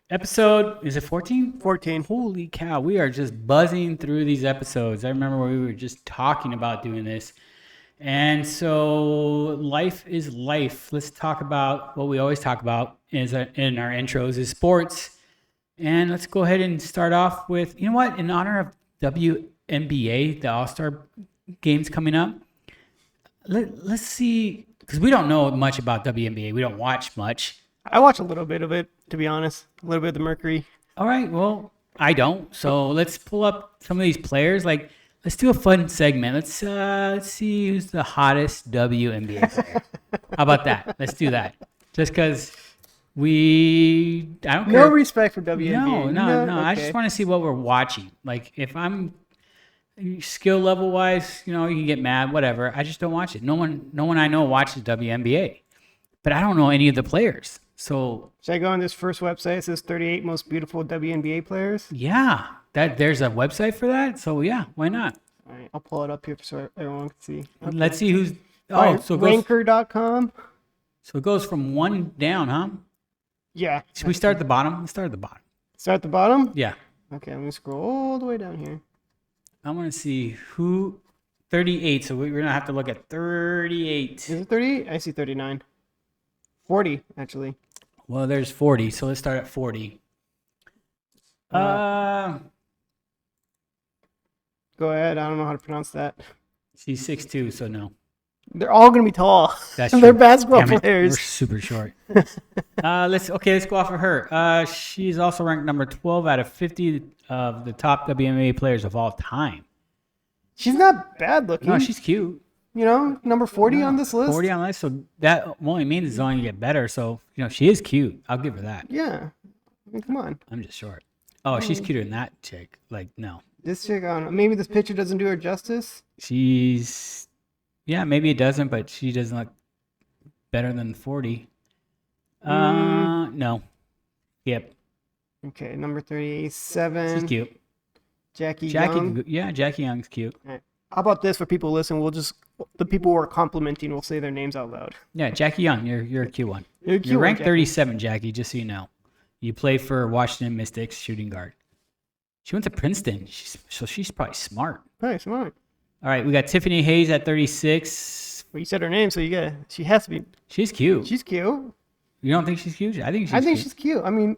Episode, is it 14? 14. Holy cow, we are just buzzing through these episodes. I remember we were just talking about doing this. And so life is life. Let's talk about what we always talk about in our intros is sports. And let's go ahead and start off with, you know what, in honor of WNBA, the All-Star games coming up, let's see, because we don't know much about WNBA. We don't watch much. I watch a little bit of it, to be honest. A little bit of the Mercury. All right, well, I don't. So let's pull up some of these players. Like, let's do a fun segment. Let's see who's the hottest WNBA player. How about that? Let's do that. Just because I don't care. No respect for WNBA. No. Okay. I just want to see what we're watching. Like, if I'm skill level wise, you can get mad, whatever. I just don't watch it. No one I know watches WNBA, but I don't know any of the players. So should I go on this first website? It says 38 most beautiful WNBA players. Yeah, there's a website for that. So yeah, why not? All right, I'll pull it up here so everyone can see. Okay. Let's see who's. Right, so ranker.com. So it goes from one down, huh? Yeah. Should we start at the bottom? Let's start at the bottom. Start at the bottom? Yeah. Okay, I'm going to scroll all the way down here. I want to see who. 38. So we're going to have to look at 38. Is it 38? I see 39. 40, actually. Well, there's 40. So let's start at 40. Go ahead. I don't know how to pronounce that. She's 6'2", so no. They're all going to be tall. That's They're true. basketball Damn it, players. We're super short. Let's go off of her. She's also ranked number 12 out of 50 of the top WNBA players of all time. She's not bad looking. No, she's cute. Number 40 on this list. 40 on the list. So that only means it's only going to get better. So, she is cute. I'll give her that. Yeah. I mean, come on. I'm just short. Oh, she's cuter than that chick. Like, no. This chick, maybe this picture doesn't do her justice. Yeah, maybe it doesn't, but she doesn't look better than 40. No. Yep. Okay, number 37. She's cute. Jackie Young. Yeah, Jackie Young's cute. Right. How about this for people listening? The people who are complimenting will say their names out loud. Yeah, Jackie Young, you're a cute one. You're ranked Jackie. 37, Jackie, just so you know. You play for Washington Mystics, shooting guard. She went to Princeton, so she's probably smart. Probably smart. All right, we got Tiffany Hayes at 36. Well, you said her name, so she has to be. She's cute. She's cute. You don't think she's cute? I think she's cute. I mean,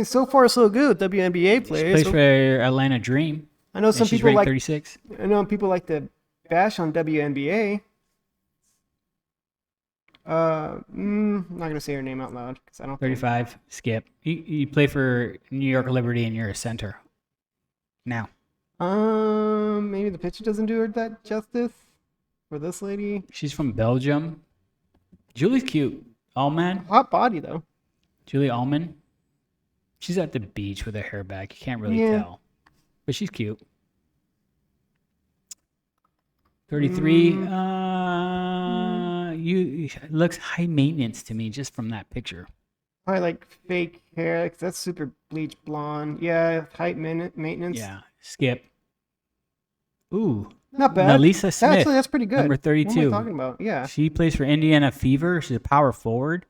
so far so good. WNBA players. She plays for Atlanta Dream. I know some she's people ranked like 36. I know people like to bash on WNBA. I'm not gonna say her name out loud because I don't. 35. Skip. You play for New York Liberty and you're a center. Now. Maybe the picture doesn't do her that justice. For this lady, she's from Belgium. Julie's cute. Allman. Hot body though. Julie Allman. She's at the beach with her hair back. You can't really tell. But she's cute. 33. Looks high maintenance to me just from that picture. Probably like fake hair. That's super bleach blonde. Yeah, height maintenance. Yeah. Skip. Ooh. Not bad. Melissa Smith. Actually, that's pretty good. Number 32. What am I talking about? Yeah. She plays for Indiana Fever. She's a power forward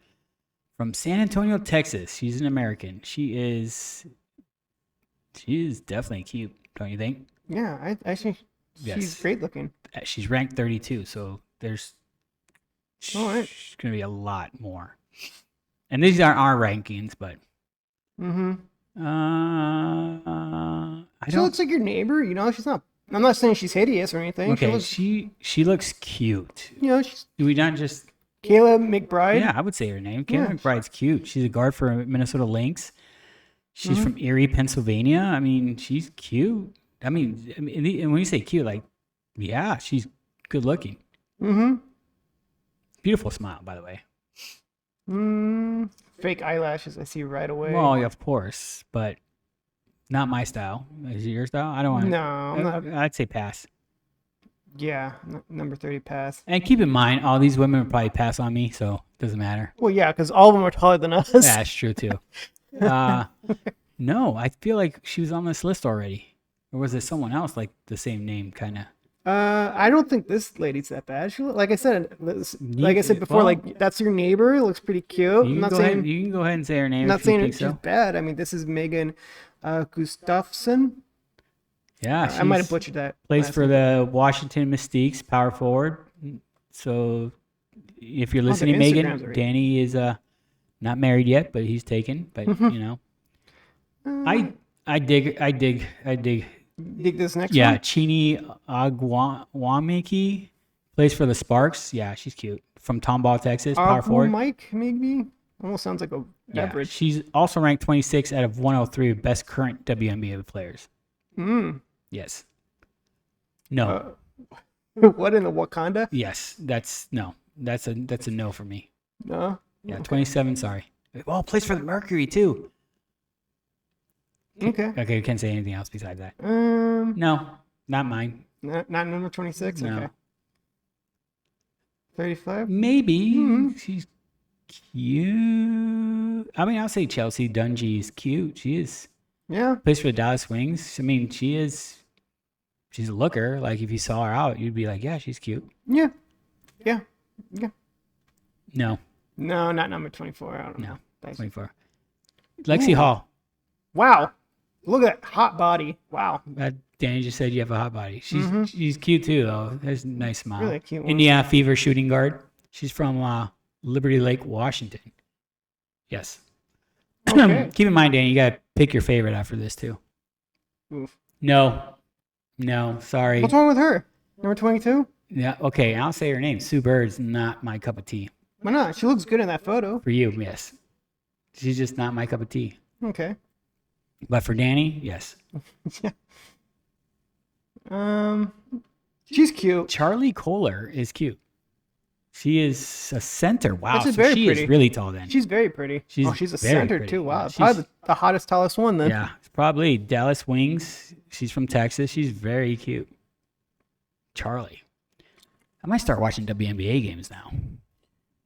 from San Antonio, Texas. She's an American. She is definitely cute, don't you think? Yeah, she's great looking. She's ranked 32, so there's going to be a lot more. And these aren't our rankings, but she looks like your neighbor. She's not. I'm not saying she's hideous or anything. Okay, she looks cute. She's. Do we not just Kayla McBride? Yeah, I would say her name. Kayla McBride's cute. She's a guard for Minnesota Lynx. She's from Erie, Pennsylvania. I mean, she's cute. I mean, and when you say cute, like, yeah, she's good looking. Beautiful smile, by the way. Fake eyelashes, I see right away. Well, yeah, of course, but not my style. Is it your style? I don't want to. No, I'm not. I'd say pass. Yeah, number 30 pass. And keep in mind, all these women would probably pass on me, so it doesn't matter. Well, yeah, because all of them are taller than us. Yeah, that's true, too. No, I feel like she was on this list already. Or was it someone else like the same name, kind of? I don't think this lady's that bad. Like I said, like I said before, Well, like that's your neighbor. Looks pretty cute. I'm you can not go ahead. saying You can go ahead and say her name not if you saying think she's so. bad. I mean, this is Megan Gustafson. Yeah, I might have she's butchered that plays last for name. the Washington Mystiques, power forward. So if you're Oh, their listening, Instagrams Megan, are. Danny is not married yet, but he's taken. But Uh, I I dig. dig this next Yeah, one. Chini Agwamiki plays for the Sparks. Yeah, she's cute. From Tomball, Texas, power Agu forward. Mike, maybe. Almost sounds like a Yeah, beverage. she's also ranked 26 out of 103 best current WNBA players. Hmm. Yes. No. Uh, what in the Wakanda? Yes. That's no. That's a no for me. No. Yeah, Okay. 27. Sorry. Oh, plays for the Mercury too. Okay. Okay, we can't say anything else besides that. Um. No, not mine. Not number 26. No. Okay. 35. Maybe she's cute. I mean, I'll say Chelsea Dungy is cute. She is. Yeah. Plays for the Dallas Wings. I mean, she's a looker. Like if you saw her out, you'd be like, yeah, she's cute. Yeah. Yeah. Yeah. No, No, not number 24. I don't no, know. Thanks. 24. Lexi Ooh. Hall. Wow. Look at that hot body. Wow. Danny just said you have a hot body. She's cute too, though. There's a nice smile. Really cute one. Indiana Fever shooting guard. She's from Liberty Lake, Washington. Yes. Okay. Keep in mind, Danny, you gotta pick your favorite after this too. Oof. No, sorry. What's wrong with her? Number 22? Yeah, okay. I'll say her name. Sue Bird's not my cup of tea. Why not? She looks good in that photo. For you, yes. She's just not my cup of tea. Okay. But for Danny, yes. She's cute. Charlie Kohler is cute. She is a center. Wow, This is so very she pretty. is really tall then. She's very pretty. She's She's a very center pretty. too. Wow. Yeah, Probably the hottest, tallest one then. Yeah, it's probably Dallas Wings. She's from Texas. She's very cute. Charlie. I might start watching WNBA games now,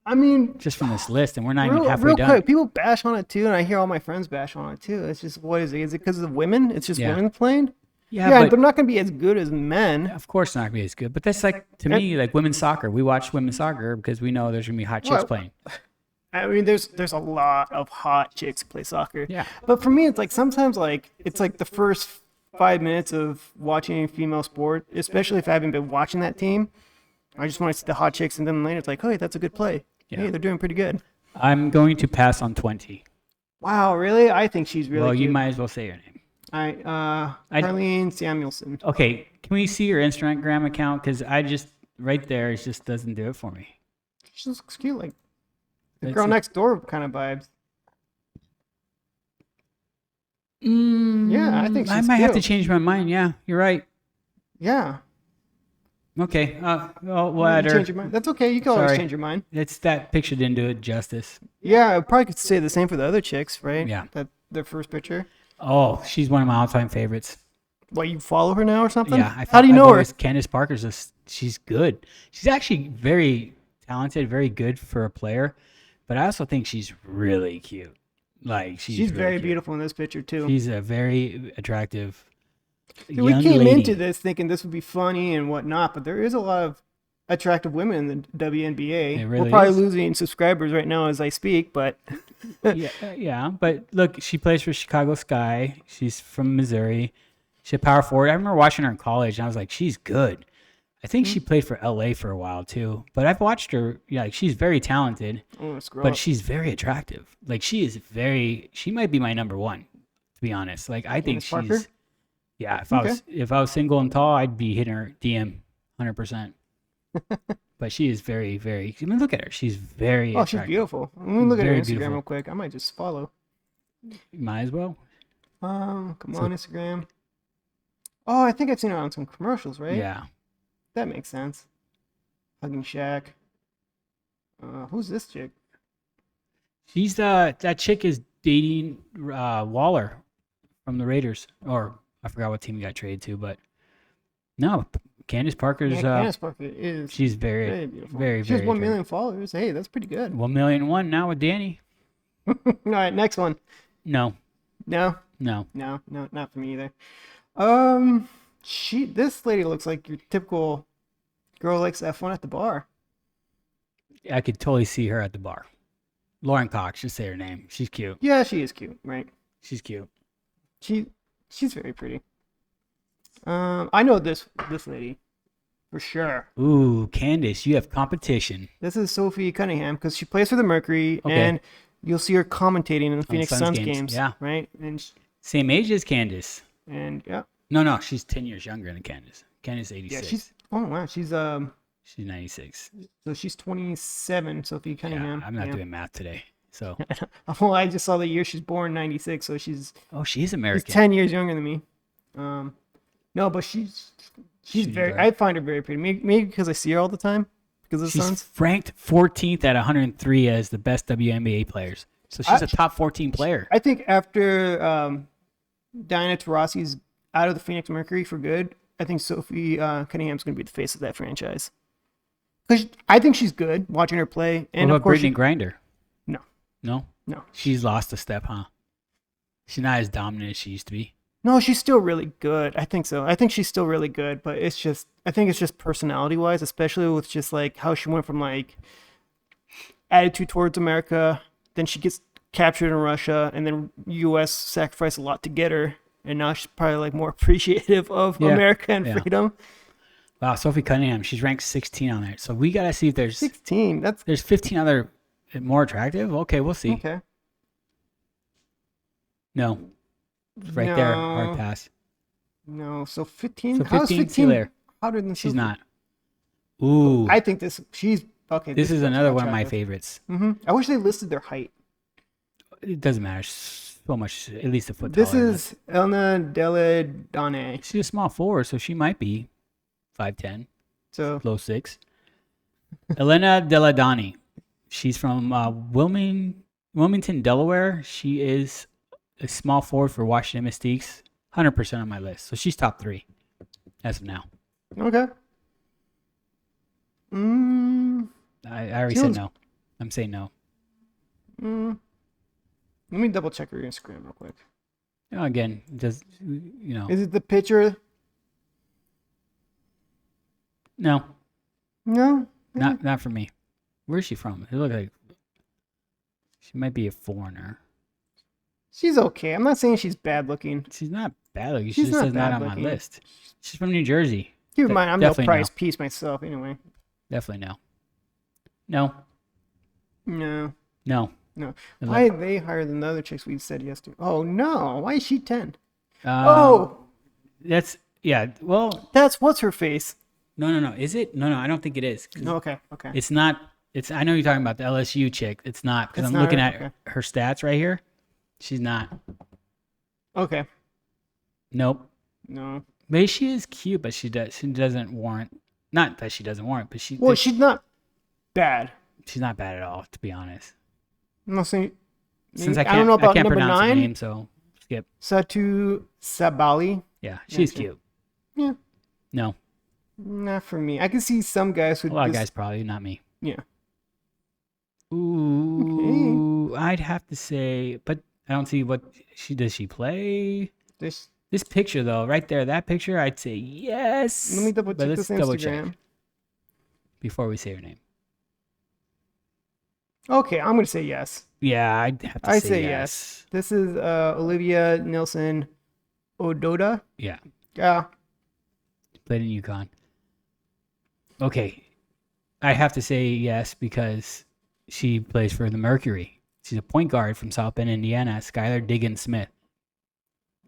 I mean, just from this list, and we're not even real, halfway real done. quick, people bash on it too, and I hear all my friends bash on it too. It's just, what is it? Is it because of the women? It's just Yeah. women playing? Yeah, Yeah, but they're not going to be as good as men. of course not gonna be as good. But that's like to me, like women's soccer. We watch women's soccer because we know there's gonna be hot chicks Well, playing. I mean, there's a lot of hot chicks play soccer. Yeah. But for me, it's like sometimes like it's like the first 5 minutes of watching a female sport, especially if I haven't been watching that team. I just want to see the hot chicks, and then later it's like, hey, that's a good play. Yeah. Hey, they're doing pretty good. I'm going to pass on 20. Wow, really? I think she's really Well, cute. you might as well say your name. Carlene Samuelson. Okay, can we see your Instagram account? Because I just right there, it just doesn't do it for me. She looks cute, like the Let's girl see. next door kind of vibes. Yeah, I think I she's might have to cute. change my mind. Yeah, you're right. Yeah. Okay. Well, You let her. change your mind. That's okay. You can always Sorry. change your mind. It's that picture didn't do it justice. Yeah, I probably could say the same for the other chicks, right? Yeah. That their first picture. Oh, she's one of my all-time favorites. What, you follow her now or something? Yeah. How do you know her? Candace Parker's she's good. She's actually very talented, very good for a player, but I also think she's really cute. Like she's really very cute. beautiful in this picture too. She's a very attractive See, young we came lady. into this thinking this would be funny and whatnot, but there is a lot of attractive women in the WNBA. It really We're probably is. losing subscribers right now as I speak, but yeah, but look, she plays for Chicago Sky. She's from Missouri. She's a power forward. I remember watching her in college, and I was like, she's good. I think she played for LA for a while too. But I've watched her. Yeah, like she's very talented, I'm gonna scroll but up. she's very attractive. Like she is very. She might be my number one, to be honest. Like I think Candace Parker? she's. Yeah, Okay. if I was single and tall, I'd be hitting her DM 100%. But she is very, very. I mean, look at her. She's very. Oh, she's attractive. beautiful. Let me look at her Very Instagram beautiful. real quick. I might just follow. Might as well. Come on, Instagram. Oh, I think I've seen her on some commercials, right? Yeah. That makes sense. Hugging Shack. Who's this chick? She's that chick is dating Waller from the Raiders, or I forgot what team he got traded to, but no, Candace Parker's. Yeah, Candace Parker is She's very very, beautiful. very, She has very 1 million followers. Hey, that's pretty good. 1,000,001 now with Danny. All right, next one. No, No, no. not for me either. This lady looks like your typical girl who likes F1 at the bar. I could totally see her at the bar. Lauren Cox, just say her name. She's cute. Yeah, she is cute, right? She's cute. She's very pretty. I know this lady for sure. Ooh, Candace, you have competition. This is Sophie Cunningham because she plays for the Mercury, Okay. and you'll see her commentating in the Phoenix Suns Suns games, games. yeah. Right. Same age as Candace. And yeah. No, she's 10 years younger than Candace. Candace 86. Yeah, she's 96. so she's 27. Sophie Cunningham. Yeah, I'm not doing math today. So, Well, I just saw the year she's born, 96. So she's she's American. 10 years younger than me. No, but she's very. I find her very pretty. Maybe because I see her all the time because of the She's Suns. ranked 14th at 103 as the best WNBA players. So she's a top 14 player. I think after Diana Taurasi's out of the Phoenix Mercury for good, I think Sophie Cunningham's going to be the face of that franchise. Because I think she's good watching her play. And What of about course, Brittany Grinder? No. No? She's lost a step, huh? She's not as dominant as she used to be. No, she's still really good. I think so. I think she's still really good, but I think it's just personality wise, especially with just like how she went from like attitude towards America, then she gets captured in Russia, and then U.S. sacrificed a lot to get her, and now she's probably like more appreciative of America and freedom. Wow, Sophie Cunningham, she's ranked 16 on there. So we got to see if there's 16. there's 15 other more attractive. Okay, we'll see. Okay. No. It's right there. Hard pass. No, so 15. So How is 15 15 there. hotter than She's Sophie? not. Ooh. I think she's okay. This is another one of my favorites. I wish they listed their height. It doesn't matter so much, at least a foot This taller than is Elena Deladone. she's a small forward, so she might be 5'10", So low 6. Elena Deladoni. She's from Wilmington, Delaware. She is a small forward for Washington Mystiques. 100% on my list. So she's top 3 as of now. okay. I already said no. I'm saying no. Let me double check her Instagram real quick. Again, just, you know. Is it the picture? No, No. not for me. Where's she from? It looks like she might be a foreigner. She's okay. I'm not saying she's bad looking. She's not bad looking. She She's just not says not bad on my looking. list. She's from New Jersey. Keep in mind, I'm no Definitely prize piece myself anyway. Definitely no. No. No. No. No. Why are they higher than the other chicks we said yesterday? Oh, no. Why is she 10? That's, yeah. Well, That's what's her face. no. Is it? No, I don't think it is. 'Cause Okay. It's not. I know you're talking about the LSU chick. It's not, because It's I'm not looking her? at Okay. her stats right here. She's not. Okay. Nope. No. Maybe she is cute, but she doesn't warrant. Not that she doesn't warrant, but Well, she's not bad. she's not bad at all, to be honest. I'm not saying. Since I don't know about I can't number pronounce her 9. name, so skip. Satu Sabali. Yeah, she's Okay. cute. Yeah. No, Not for me. I can see some guys who a lot of just, guys probably, not me. Yeah. Ooh, I'd have to say, but I don't see what does. She play this picture though, right there. That picture, I'd say yes. Let me double But check let's this double Instagram. check before we say her name. Okay, I'm gonna say yes. Yeah, I'd have to I say, say yes. This is Olivia Nilsson Ododa. Yeah, Yeah. played in UConn. Okay, I have to say yes because she plays for the Mercury. She's a point guard from South Bend, Indiana, Skylar Diggins Smith.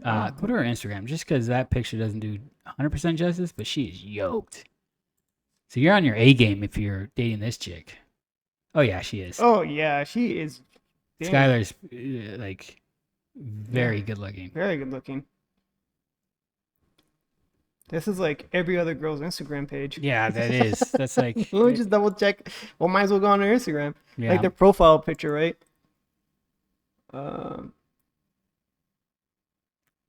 Go to her Instagram just because that picture doesn't do 100% justice, but she is yoked. So you're on your A game if you're dating this chick. Oh, yeah, she is. Oh yeah, she is. Damn, Skylar's like very good looking. very good looking. This is like every other girl's Instagram page. Yeah, that is. That's like. Let me just double check. Well, might as well go on their Instagram. Yeah. Like their profile picture, right?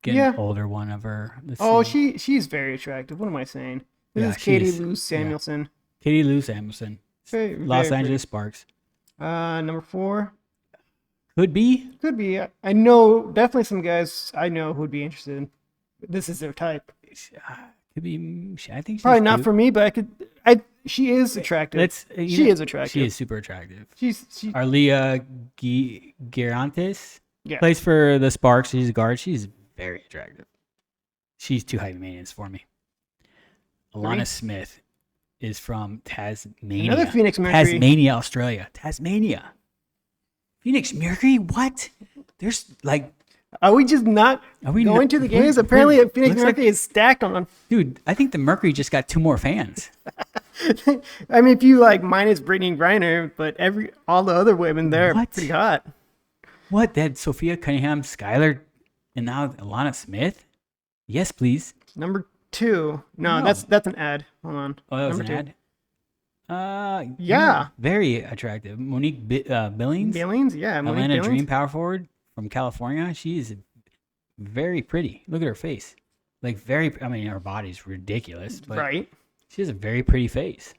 Get yeah. an older one of her. Let's Oh, see. she's very attractive. What am I saying? This Yeah, is Katie she's- Lou Samuelson. Katie Lou Samuelson. Very, Los very Angeles Sparks. pretty. Number 4. Could be. Could be. I know definitely some guys I know who'd be interested. This is their type. Could be. I think she's Probably not cute. for me, but she is attractive. She is attractive. She is super attractive. She's Arlia Girantes yeah. plays for the Sparks. She's a guard. She's very attractive. She's too high maintenance for me. Alana Smith is from Tasmania. Another Phoenix Mercury. Tasmania, Australia. Tasmania. Phoenix Mercury? What? There's like... Are we just not going to the games? Apparently, Phoenix Mercury is stacked on. Dude, I think the Mercury just got 2 more fans. I mean, if you like minus Brittany Griner, but all the other women there are pretty hot. What? They had Sophia Cunningham, Skylar, and now Alana Smith? Yes, please. Number 2. No, that's an ad. Hold on. Oh, that was an ad? Yeah. Very attractive. Monique Billings. Billings, yeah. Monique Atlanta Billings. Dream power forward from California. She is very pretty. Look at her face. Like I mean, her body's ridiculous, but right. She has a very pretty face.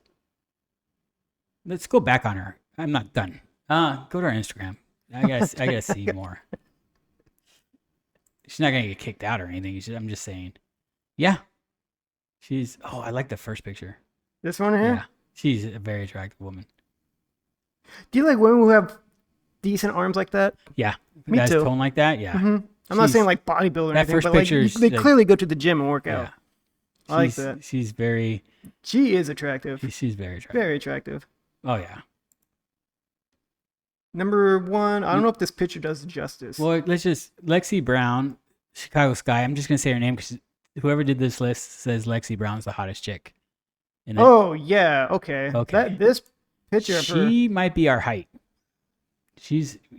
Let's go back on her. I'm not done. Go to her Instagram. I gotta see more. She's not gonna get kicked out or anything. I'm just saying. Yeah. I like the first picture. This one here? Yeah. She's a very attractive woman. Do you like women who have decent arms like that? Yeah. Me too. Tone like that? Yeah. Mm-hmm. I'm not saying like bodybuilder or that anything, first but like, picture they clearly go to the gym and work out. Yeah. I like that. She's very... She is attractive. She's very attractive. Very attractive. Oh, yeah. Number 1, I don't know if this picture does it justice. Well, let's just... Lexi Brown, Chicago Sky. I'm just going to say her name because whoever did this list says Lexi Brown's the hottest chick. Yeah. Okay. This picture of her... She might be our height.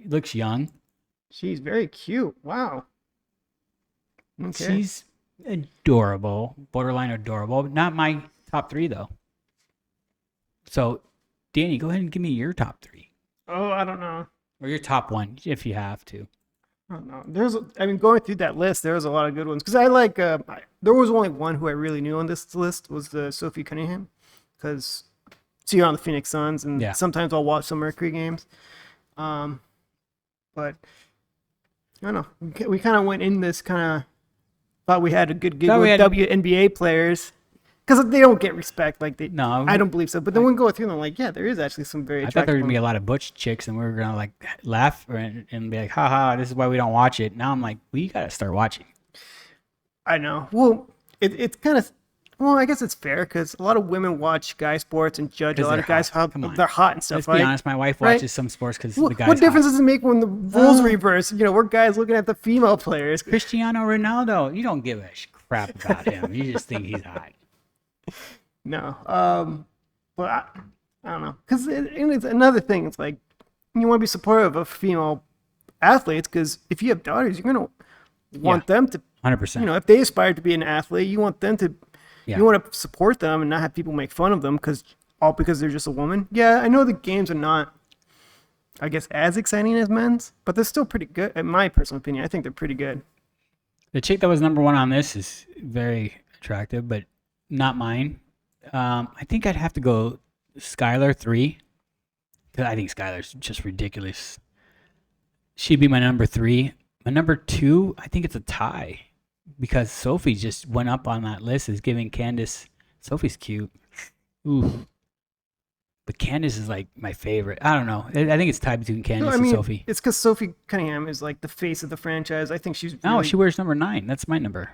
Looks young. She's very cute. Wow. Okay. She's adorable. Borderline adorable. Not my top 3, though. So, Danny, go ahead and give me your top 3. Oh, I don't know. Or your top 1, if you have to. I don't know. Going through that list, there was a lot of good ones. Because I like, there was only one who I really knew on this list was the Sophie Cunningham. Because see her on the Phoenix Suns, and sometimes I'll watch some Mercury games. But I don't know. We kind of went in this thought we had a good gig with WNBA players. Because they don't get respect. No, I don't believe so. But then when we go through them, like, yeah, there is actually some very attractive I thought there would be a lot of butch chicks, and we were going to, like, laugh and be like, haha, this is why we don't watch it. Now I'm like, we got to start watching. I know. Well, it's kind of, I guess it's fair because a lot of women watch guy sports and judge a lot of guys how they're hot and stuff. Let's be honest. My wife watches some sports because the guys. What difference does it make when the roles reverse? We're guys looking at the female players. Cristiano Ronaldo, you don't give a crap about him. You just think he's hot. No, but I don't know, because it's another thing. It's like you want to be supportive of female athletes because if you have daughters, you're gonna want them to 100%. If they aspire to be an athlete, you want them to, you want to support them and not have people make fun of them because they're just a woman. Yeah, I know the games are not, I guess, as exciting as men's, but they're still pretty good. In my personal opinion, I think they're pretty good. The chick that was number 1 on this is very attractive, but not mine. I think I'd have to go Skylar 3. Because I think Skylar's just ridiculous. She'd be my number 3. My number 2, I think it's a tie. Because Sophie just went up on that list as giving Candace. Sophie's cute. Ooh. But Candace is like my favorite. I don't know. I think it's tied between Candace and Sophie. It's because Sophie Cunningham is like the face of the franchise. I think she's really... she wears number 9. That's my number.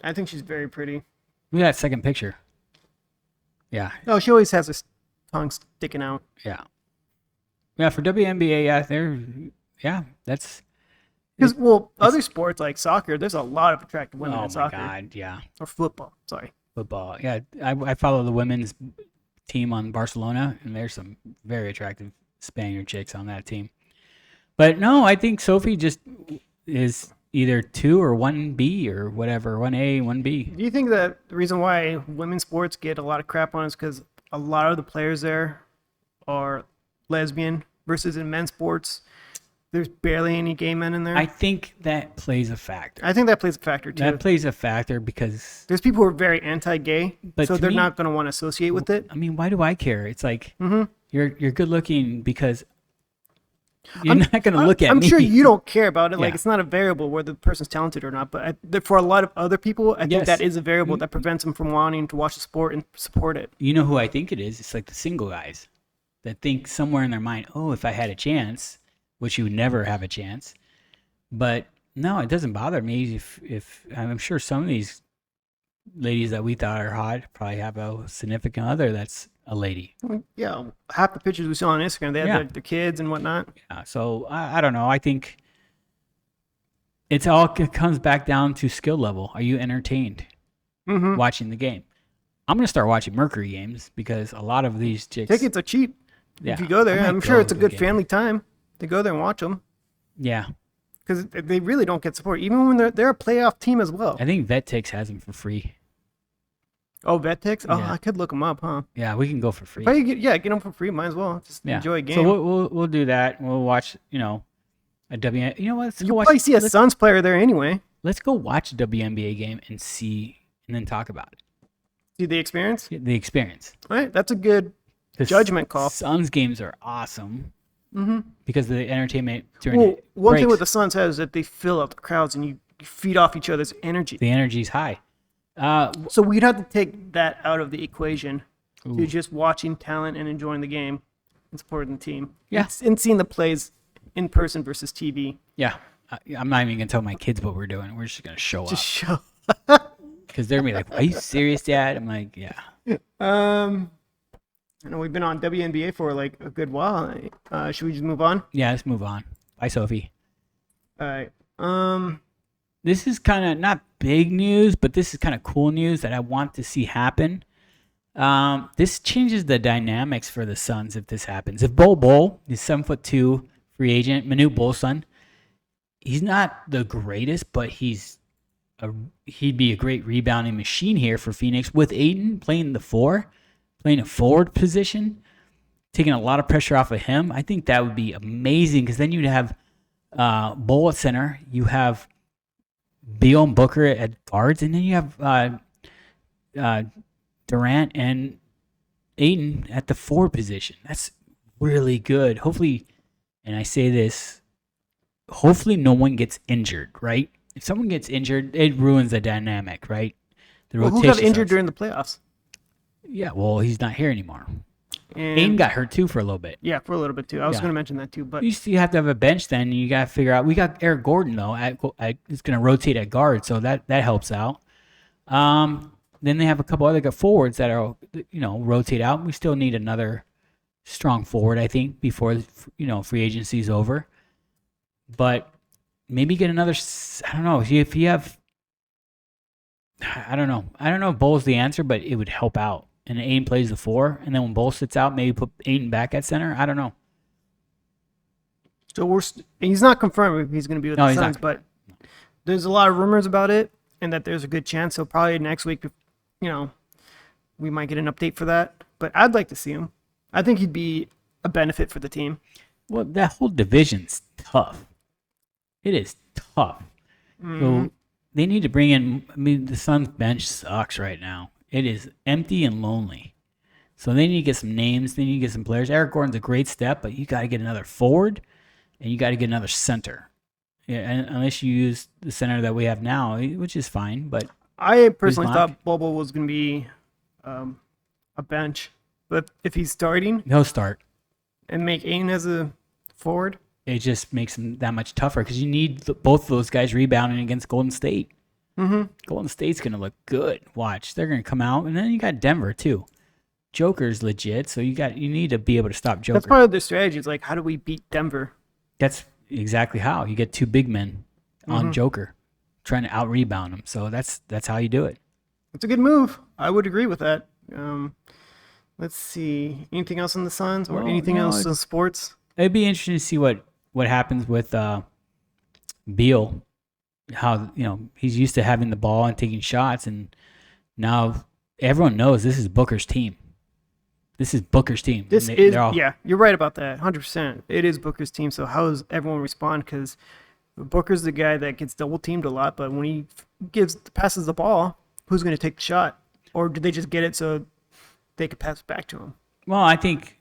I think she's very pretty. Look at that second picture. Yeah. Oh, she always has her tongue sticking out. Yeah. Yeah, for WNBA, that's... Because, other sports like soccer, there's a lot of attractive women in soccer. Oh, my God, yeah. Or football, sorry. Football, yeah. I follow the women's team on Barcelona, and there's some very attractive Spaniard chicks on that team. But, no, I think Sophie just is... either 2 or 1B or whatever, 1A, 1B. Do you think that the reason why women's sports get a lot of crap on is because a lot of the players there are lesbian versus in men's sports, there's barely any gay men in there? I think that plays a factor. I think that plays a factor too. That plays a factor because... there's people who are very anti-gay, so they're not going to want to associate with it. I mean, why do I care? It's like, you're good looking because... You're not going to look at I'm me. sure you don't care about it. Like, Yeah. it's not a variable whether the person's talented or not. But for a lot of other people, I think Yes. that is a variable that prevents them from wanting to watch the sport and support it. You know who I think it is? It's like the single guys that think somewhere in their mind, oh, if I had a chance, which you would never have a chance. But no, it doesn't bother me if I'm sure some of these ladies that we thought are hot probably have a significant other that's a lady. Yeah, half the pictures we saw on Instagram, they had Yeah. their kids and whatnot. So I don't know. I think it comes back down to skill level. Are you entertained watching the game? I'm going to start watching Mercury games because a lot of these chicks. Tickets are cheap Yeah, if you go there. I might I'm sure go it's a to a good game. family time to go there and watch them Yeah. because they really don't get support, even when they're a playoff team as well. I think VetTix has them for free. Oh, VetTix? Oh, Yeah. I could look them up, huh? Yeah, we can go for free. If I get them for free, might as well. Just Yeah. enjoy a game. So we'll do that. We'll watch, a WN. You know what? Let's go You'll watch. probably see a Suns player there anyway. Let's go watch a WNBA game and then talk about it. See the experience? The experience. All right, that's a good The judgment call. Suns games are awesome because of the entertainment during Well, one thing breaks. with the Suns has is that they fill up the crowds and you feed off each other's energy. The energy's high. So we'd have to take that out of the equation to just watching talent and enjoying the game and supporting the team. Yeah. And seeing the plays in person versus TV. Yeah. I'm not even going to tell my kids what we're doing. We're just going to show Just show. up. Because they're going to be like, are you serious, Dad? I'm like, yeah. I know we've been on WNBA for like a good while. Should we just move on? Yeah, let's move on. Bye, Sophie. All right. This is kind of not big news, but this is kind of cool news that I want to see happen. This changes the dynamics for the Suns if this happens. If Bol, he's 7'2", free agent, Manute Bol's son, he's not the greatest, but he'd be a great rebounding machine here for Phoenix with Ayton playing the four, playing a forward position, taking a lot of pressure off of him. I think that would be amazing because then you'd have Bol at center, you have Beal and Booker at guards, and then you have Durant and Ayton at the forward position. That's really good. Hopefully, and I say this, hopefully no one gets injured, right? If someone gets injured, it ruins the dynamic, right? The Well, who rotation got injured sucks. during the playoffs? Yeah, well, he's not here anymore. And Ayton got hurt too for a little bit. yeah, for a little bit too. I was Yeah. going to mention that too, but You still have to have a bench then, and you got to figure out. We got Eric Gordon, though. It's going to rotate at guard, so that helps out. Then they have a couple other forwards that are, rotate out. We still need another strong forward, I think, before, free agency is over. But maybe get another, I don't know. If you have, I don't know. I don't know if Bol's the answer, but it would help out. And Ayton plays the four, and then when Bol sits out, maybe put Ayton back at center. I don't know. so he's not confirmed if he's going to be with No, the he's Suns, not. but there's a lot of rumors about it and that there's a good chance. So probably next week, we might get an update for that. But I'd like to see him. I think he'd be a benefit for the team. Well, that whole division's tough. It is tough. So they need to bring in. I mean, the Suns bench sucks right now. It is empty and lonely. So they need to get some names. They need to get some players. Eric Gordon's a great step, but you got to get another forward, and you got to get another center. Yeah, and unless you use the center that we have now, which is fine. But I personally Mike? thought Bobo was going to be a bench, but if he's starting he'll start. and make Ayton as a forward, It just makes them that much tougher because you need both of those guys rebounding against Golden State. Golden State's going to look good. Watch. They're going to come out. And then you got Denver, too. Joker's legit, so you need to be able to stop Joker. that's part of their strategy. Is like, how do we beat Denver? That's exactly how. You get two big men on Joker trying to out-rebound him. So that's how you do it. It's a good move. I would agree with that. Let's see. Anything else in the Suns or Well, anything no, else in sports? It'd be interesting to see what happens with Beal. How he's used to having the ball and taking shots, and now everyone knows this is Booker's team. This is Booker's team. Yeah, you're right about that. 100%. It is Booker's team. So how does everyone respond? Because Booker's the guy that gets double teamed a lot, but when he passes the ball, who's going to take the shot? Or do they just get it so they could pass it back to him? Well, I think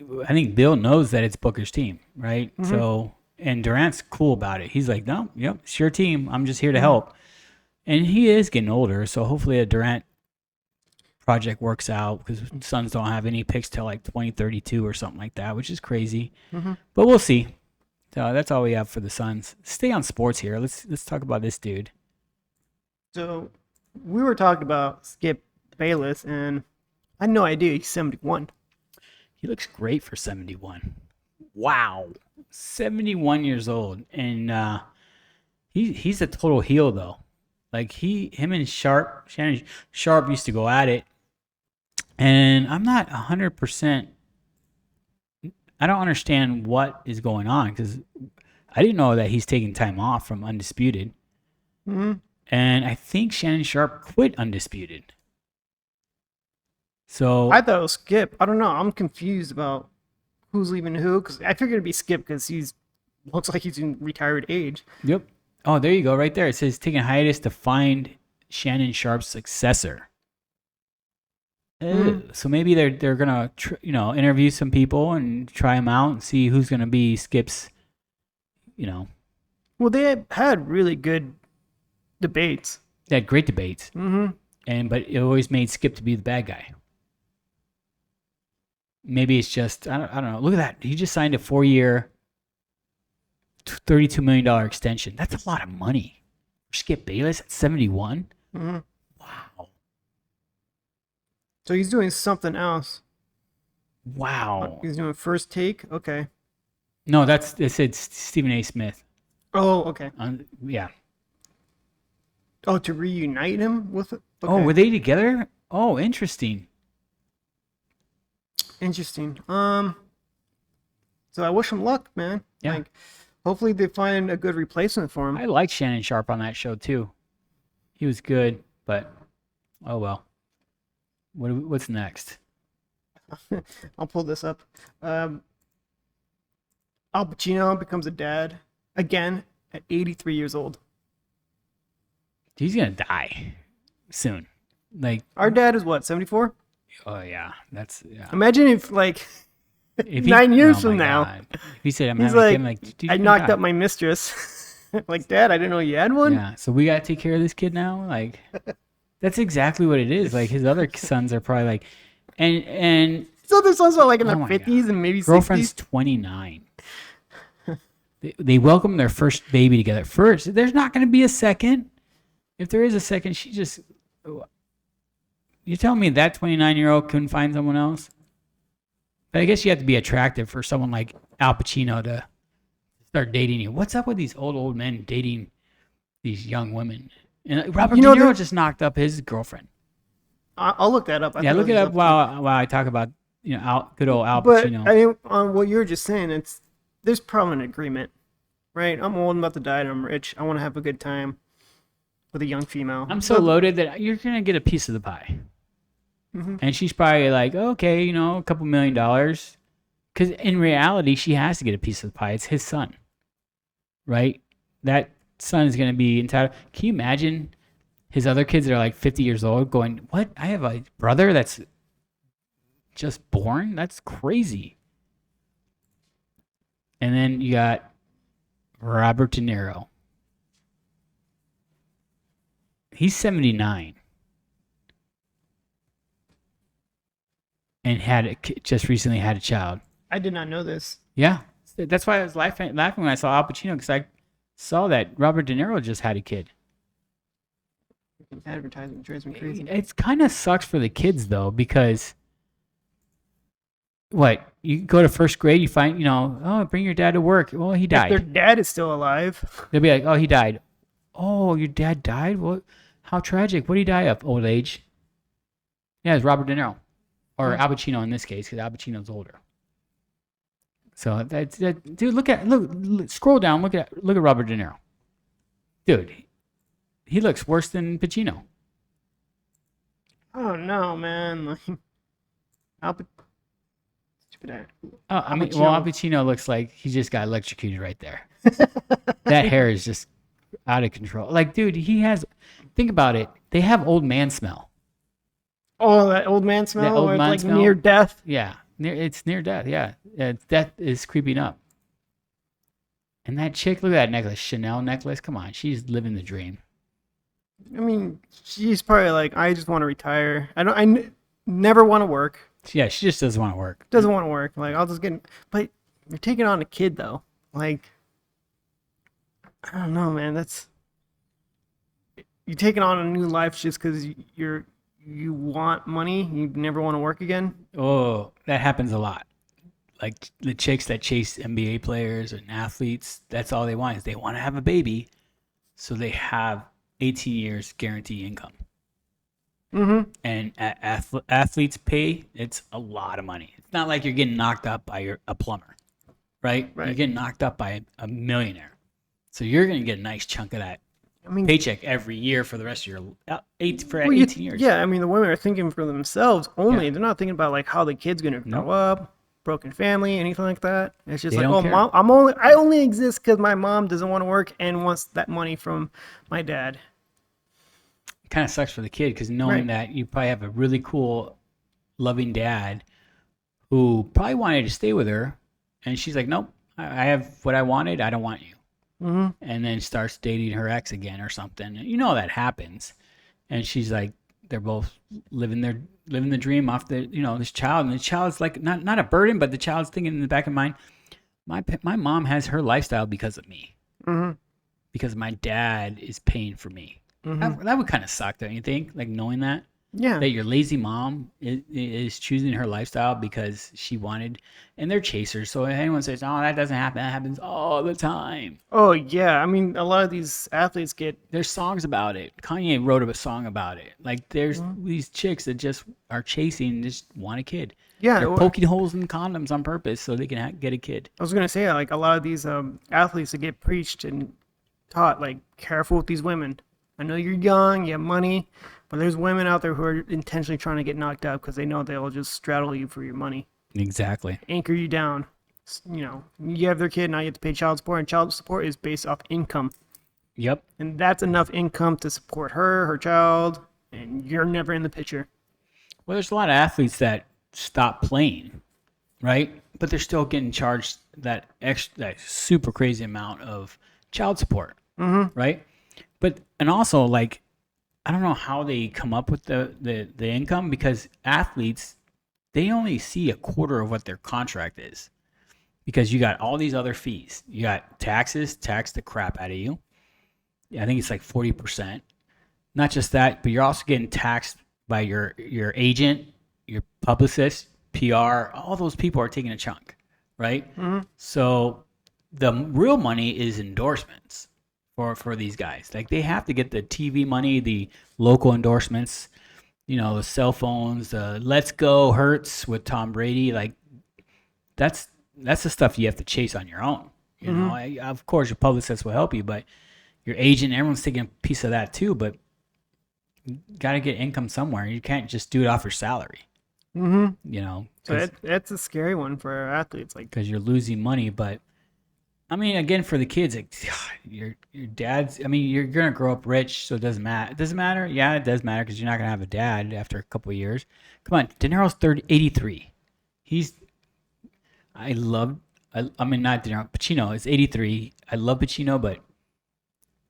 Bill knows that it's Booker's team, right? So And Durant's cool about it. He's like, no, yep, it's your team. I'm just here to help. And he is getting older, so hopefully a Durant project works out because Suns don't have any picks till like 2032 or something like that, which is crazy. Mm-hmm. But we'll see. So that's all we have for the Suns. Stay on sports here. Let's talk about this dude. So we were talking about Skip Bayless, and I had no idea he's 71. He looks great for 71. Wow, 71 years old, and he's a total heel though. Like him and Shannon Sharp used to go at it, and I'm not 100%. I don't understand what is going on because I didn't know that he's taking time off from Undisputed. Mm-hmm. And I think Shannon Sharp quit Undisputed. So I thought it was Skip. I don't know. I'm confused about who's leaving who because I figured it'd be Skip because looks like he's in retired age. yep. Oh, there you go, right there. It says taking hiatus to find Shannon Sharp's successor. So maybe they're gonna interview some people and try them out and see who's gonna be Skip's. Well, they had really good debates. They had great debates, Mm-hmm. but it always made Skip to be the bad guy. Maybe it's just I don't know. Look at that. He just signed a 4-year, $32 million extension. That's a lot of money for Skip Bayless at 71. Mm-hmm. Wow. So he's doing something else. Wow. He's doing First Take. Okay. No, it said Stephen A. Smith. Oh, okay. Yeah. Oh, to reunite him with it? Okay. Oh, were they together? Oh, interesting. Interesting. So I wish him luck, man. Yeah. Like, hopefully they find a good replacement for him. I liked Shannon Sharp on that show too. He was good, but oh well. What's next? I'll pull this up. Al Pacino becomes a dad again at 83 years old. He's gonna die soon. Like Our dad is what, 74? oh yeah, yeah. Imagine if like If 9 years oh from my now, God. If he said I'm he's having a like, kid, I'm like, dude, I you're knocked gonna up my mistress. Like, Dad, I didn't know you had die. one. Yeah, so we gotta take care of this kid now. Like that's exactly what it is. Like his other sons are probably like, and So their sons are like in Oh their my 50s and maybe girlfriend's 60s. 29. They welcome their first baby together. First, there's not going to be a second. If there is a second, she just. You telling me that 29-year-old couldn't find someone else? But I guess you have to be attractive for someone like Al Pacino to start dating you. What's up with these old men dating these young women? And Robert De Niro just knocked up his girlfriend. I'll look that up. Yeah, look it up while I talk about good old Al But Pacino. I mean, on what you were just saying, there's probably an agreement, right? I'm old, I'm about to die, and I'm rich. I want to have a good time with a young female. I'm so loaded that you're gonna get a piece of the pie. Mm-hmm. And she's probably like, okay, a couple $1 million. Because in reality, she has to get a piece of the pie. It's his son, right? That son is going to be entitled. Can you imagine his other kids that are like 50 years old going, what? I have a brother that's just born? That's crazy. And then you got Robert De Niro. He's 79. And just recently had a child. I did not know this. Yeah, that's why I was laughing when I saw Al Pacino because I saw that Robert De Niro just had a kid. Advertising drives me crazy. It kind of sucks for the kids though because what you go to first grade, you find oh bring your dad to work. Well, he died. If their dad is still alive. They'll be like, oh, he died. Oh, your dad died? What? How tragic. What did he die of? Old age. Yeah, it's Robert De Niro. Or Al Pacino in this case, because Al Pacino's older. So dude, look, scroll down, look at Robert De Niro. Dude, he looks worse than Pacino. Oh no, man! Like, Al Pacino looks like he just got electrocuted right there. That hair is just out of control. Like, dude, think about it. They have old man smell. Oh, that old man smell? That old where it's man like smell? near death? Yeah, it's near death. Yeah, death is creeping up. And that chick, look at that necklace, Chanel necklace. Come on, she's living the dream. I mean, she's probably like, I just want to retire. Never want to work. Yeah, she just doesn't want to work. Doesn't want to work. Like, I'll just get. But you're taking on a kid though. Like, I don't know, man. You're taking on a new life just because you want money. You never want to work again. Oh, that happens a lot. Like the chicks that chase NBA players and athletes, that's all they want is they want to have a baby, so they have 18 years guaranteed income. Mm-hmm. And athletes pay, it's a lot of money. It's not like you're getting knocked up by a plumber, right? You're getting knocked up by a millionaire. So you're going to get a nice chunk of that paycheck every year for the rest of your 18 years. Yeah, I mean, the women are thinking for themselves only. Yeah. They're not thinking about like how the kid's going to grow up, broken family, anything like that. It's just mom, I only exist because my mom doesn't want to work and wants that money from my dad. It kind of sucks for the kid because knowing that you probably have a really cool, loving dad who probably wanted to stay with her, and she's like, nope, I have what I wanted. I don't want you. Mm-hmm. And then starts dating her ex again or something. You know that happens. And she's like, they're both living the dream off this child, and the child's like not a burden, but the child's thinking in the back of mind, my mom has her lifestyle because of me, because my dad is paying for me. That would kind of suck, don't you think? Like knowing that. Yeah. That your lazy mom is choosing her lifestyle because she wanted, and they're chasers. So if anyone says, "Oh, that doesn't happen," that happens all the time. Oh yeah, I mean, a lot of these athletes there's songs about it. Kanye wrote a song about it. Like there's these chicks that just are chasing, just want a kid. Yeah, they're poking holes in condoms on purpose so they can get a kid. I was gonna say, like a lot of these athletes that get preached and taught, like, careful with these women. I know you're young, you have money. But there's women out there who are intentionally trying to get knocked up because they know they'll just straddle you for your money. Exactly. Anchor you down. You have their kid, now you have to pay child support, and child support is based off income. Yep. And that's enough income to support her child, and you're never in the picture. Well, there's a lot of athletes that stop playing, right? But they're still getting charged that super crazy amount of child support, right? And also, like, I don't know how they come up with the income, because athletes, they only see a quarter of what their contract is, because you got all these other fees. You got taxes, tax the crap out of you. I think it's like 40%. Not just that, but you're also getting taxed by your agent, your publicist, PR. All those people are taking a chunk, right? So the real money is endorsements. For these guys, like they have to get the TV money, the local endorsements, the cell phones, "Let's Go" Hurts with Tom Brady. Like that's the stuff you have to chase on your own. Of course, your publicist will help you, but your agent, everyone's taking a piece of that too. But you got to get income somewhere. You can't just do it off your salary. So that's a scary one for our athletes, like, because you're losing money, but. I mean, again, for the kids, like, your dad's. I mean, you're gonna grow up rich, so it doesn't matter. It doesn't matter. Yeah, it does matter because you're not gonna have a dad after a couple of years. Come on, De Niro's 83. I mean, not De Niro. Pacino is 83. I love Pacino, but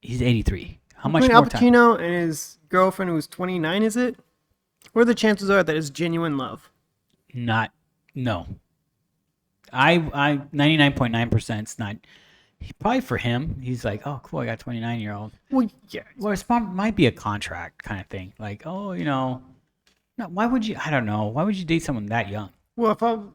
he's 83. How much more Al time? Pacino and his girlfriend, who's 29, is it? What are the chances are that it's genuine love? No. I 99.9% it's not. Probably for him, he's like, oh, cool, I got a 29-year-old. Well, yeah. Well, it might be a contract kind of thing. Like, oh, no, why would you? I don't know. Why would you date someone that young? Well, if I'm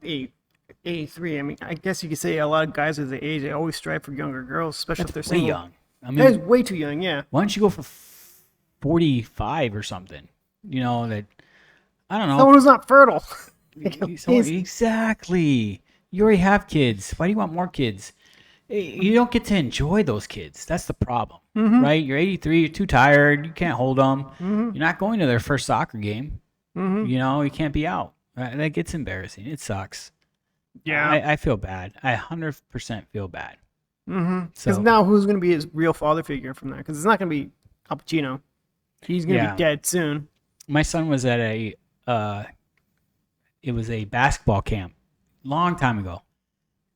83, I mean, I guess you could say a lot of guys at the age, they always strive for younger girls, especially if they're way single. young. I mean, that is way too young. Yeah. Why don't you go for 45 or something? That I don't know. Someone who's not fertile. Exactly. You already have kids. Why do you want more kids? You don't get to enjoy those kids. That's the problem, right? You're 83. You're too tired. You can't hold them. You're not going to their first soccer game. You can't be out. That gets embarrassing. It sucks. Yeah. I feel bad. I 100% feel bad. Because now who's going to be his real father figure from that? Because it's not going to be Al Pacino. He's going to be dead soon. My son was at it was a basketball camp long time ago.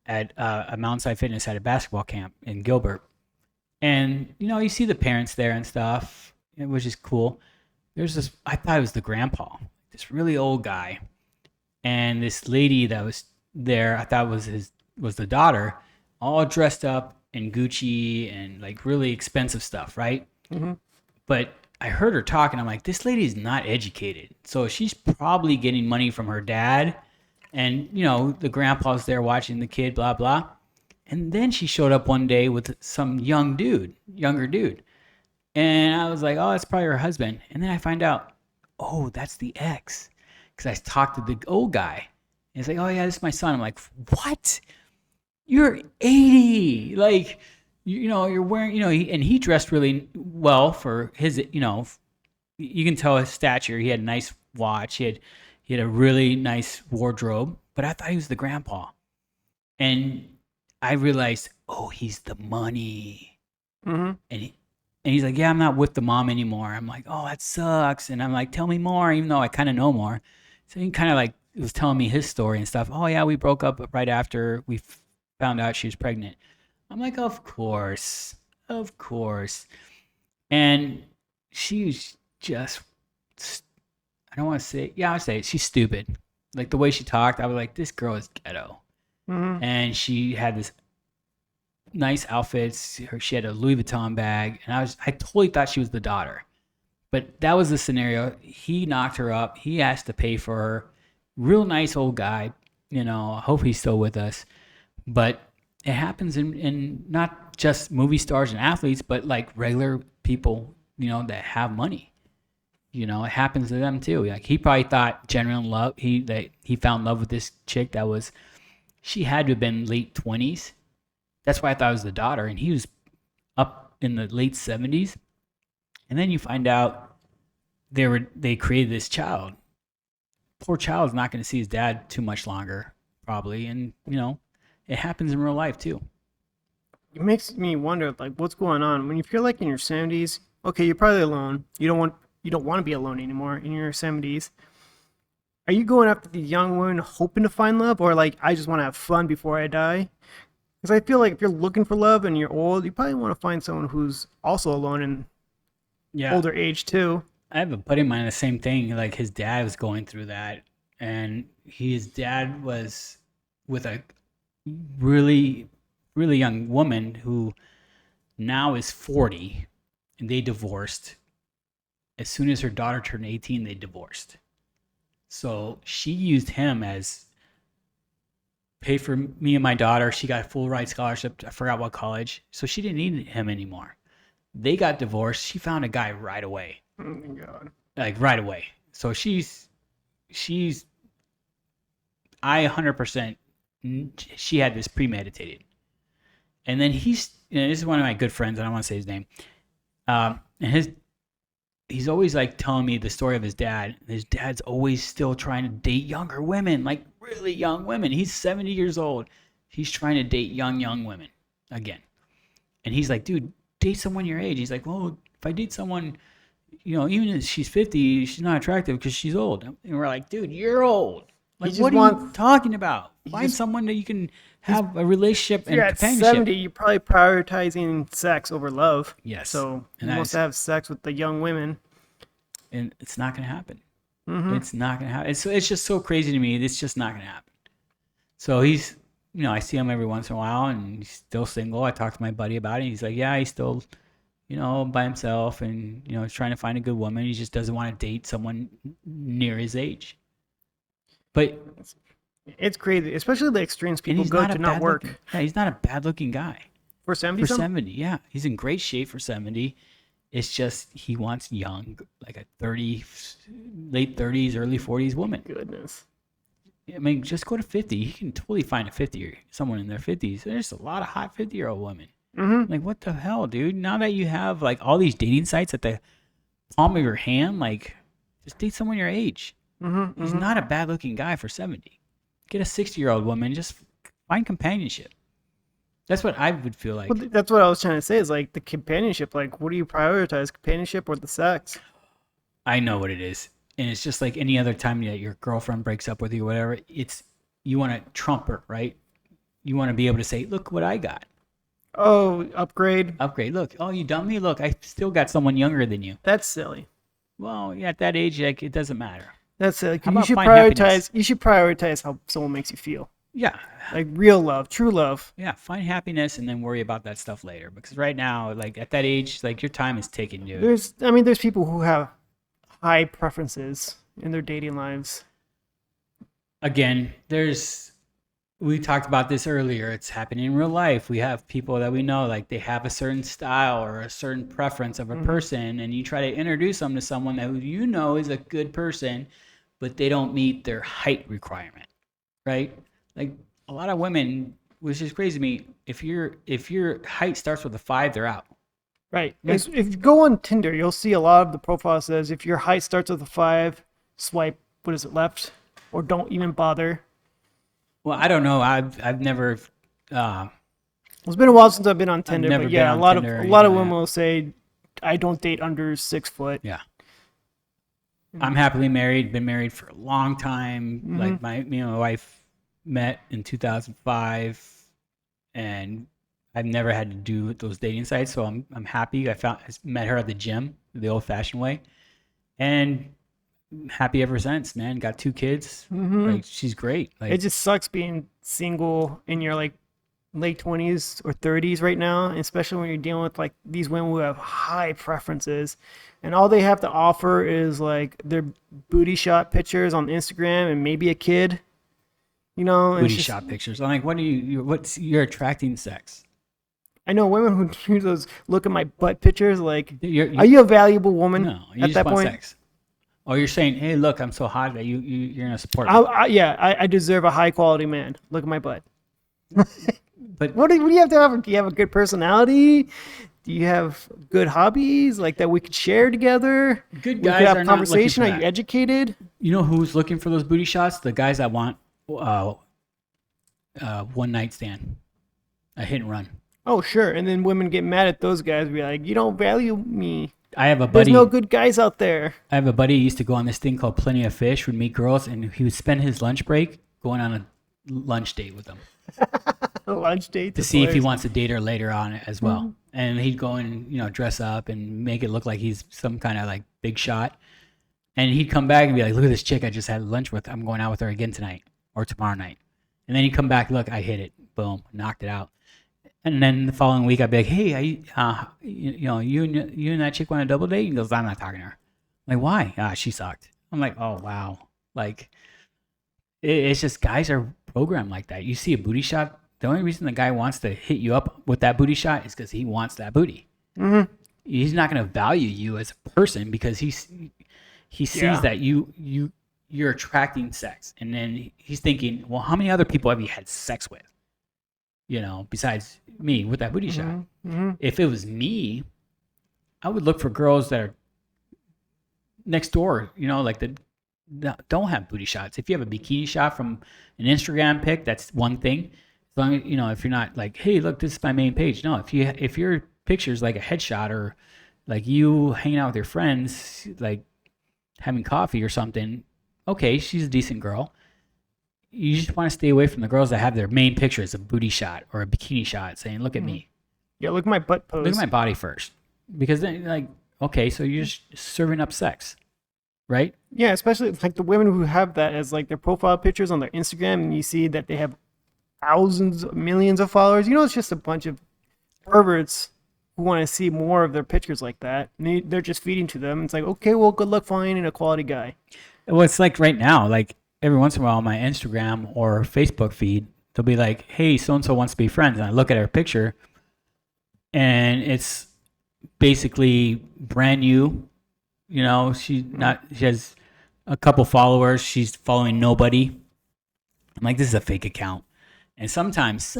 at a Mountainside Fitness at a basketball camp in Gilbert. And, you see the parents there and stuff, which is cool. There's this, I thought it was the grandpa, this really old guy. And this lady that was there, I thought was the daughter, all dressed up in Gucci and like really expensive stuff, right? Mm-hmm. But I heard her talking. I'm like, this lady's not educated. So she's probably getting money from her dad. And, the grandpa's there watching the kid, blah, blah. And then she showed up one day with some younger dude. And I was like, oh, that's probably her husband. And then I find out, oh, that's the ex. Because I talked to the old guy. And he's like, oh, yeah, this is my son. I'm like, what? You're 80. Like, you're wearing, and he dressed really well for his, you can tell his stature. He had a nice watch. He had a really nice wardrobe. But I thought he was the grandpa. And I realized, oh, he's the money. Mm-hmm. And he's like, yeah, I'm not with the mom anymore. I'm like, oh, that sucks. And I'm like, tell me more, even though I kind of know more. So he kind of like was telling me his story and stuff. Oh, yeah, we broke up right after we found out she was pregnant. I'm like, of course. And she was just, I don't want to say, yeah, I'll say it. She's stupid. Like the way she talked, I was like, this girl is ghetto. Mm-hmm. And she had this nice outfits. She had a Louis Vuitton bag, and I totally thought she was the daughter. But that was the scenario. He knocked her up. He asked to pay for her. Real nice old guy. I hope he's still with us. But it happens in not just movie stars and athletes, but like regular people, that have money. It happens to them too. Like he probably thought genuine love. He found love with this chick that was. She had to have been late 20s. That's why I thought it was the daughter. And he was up in the late 70s. And then you find out they created this child. Poor child is not going to see his dad too much longer, probably. And, it happens in real life too. It makes me wonder, like, what's going on when you feel like in your 70s. Okay, you're probably alone. You don't want to be alone anymore in your 70s. Are you going after the young woman hoping to find love, or like I just want to have fun before I die? Because I feel like if you're looking for love and you're old, you probably want to find someone who's also alone and older age too. I have a buddy of mine, the same thing. Like his dad was going through that, and his dad was with a really, really young woman who now is 40, and they divorced. As soon as her daughter turned 18, they divorced. So she used him as pay for me and my daughter. She got a full ride scholarship. I forgot what college. So she didn't need him anymore. They got divorced. She found a guy right away. Oh my God. Like right away. So I 100%, she had this premeditated. And then this is one of my good friends. I don't want to say his name. And he's always like telling me the story of his dad. His dad's always still trying to date younger women, like really young women. He's 70 years old. He's trying to date young women again. And he's like, dude, date someone your age. He's like, well, if I date someone, even if she's 50, she's not attractive because she's old. And we're like, dude, you're old. Like, what are you talking about? Find someone that you can have a relationship and companionship. At 70, you're probably prioritizing sex over love. Yes. So you must have sex with the young women. And it's not going to happen. Mm-hmm. It's not going to happen. It's just so crazy to me. It's just not going to happen. So he's, I see him every once in a while, and he's still single. I talked to my buddy about it. He's like, yeah, he's still, by himself, and, he's trying to find a good woman. He just doesn't want to date someone near his age. But it's crazy, especially the extremes people go to not work. Yeah, he's not a bad-looking guy. For 70? For 70, yeah. He's in great shape for 70. It's just he wants young, like a late 30s, early 40s woman. Goodness. I mean, just go to 50. You can totally find a 50 someone in their 50s. There's a lot of hot 50-year-old women. Mm-hmm. Like, what the hell, dude? Now that you have like all these dating sites at the palm of your hand, like, just date someone your age. Mm-hmm. He's not a bad-looking guy for 70. Get a 60-year-old woman. Just find companionship. That's what I would feel like. Well, that's what I was trying to say is like the companionship. Like, what do you prioritize, companionship or the sex? I know what it is. And it's just like any other time that your girlfriend breaks up with you or whatever. You want to trump her, right? You want to be able to say, look what I got. Oh, upgrade. Upgrade. Look, oh, you dummy. Look, I still got someone younger than you. That's silly. Well, yeah, at that age, like, it doesn't matter. That's silly. How You about should find happiness? prioritize. You should prioritize how someone makes you feel. Yeah. Like real love, true love. Yeah. Find happiness and then worry about that stuff later. Because right now, like, at that age, like, your time is ticking, dude. There's people who have high preferences in their dating lives. Again, we talked about this earlier. It's happening in real life. We have people that we know, like they have a certain style or a certain preference of a person, and you try to introduce them to someone that you know is a good person, but they don't meet their height requirement, right? Like a lot of women, which is crazy to me, if your height starts with a 5, they're out. Right. If you go on Tinder, you'll see a lot of the profile says if your height starts with a 5, swipe, what is it, left? Or don't even bother. Well, I don't know. I've never. It's been a while since I've been on Tinder, never but been yeah, on a lot Tinder of or a lot of anything women like will say, "I don't date under 6 foot." Yeah. I'm happily married. Been married for a long time. Like me and my wife met in 2005, and I've never had to do those dating sites, so I'm happy. I met her at the gym, the old-fashioned way, and happy ever since. Man, got 2 kids. Like she's great. Like It just sucks being single in your like late 20s or 30s right now, especially when you're dealing with like these women who have high preferences, and all they have to offer is like their booty shot pictures on Instagram and maybe a kid. You know, and it's booty just- shot pictures. I'm like, you're attracting sex. I know women who do those look at my butt pictures like, You're- are you a valuable woman No, you at just that want point? sex. Or you're saying, hey, look, I'm so hot that you're gonna support me. I deserve a high quality man. Look at my butt. But What do you have to offer? Do you have a good personality? Do you have good hobbies like that we could share together? good We guys could are have not looking for conversation. Are that. you educated? You know who's looking for those booty shots? The guys that want one night stand, a hit and run. Oh, sure. And then women get mad at those guys. Be like, you don't value me. I have a There's buddy. no good guys out there. I have a buddy who used to go on this thing called Plenty of Fish. Would meet girls, and he would spend his lunch break going on a lunch date with them A lunch date to see if he wants to date her later on as well. And he'd go and dress up and make it look like he's some kind of like big shot. And he'd come back and be like, "Look at this chick I just had lunch with. I'm going out with her again tonight or tomorrow night." And then he'd come back, "Look, I hit it. Boom, knocked it out." And then the following week, I'd be like, "Hey, you and that chick want a double date?" He goes, "I'm not talking to her." I'm like, why? Ah, she sucked. I'm like, oh wow. Like, it's just guys are programmed like that. You see a booty shot. The only reason the guy wants to hit you up with that booty shot is because he wants that booty. He's not going to value you as a person because he sees that you're attracting sex, and then he's thinking, well, how many other people have you had sex with? Besides me with that booty shot. If it was me, I would look for girls that are next door, like that don't have booty shots. If you have a bikini shot from an Instagram pic, that's one thing. As long as, if you're not like, hey, look, this is my main page. No, if your picture's like a headshot or like you hanging out with your friends, like having coffee or something, okay, she's a decent girl. You just want to stay away from the girls that have their main picture as a booty shot or a bikini shot saying, look at me. Yeah, look at my butt pose. Look at my body first. Because then, like, okay, so you're just serving up sex, right? Yeah, especially like the women who have that as like their profile pictures on their Instagram, and you see that they have thousands, millions of followers. It's just a bunch of perverts who want to see more of their pictures like that. And they're just feeding to them. It's like, okay, well, good luck finding a quality guy. Well, it's like right now, like every once in a while on my Instagram or Facebook feed, they'll be like, hey, so-and-so wants to be friends. And I look at her picture, and it's basically brand new. She has a couple followers. She's following nobody. I'm like, this is a fake account. And sometimes,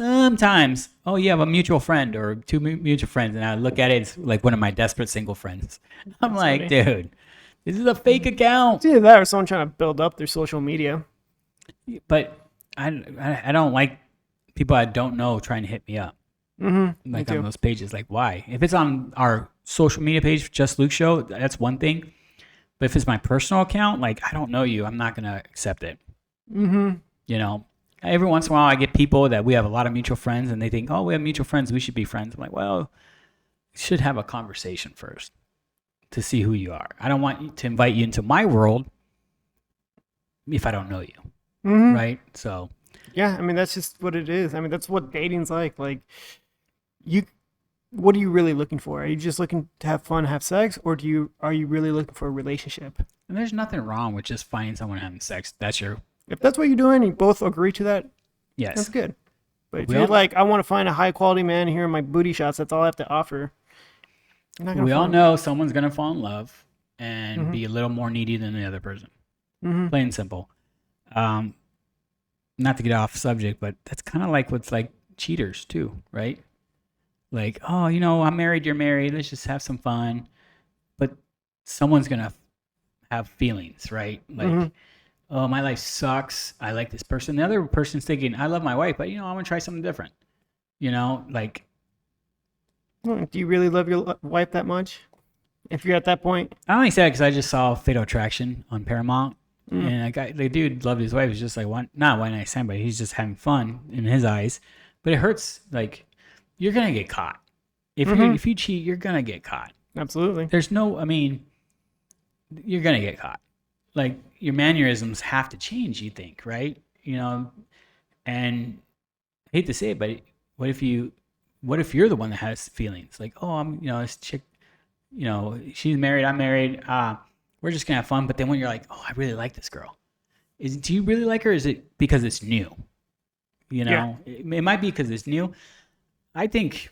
oh, you have a mutual friend or 2 mutual friends. And I look at it, it's like one of my desperate single friends. I'm like, funny. dude, this is a fake account. It's either that or someone trying to build up their social media. But I don't like people I don't know trying to hit me up. Like on those pages. Like, why? If it's on our social media page, Just Luke Show, that's one thing. But if it's my personal account, like, I don't know you, I'm not going to accept it. Every once in a while, I get people that we have a lot of mutual friends, and they think, "Oh, we have mutual friends. We should be friends." I'm like, "Well, you should have a conversation first to see who you are. I don't want to invite you into my world if I don't know you, Hmm. right?" So Yeah, I mean that's just what it is. I mean that's what dating's like. Like you, what are you really looking for? Are you just looking to have fun, have sex, or are you really looking for a relationship? and there's nothing wrong with just finding someone having sex. That's your If that's what you're doing, and you both agree to that. That's yes. good. But if We you're all like, I want to find a high quality man here in my booty shots, that's all I have to offer. You're not gonna we all find. know someone's gonna fall in love and Mm-hmm. be a little more needy than the other person. Mm-hmm. Plain and simple. Um, Not to get off subject, but that's kind of like what's like cheaters too, right? Like, oh, I'm married, you're married, let's just have some fun. But someone's gonna have feelings, right? Mm-hmm. Like, oh, my life sucks. I like this person. The other person's thinking, I love my wife, but I want to try something different. Like Do you really love your wife that much? If you're at that point. I only say that because I just saw Fatal Attraction on Paramount, Mm. and the dude loved his wife. He's just like not one night stand, but he's just having fun in his eyes. But it hurts. Like you're gonna get caught Mm-hmm. if you cheat, you're gonna get caught. Absolutely. There's no, I mean, you're gonna get caught. Like your mannerisms have to change. You think, right? And I hate to say it, but what if you, what if you're the one that has feelings? Like, oh, this chick, she's married, I'm married. We're just gonna have fun. But then when you're like, oh, I really like this girl, do you really like her? Is it because it's new? Yeah. It might be because it's new. I think,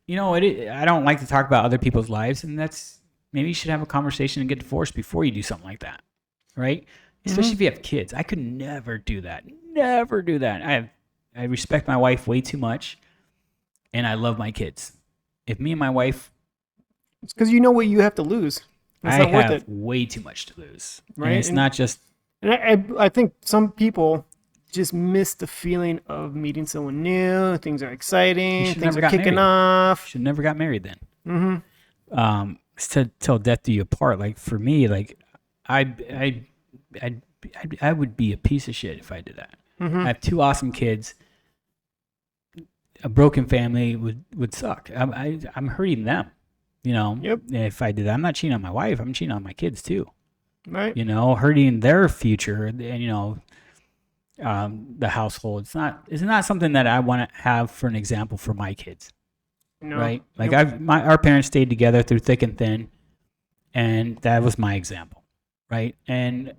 I don't like to talk about other people's lives, and that's maybe you should have a conversation and get divorced before you do something like that, right? Especially Mm-hmm. if you have kids. I could never do that. Never do that. I respect my wife way too much, and I love my kids. If me and my wife, It's because you know what you have to lose. It's I not worth have it, way too much to lose, and right? it's not just And I think some people just miss the feeling of meeting someone new. Things are you exciting. should Things never are got kicking married. off. Should never got married then. Mm-hmm. It's to till death do you apart. Like for me, like I I I would be a piece of shit if I did that. I Mm-hmm. have two awesome kids. A broken family would suck. I'm hurting them. Yep. If I did that, I'm not cheating on my wife. I'm cheating on my kids too. Right. Hurting their future and the household. It's not something that I want to have for an example for my kids, No. right? Like Nope. our parents stayed together through thick and thin, and that was my example, right? And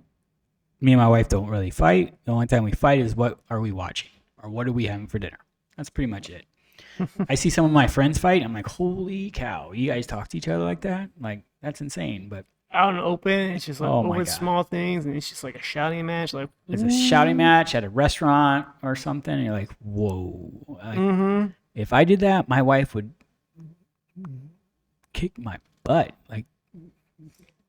me and my wife don't really fight. The only time we fight is what are we watching or what are we having for dinner. That's pretty much it. I see some of my friends fight. I'm like, holy cow, you guys talk to each other like that? Like that's insane. But Out and open, it's just like oh my over god, small things, and it's just like a shouting match. Like, it's a shouting ooh. match at a restaurant or something. And you're like, whoa. Like, Mm-hmm. if I did that, my wife would kick my butt. Like,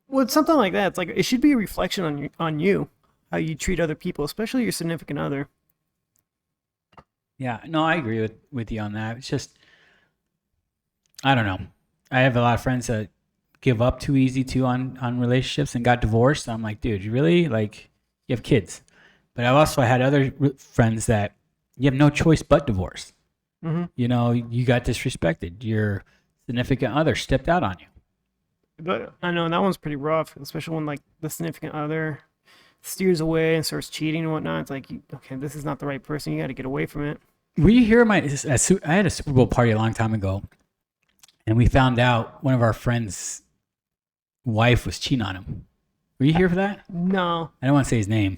Well, it's something like that. It's like it should be a reflection on you, how you treat other people, especially your significant other. yeah, no, I agree with you on that. It's just, I don't know. I have a lot of friends that give up too easy too on relationships and got divorced. I'm like, dude, you really like you have kids, but I've also had other friends that you have no choice but divorce. Mm-hmm. You got disrespected. Your significant other stepped out on you. But I know that one's pretty rough, especially when like the significant other steers away and starts cheating and whatnot. It's like, okay, this is not the right person. You got to get away from it. Were you here? I had a Super Bowl party a long time ago, and we found out one of our friends' wife was cheating on him. Were you here for that? No. I don't want to say his name,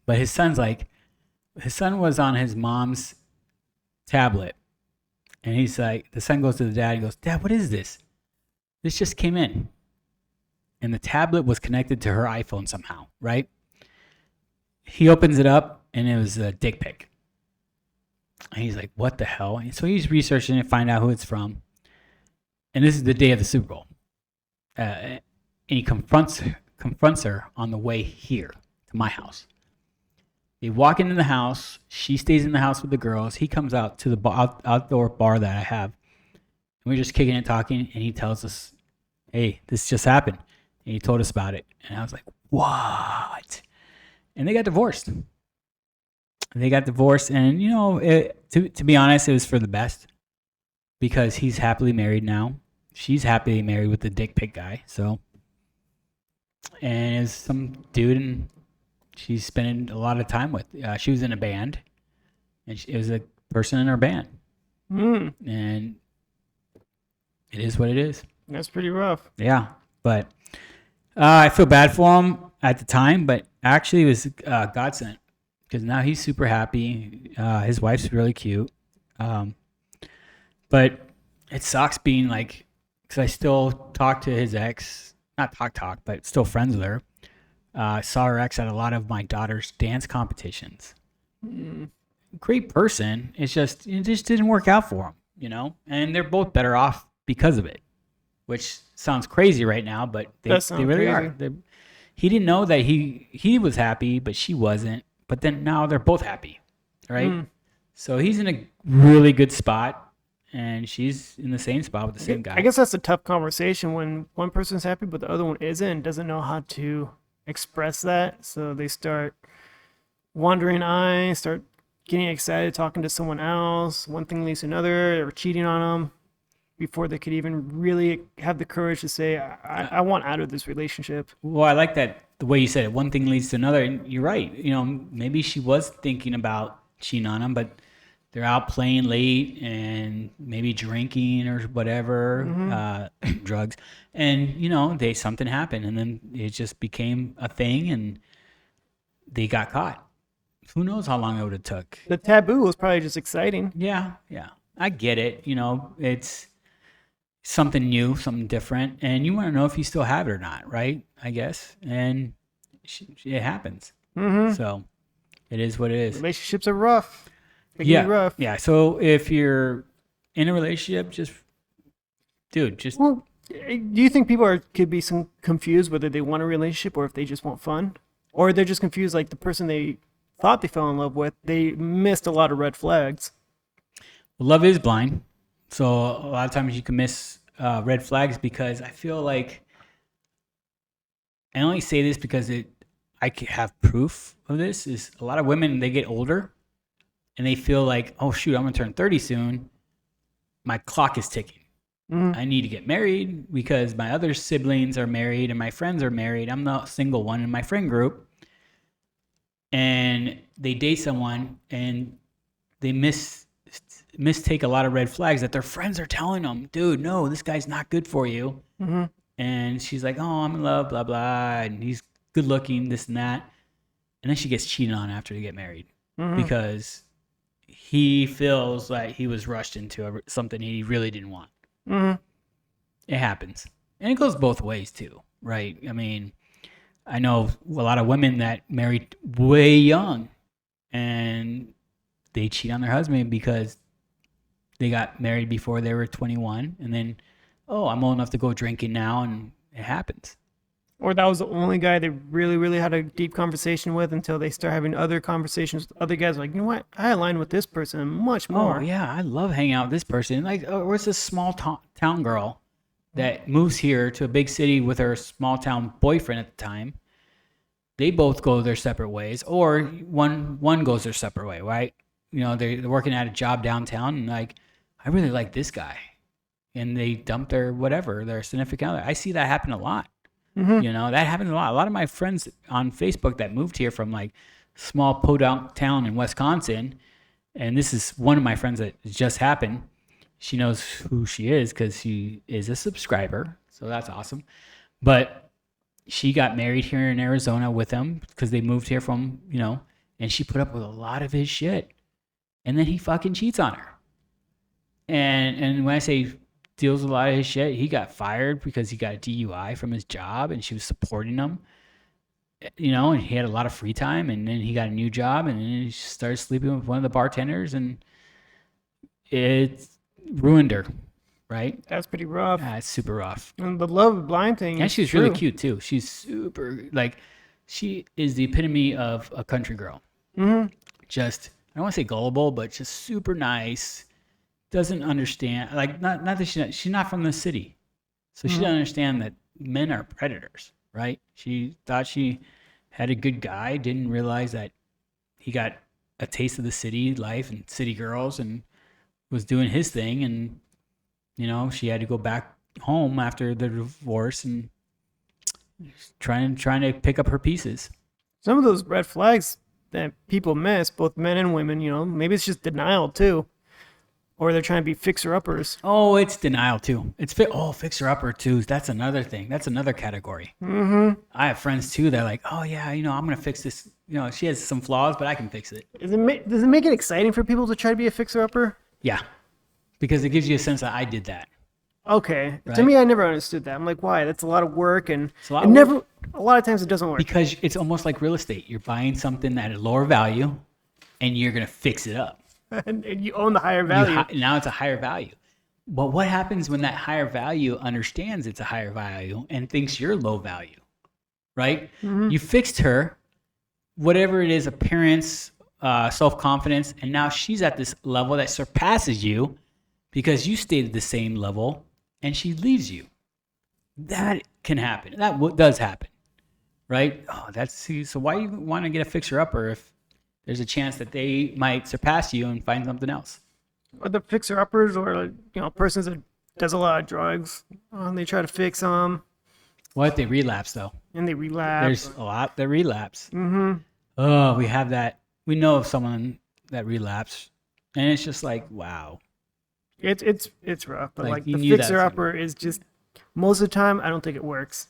but his son was on his mom's tablet, and he's like, the son goes to the dad and goes, Dad, what is this? This just came in. And the tablet was connected to her iPhone somehow, right? He opens it up, and it was a dick pic. And he's like, what the hell? And so he's researching it, find out who it's from. And this is the day of the Super Bowl. And he confronts her on the way here to my house. They walk into the house. She stays in the house with the girls. He comes out to the outdoor bar that I have. And we're just kicking and talking. And he tells us, hey, this just happened. And he told us about it. And I was like, what? And they got divorced. They got divorced, and to be honest, it was for the best because he's happily married now. She's happily married with the dick pic guy. So, and it's some dude, and she's spending a lot of time with. She was in a band, and it was a person in her band, and it is what it is. That's pretty rough. Yeah, but I feel bad for him at the time, but actually it was godsend because now he's super happy. His wife's really cute, but it sucks being like, because I still talk to his ex, not talk, but still friends with her. I saw her ex at a lot of my daughter's dance competitions. Great person. It just didn't work out for him, and they're both better off because of it, which sounds crazy right now, but they really are. He didn't know that he was happy, but she wasn't. But then now they're both happy, right? So he's in a really good spot, and she's in the same spot with the same guy. I guess that's a tough conversation when one person's happy but the other one isn't and doesn't know how to express that. So they start wandering eyes, start getting excited, talking to someone else. One thing leads to another, or cheating on them before they could even really have the courage to say, I want out of this relationship. Well, I like that the way you said it. One thing leads to another, and you're right. Maybe she was thinking about cheating on him, but they're out playing late and maybe drinking or whatever, drugs, and something happened, and then it just became a thing, and they got caught. Who knows how long it would have took? The taboo was probably just exciting. Yeah, I get it. It's something new, something different, and you want to know if you still have it or not, right? I guess, and it happens. So it is what it is. Relationships are rough. They can Yeah, be rough. yeah. So if you're in a relationship, just Well, do you think people could be confused whether they want a relationship or if they just want fun, or they're just confused like the person they thought they fell in love with, they missed a lot of red flags? love is blind. So a lot of times you can miss red flags because I feel like I only say this because I have proof of this. Is a lot of women, they get older and they feel like, oh shoot, I'm gonna turn 30 soon. My clock is ticking. I need to get married because my other siblings are married and my friends are married. I'm the single one in my friend group. And they date someone and they mistake a lot of red flags that their friends are telling them, dude, no, this guy's not good for you. And she's like, oh, I'm in love, blah, blah. And he's good looking, this and that. And then she gets cheated on after they get married because he feels like he was rushed into something he really didn't want. It happens. And it goes both ways too, right? I mean, I know a lot of women that married way young and they cheat on their husband because they got married before they were 21 and then, oh, I'm old enough to go drinking now, and it happens. Or that was the only guy they really, really had a deep conversation with until they start having other conversations with other guys. Like, you know what? I align with this person much more. Oh, yeah, I love hanging out with this person. Like, where's this small town girl that moves here to a big city with her small town boyfriend at the time? They both go their separate ways, or one goes their separate way, right? They're working at a job downtown, and like, I really like this guy, and they dump their significant other. I see that happen a lot. That happens a lot. A lot of my friends on Facebook that moved here from like small podunk town in Wisconsin, and this is one of my friends that just happened. She knows who she is because she is a subscriber, so that's awesome. But she got married here in Arizona with him because they moved here from, and she put up with a lot of his shit, and then he fucking cheats on her. And when I say deals with a lot of his shit, he got fired because he got a DUI from his job and she was supporting him, and he had a lot of free time, and then he got a new job and then he started sleeping with one of the bartenders and it ruined her, right? That's pretty rough. It's super rough. And the love blind thing. And she was really cute too. She's super, like, she is the epitome of a country girl. Just, I don't want to say gullible, but just super nice. Doesn't understand, like, not that she's not from the city, so she doesn't understand that men are predators, right? She thought she had a good guy, didn't realize that he got a taste of the city life and city girls and was doing his thing. And, she had to go back home after the divorce and trying to pick up her pieces. Some of those red flags that people miss, both men and women, maybe it's just denial too. Or they're trying to be fixer-uppers. Oh, it's denial too. Fixer upper too. That's another thing. That's another category. Mm-hmm. I have friends too that are like, oh yeah, I'm gonna fix this. She has some flaws, but I can fix it. Does it make it exciting for people to try to be a fixer-upper? Yeah, because it gives you a sense that I did that. Okay. Right? To me, I never understood that. I'm like, why? That's a lot of work, and It's a lot of work. A lot of times it doesn't work. Because it's almost like real estate. You're buying something at a lower value, and you're gonna fix it up. and you own the higher value. Now it's a higher value. But what happens when that higher value understands it's a higher value and thinks you're low value, right? Mm-hmm. You fixed her, whatever it is, appearance, self-confidence, and now she's at this level that surpasses you because you stayed at the same level and she leaves you. That can happen. That does happen, right? So why do you want to get a fixer-upper if there's a chance that they might surpass you and find something else? Or the fixer-uppers, or persons that does a lot of drugs, and they try to fix them. What if they relapse though? And they relapse. There's a lot that relapse. Mm-hmm. Oh, we have that. We know of someone that relapsed, and it's just like, wow. It's rough, but Like, like you the knew that fixer-upper is just, most of the time, I don't think it works.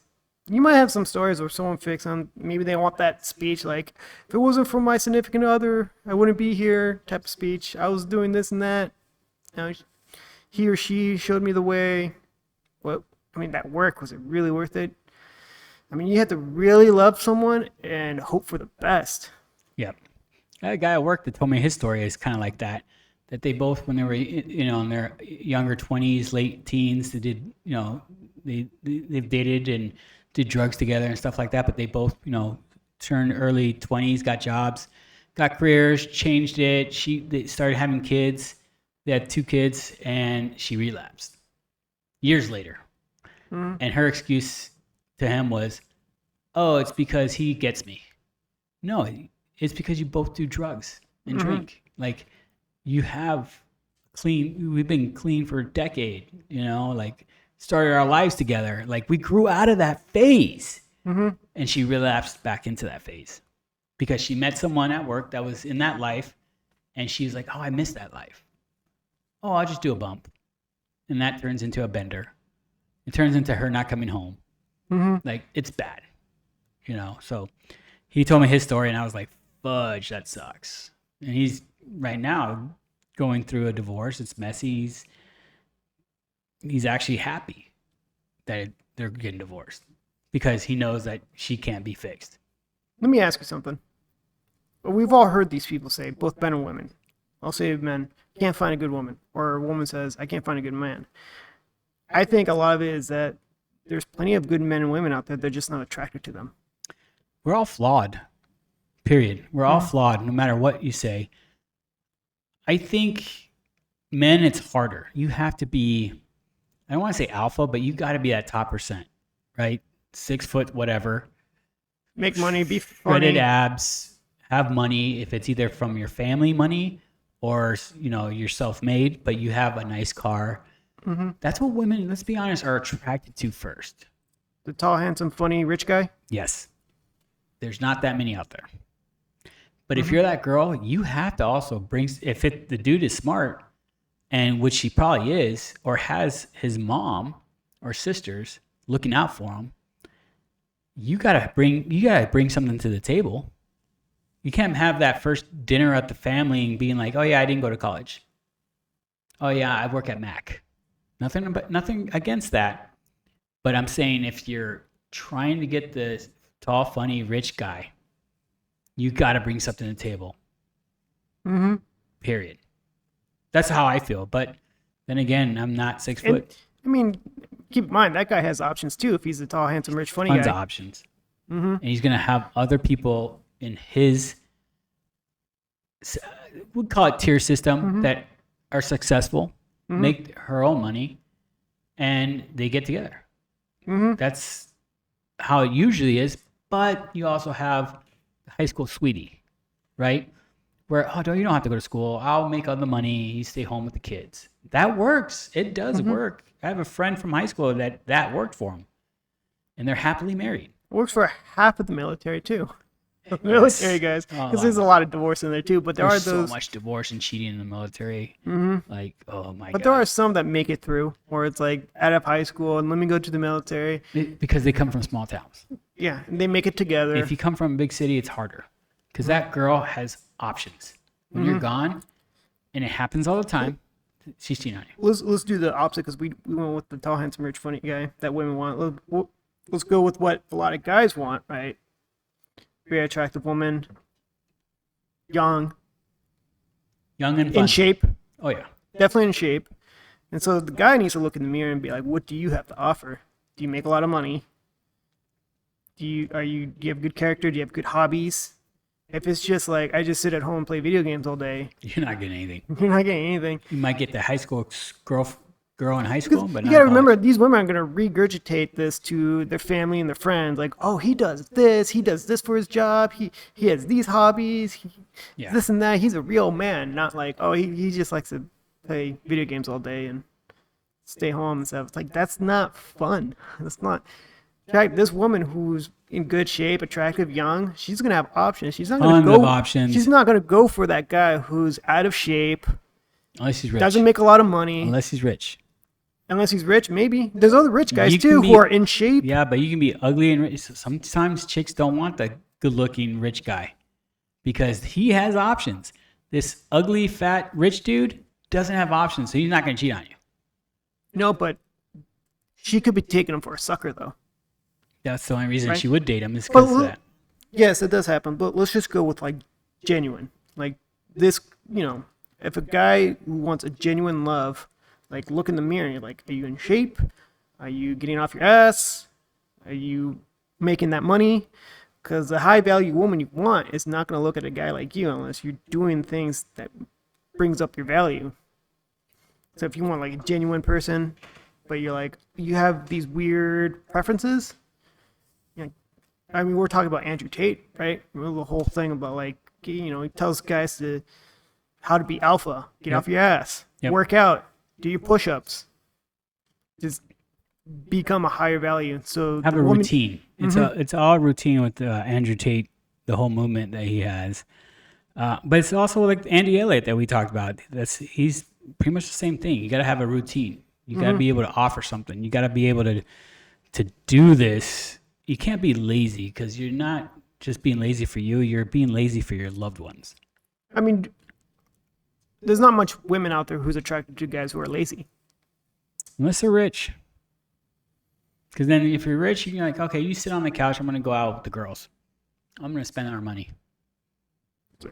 You might have some stories where someone fixed them. Maybe they want that speech, like, if it wasn't for my significant other, I wouldn't be here, type of speech. I was doing this and that. He or she showed me the way. That work, was it really worth it? You have to really love someone and hope for the best. Yep. That guy at work that told me his story is kind of like that. That they both, when they were, in their younger 20s, late teens, they did, they've dated and did drugs together and stuff like that. But they both, turned early 20s, got jobs, got careers, changed it. They started having kids. They had 2 kids, and she relapsed years later. Mm-hmm. And her excuse to him was, oh, it's because he gets me. No, it's because you both do drugs and drink. Like, we've been clean for a decade, started our lives together. Like, we grew out of that phase. Mm-hmm. And she relapsed back into that phase because she met someone at work that was in that life. And she's like, oh, I miss that life. Oh, I'll just do a bump. And that turns into a bender. It turns into her not coming home. Mm-hmm. Like, it's bad, So he told me his story, and I was like, fudge, that sucks. And he's right now going through a divorce. It's messy. He's actually happy that they're getting divorced because he knows that she can't be fixed. Let me ask you something. We've all heard these people say, both men and women. I'll say men can't find a good woman, or a woman says, I can't find a good man. I think a lot of it is that there's plenty of good men and women out there. They're just not attracted to them. We're all flawed, period. We're all flawed, no matter what you say. I think men, it's harder. You have to be, I don't want to say alpha, but you got to be that top percent, right? 6 foot, whatever. Make money, be funny. Shredded abs, have money. If it's either from your family money or, you're self-made, but you have a nice car. Mm-hmm. That's what women, let's be honest, are attracted to first. The tall, handsome, funny, rich guy? Yes. There's not that many out there. But if you're that girl, you have to also bring, the dude is smart, and which he probably is, or has his mom or sisters looking out for him, you gotta bring something to the table. You can't have that first dinner at the family and being like, oh yeah, I didn't go to college. Oh yeah, I work at Mac. Nothing against that. But I'm saying if you're trying to get the tall, funny, rich guy, you got to bring something to the table. Mm-hmm. Period. That's how I feel. But then again, I'm not 6 foot. Keep in mind, that guy has options too if he's a tall, handsome, rich, funny Tons guy. of options. Mm-hmm. And he's going to have other people in his, we'll call it tier system, that are successful, make her own money, and they get together. Mm-hmm. That's how it usually is. But you also have the high school sweetie, right? where, oh, no, you don't have to go to school. I'll make all the money. You stay home with the kids. That works. It does work. I have a friend from high school that worked for him, and they're happily married. It works for half of the military too. The military guys, because there's a lot of divorce in there too. But There's those so much divorce and cheating in the military. Like, oh my god. But there are some that make it through, where it's like out of high school and let me go to the military. Because they come from small towns. Yeah, and they make it together. If you come from a big city, it's harder because that girl has options. When you're gone, and it happens all the time, she's cheating on you. Let's do the opposite, because we went with the tall, handsome, rich, funny guy that women want. Let's go with what a lot of guys want, right? Very attractive woman, young and fun. in shape, Oh yeah. definitely in shape. And so the guy needs to look in the mirror and be like, what do you have to offer? Do you make a lot of money? Do you have good character? Do you have good hobbies? If it's just like, I just sit at home and play video games all day, You're not getting anything. you're not getting anything. You might get the high school girl in high school, but You not gotta college. remember, these women are gonna regurgitate this to their family and their friends. Like, oh, he does this for his job. He has these hobbies. Yeah. This and that. He's a real man, not like, oh, he just likes to play video games all day and stay home and stuff. It's like, that's not fun. That's not. In fact, this woman who's in good shape, attractive, young, she's gonna have options. She's not gonna Tons of go. options. She's not gonna go for that guy who's out of shape, Unless he's rich. doesn't make a lot of money. Unless he's rich. Unless he's rich, maybe. There's other rich guys You can too be- who are in shape. Yeah, but you can be ugly and rich. Sometimes chicks don't want the good-looking rich guy because he has options. This ugly, fat, rich dude doesn't have options, so he's not going to cheat on you. No, but she could be taking him for a sucker, though. That's the only reason Right. she would date him is because But of that. Yes, it does happen. But let's just go with like genuine. Like this, if a guy who wants a genuine love, like look in the mirror and you're like, are you in shape? Are you getting off your ass? Are you making that money? Because the high value woman you want is not going to look at a guy like you unless you're doing things that brings up your value. So if you want like a genuine person, but you're like, you have these weird preferences. I mean, we're talking about Andrew Tate, right? Remember the whole thing about like, he tells guys how to be alpha, get off your ass, work out, do your push-ups, just become a higher value. So Have the a woman- routine. It's all routine with Andrew Tate, the whole movement that he has. But it's also like Andy Elliott that we talked about. He's pretty much the same thing. You got to have a routine. You got to be able to offer something. You got to be able to do this. You can't be lazy because you're not just being lazy for you. You're being lazy for your loved ones. I mean, there's not much women out there who's attracted to guys who are lazy. Unless they're rich. Because then if you're rich, you're like, okay, you sit on the couch. I'm going to go out with the girls. I'm going to spend our money.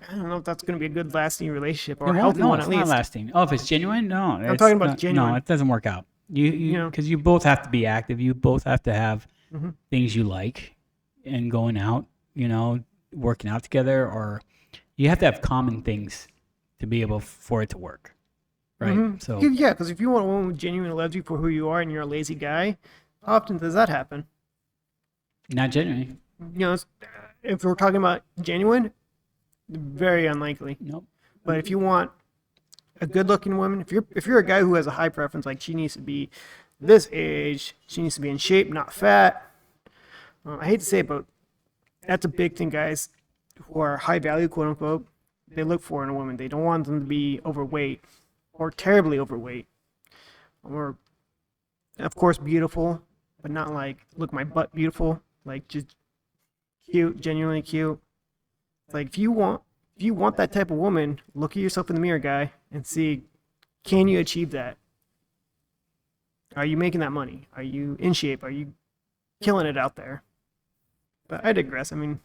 I don't know if that's going to be a good lasting relationship or It a won't- healthy no, one it's at not least. lasting. Oh, if it's genuine? No. I'm talking about genuine. No, it doesn't work out. Because you both have to be active. You both have to have things you like and going out, working out together, or you have to have common things to be able for it to work. Right? So Yeah, because if you want a woman who genuinely loves you for who you are and you're a lazy guy, how often does that happen? not genuine. If we're talking about genuine, very unlikely. Nope. But if you want a good-looking woman, if you're a guy who has a high preference, like she needs to be this age, she needs to be in shape, not fat. I hate to say it, but that's a big thing, guys who are high value, quote unquote. They look for in a woman. They don't want them to be overweight or terribly overweight, or of course beautiful, but not like look my butt beautiful. Like just cute, genuinely cute. Like if you want that type of woman, look at yourself in the mirror, guy, and see, can you achieve that? Are you making that money? Are you in shape? Are you killing it out there? But I digress. I mean,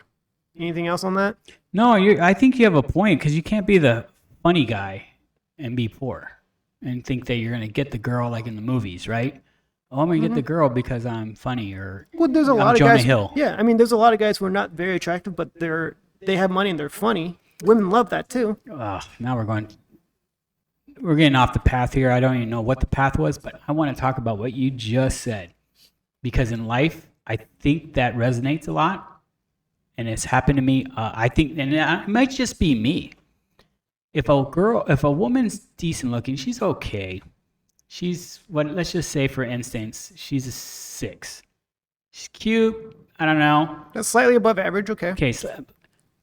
anything else on that? No, I think you have a point because you can't be the funny guy and be poor and think that you're going to get the girl like in the movies, right? Oh, I'm going to get the girl because I'm funny or Well, there's a I'm lot of Jonah guys. Hill. Yeah, I mean, there's a lot of guys who are not very attractive, but they have money and they're funny. Women love that too. Now we're getting off the path here. I don't even know what the path was, but I want to talk about what you just said because in life, I think that resonates a lot, and it's happened to me. I think, and it might just be me, if a woman's decent looking, she's okay. She's what? Let's just say, for instance, she's a 6. She's cute. I don't know. That's slightly above average. Okay. Okay, so,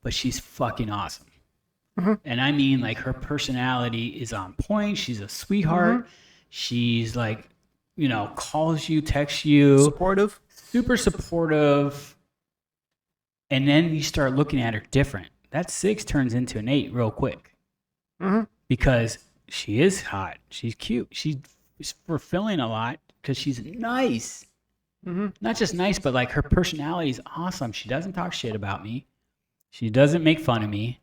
but she's fucking awesome. And I mean, like, her personality is on point. She's a sweetheart. She's like, calls you, texts you, Supportive. super supportive. And then you start looking at her different. That 6 turns into an 8 real quick. Because she is hot. She's cute. She's fulfilling a lot because she's nice. Not just nice, but like her personality is awesome. She doesn't talk shit about me. She doesn't make fun of me.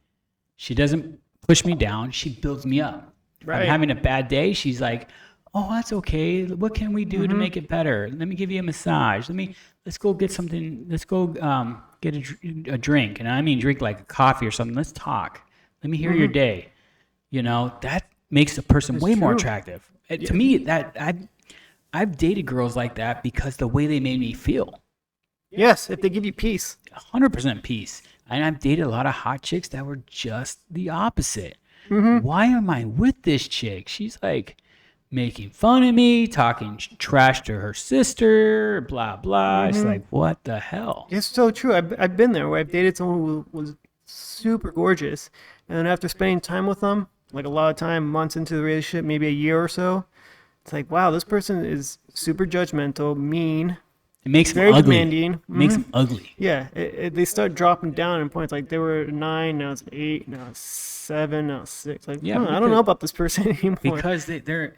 She doesn't push me down. She builds me up. Right. I'm having a bad day. She's like, oh, that's okay. What can we do to make it better? Let me give you a massage. Let's go get something. Let's go get a drink. And I mean drink like a coffee or something. Let's talk. Let me hear your day. That makes a person way more attractive. To me, I've dated girls like that because the way they made me feel. Yes, if they give you peace. 100% peace. And I've dated a lot of hot chicks that were just the opposite. Why am I with this chick? She's like making fun of me, talking trash to her sister, blah, blah. It's like, what the hell? It's so true. I've been there where I've dated someone who was super gorgeous. And then after spending time with them, like a lot of time, months into the relationship, maybe a year or so, it's like, wow, this person is super judgmental, mean. It makes very them ugly. Demanding. It makes them ugly. Yeah, they start dropping down in points. Like they were 9, now it's 8, now it's 7, now it's 6. Like, Yeah, I don't know about this person anymore. Because they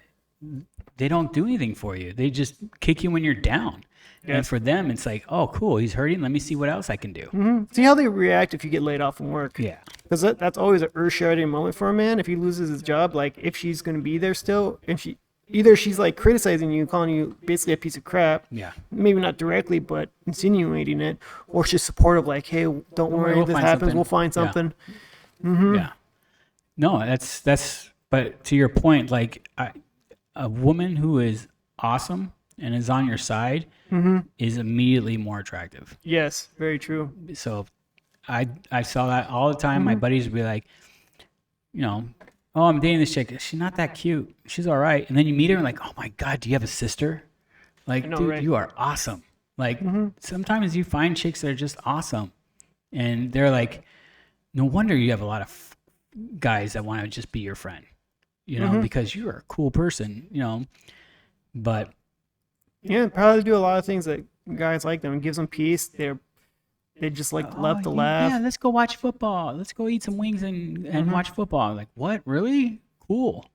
don't do anything for you. They just kick you when you're down. Yeah. And for them, it's like, oh, cool, he's hurting. Let me see what else I can do. See how they react if you get laid off from work. Yeah. Because that's always an earth-shattering moment for a man if he loses his job. Like if she's going to be there still, and she's like criticizing you, calling you basically a piece of crap. Yeah. Maybe not directly, but insinuating it, or she's supportive, like, "Hey, don't worry, we'll if this find happens, something." we'll find Yeah. something." Yeah. No, that's. But to your point, like a woman who is awesome and is on your side is immediately more attractive. Yes, very true. So I saw that all the time. My buddies would be like, oh, I'm dating this chick. She's not that cute. She's all right. And then you meet her and like, oh my God, do you have a sister? Like, know, dude, right? you are awesome. Like sometimes you find chicks that are just awesome. And they're like, no wonder you have a lot of guys that want to just be your friend, because you're a cool person, but Yeah, probably do a lot of things that guys like them. It gives them peace. They just like love to laugh. yeah, let's go watch football. Let's go eat some wings and watch football. Like, what? Really? Cool.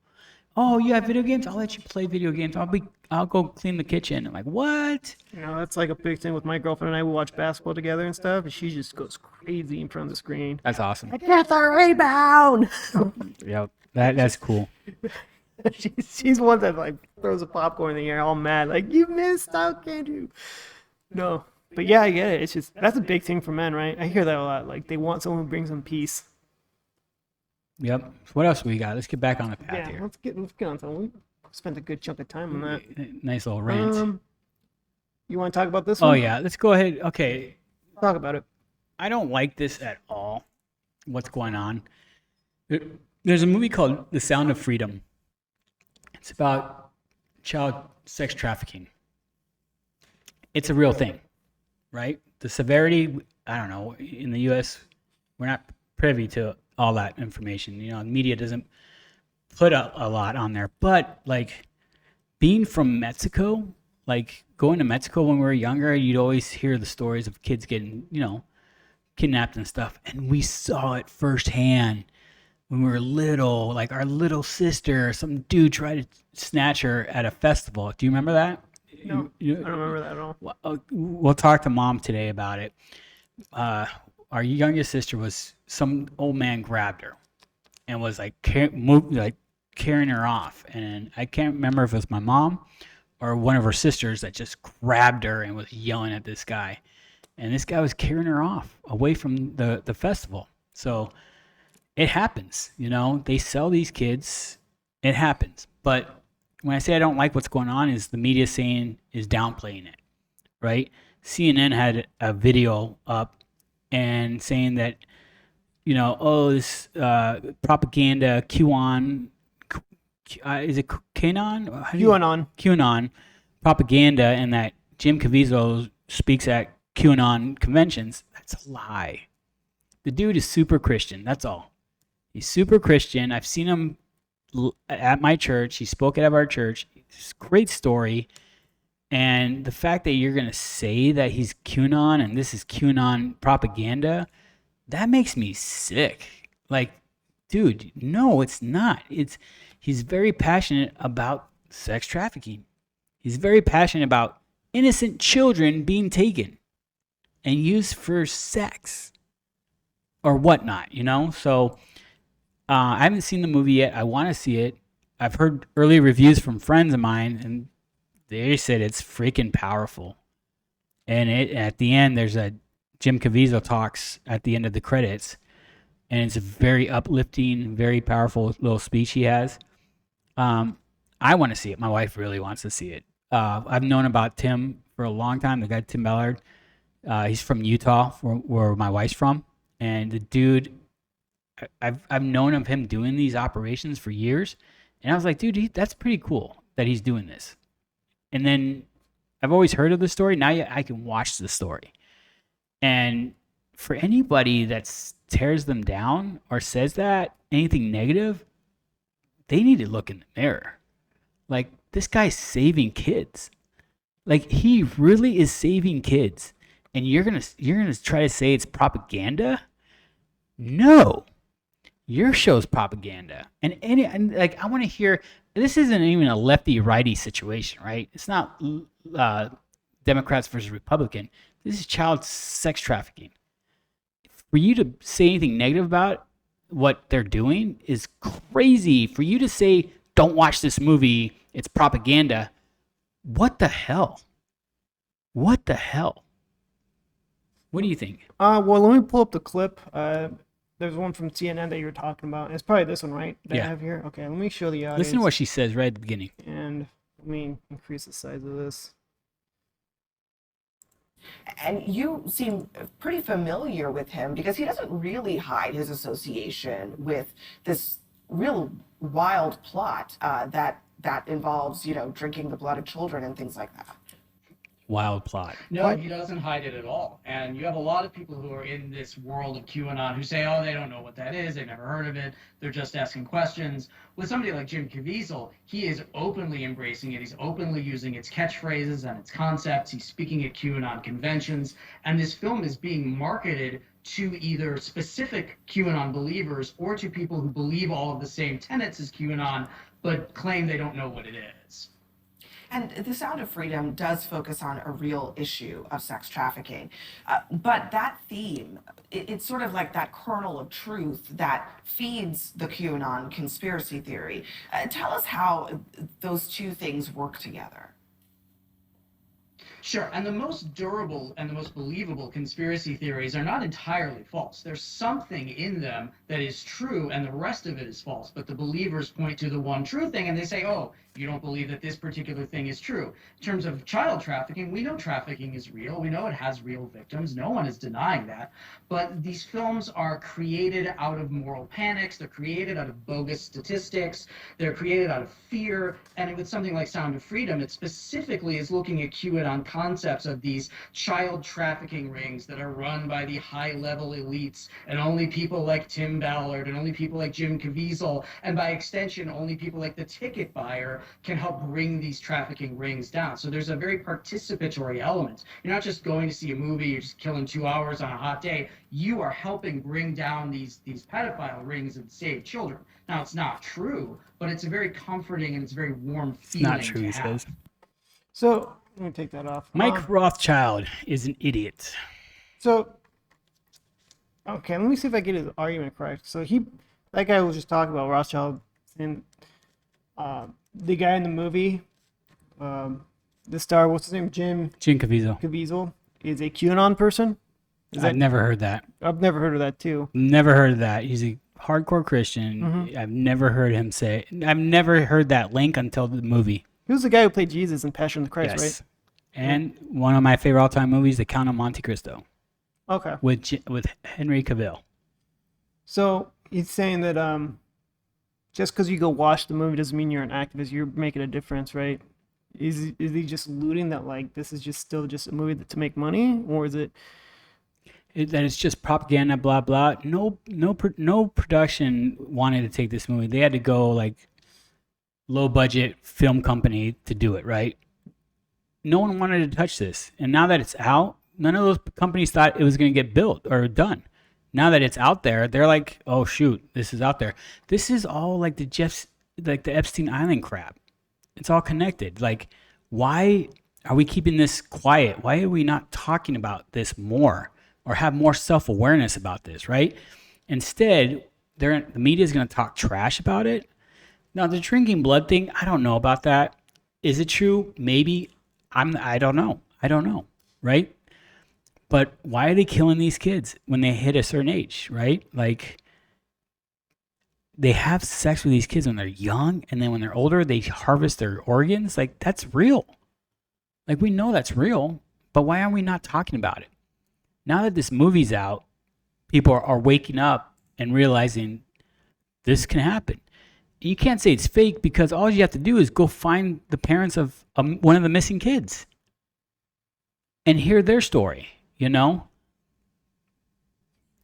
Oh, you have video games? I'll let you play video games. I'll go clean the kitchen. I'm like, what? That's like a big thing with my girlfriend and I. We watch basketball together and stuff, and she just goes crazy in front of the screen. That's awesome. Get the rebound. Yep. That's cool. She's one that like throws a popcorn in the air, all mad, like you missed. How can you? No, but yeah, I get it. It's just that's a big thing for men, right? I hear that a lot. Like they want someone who brings them peace. Yep. So what else we got? Let's get back on the path Yeah, here. let's get on something. We spent a good chunk of time on that. Nice little rant. You want to talk about this Oh one? yeah, let's go ahead. Okay, Talk about it. I don't like this at all. What's going on? There's a movie called The Sound of Freedom. It's about child sex trafficking. It's a real thing, right? The severity, I don't know, in the U.S., we're not privy to all that information. The media doesn't put a lot on there. But, like, being from Mexico, like, going to Mexico when we were younger, you'd always hear the stories of kids getting, kidnapped and stuff. And we saw it firsthand when we were little. Like, our little sister, some dude tried to snatch her at a festival. Do you remember that? No, I don't remember that at all. We'll talk to Mom today about it. Our youngest sister was, some old man grabbed her and was like carrying her off. And I can't remember if it was my mom or one of her sisters that just grabbed her and was yelling at this guy. And this guy was carrying her off away from the festival. So it happens, they sell these kids. It happens. But when I say I don't like what's going on, is the media is downplaying it, right? CNN had a video up and saying that this propaganda, QAnon, is it QAnon? QAnon. QAnon propaganda, and that Jim Caviezel speaks at QAnon conventions. That's a lie. The dude is super Christian. That's all. He's super Christian. I've seen him at my church. He spoke at our church. It's a great story. And the fact that you're going to say that he's QAnon and this is QAnon propaganda, that makes me sick. Like, dude, no, it's not. He's very passionate about sex trafficking. He's very passionate about innocent children being taken and used for sex or whatnot, So I haven't seen the movie yet. I want to see it. I've heard early reviews from friends of mine, and they said it's freaking powerful. And at the end, there's a Jim Caviezel talks at the end of the credits, and it's a very uplifting, very powerful little speech he has. I want to see it. My wife really wants to see it. I've known about Tim for a long time. The guy Tim Ballard, he's from Utah, where my wife's from, and the dude, I've known of him doing these operations for years, and I was like, dude, that's pretty cool that he's doing this. And then I've always heard of the story. Now I can watch the story. And for anybody that tears them down or says that, anything negative, they need to look in the mirror. Like, this guy's saving kids. Like, he really is saving kids. And you're gonna try to say it's propaganda? No. Your show's propaganda. And I want to hear, this isn't even a lefty-righty situation, right? It's not Democrats versus Republican. This is child sex trafficking. For you to say anything negative about what they're doing is crazy. For you to say, don't watch this movie, it's propaganda. What the hell? What the hell? What do you think? Well, let me pull up the clip. There's one from CNN that you were talking about. It's probably this one, right? That I have here. Okay, let me show the audience. Listen to what she says right at the beginning. And let me increase the size of this. And you seem pretty familiar with him because he doesn't really hide his association with this real wild plot that involves, drinking the blood of children and things like that. Wild plot. No, he doesn't hide it at all. And you have a lot of people who are in this world of QAnon who say, oh, they don't know what that is. They've never heard of it. They're just asking questions. With somebody like Jim Caviezel, he is openly embracing it. He's openly using its catchphrases and its concepts. He's speaking at QAnon conventions. And this film is being marketed to either specific QAnon believers or to people who believe all of the same tenets as QAnon, but claim they don't know what it is. And The Sound of Freedom does focus on a real issue of sex trafficking. But that theme, it's sort of like that kernel of truth that feeds the QAnon conspiracy theory. Tell us how those two things work together. Sure, and the most durable and the most believable conspiracy theories are not entirely false. There's something in them that is true and the rest of it is false, but the believers point to the one true thing and they say, oh, you don't believe that this particular thing is true. In terms of child trafficking, we know trafficking is real. We know it has real victims. No one is denying that. But these films are created out of moral panics. They're created out of bogus statistics. They're created out of fear. And with something like Sound of Freedom, it specifically is looking at QAnon concepts of these child trafficking rings that are run by the high-level elites, and only people like Tim Ballard and only people like Jim Caviezel, and by extension, only people like the ticket buyer can help bring these trafficking rings down. So there's a very participatory element. You're not just going to see a movie, you're just killing 2 hours on a hot day. You are helping bring down these pedophile rings and save children. Now, it's not true, but it's a very comforting and it's a very warm feeling. Not true, he says. So, let me take that off. Mike Rothschild is an idiot. So, okay, let me see if I get his argument correct. So that guy was just talking about Rothschild, and the guy in the movie, the star, what's his name? Jim Caviezel is a QAnon person. I've never heard that. I've never heard of that too. Never heard of that. He's a hardcore Christian. Mm-hmm. I've never heard him say. I've never heard that link until the movie. He was the guy who played Jesus in Passion of the Christ, Yes. right? And one of my favorite all-time movies, The Count of Monte Cristo, Okay. with Henry Cavill. So he's saying that just because you go watch the movie doesn't mean you're an activist. You're making a difference, right? Is he just alluding that like this is just still just a movie to make money, or is it? That it's just propaganda, blah blah. No production wanted to take this movie. They had to go like low budget film company to do it, right? No one wanted to touch this, and now that it's out, none of those companies thought it was going to get built or done. Now that it's out there, they're like, "Oh shoot, this is out there." This is all like the Epstein Island crap. It's all connected. Like, why are we keeping this quiet? Why are we not talking about this more or have more self awareness about this? Right? Instead, the media is going to talk trash about it. Now, the drinking blood thing, I don't know about that. Is it true? Maybe. I don't know. I don't know. Right? But why are they killing these kids when they hit a certain age? Right? Like, they have sex with these kids when they're young, and then when they're older, they harvest their organs. Like, that's real. Like, we know that's real, but why are we not talking about it? Now that this movie's out, people are waking up and realizing this can happen. You can't say it's fake because all you have to do is go find the parents of one of the missing kids and hear their story, you know?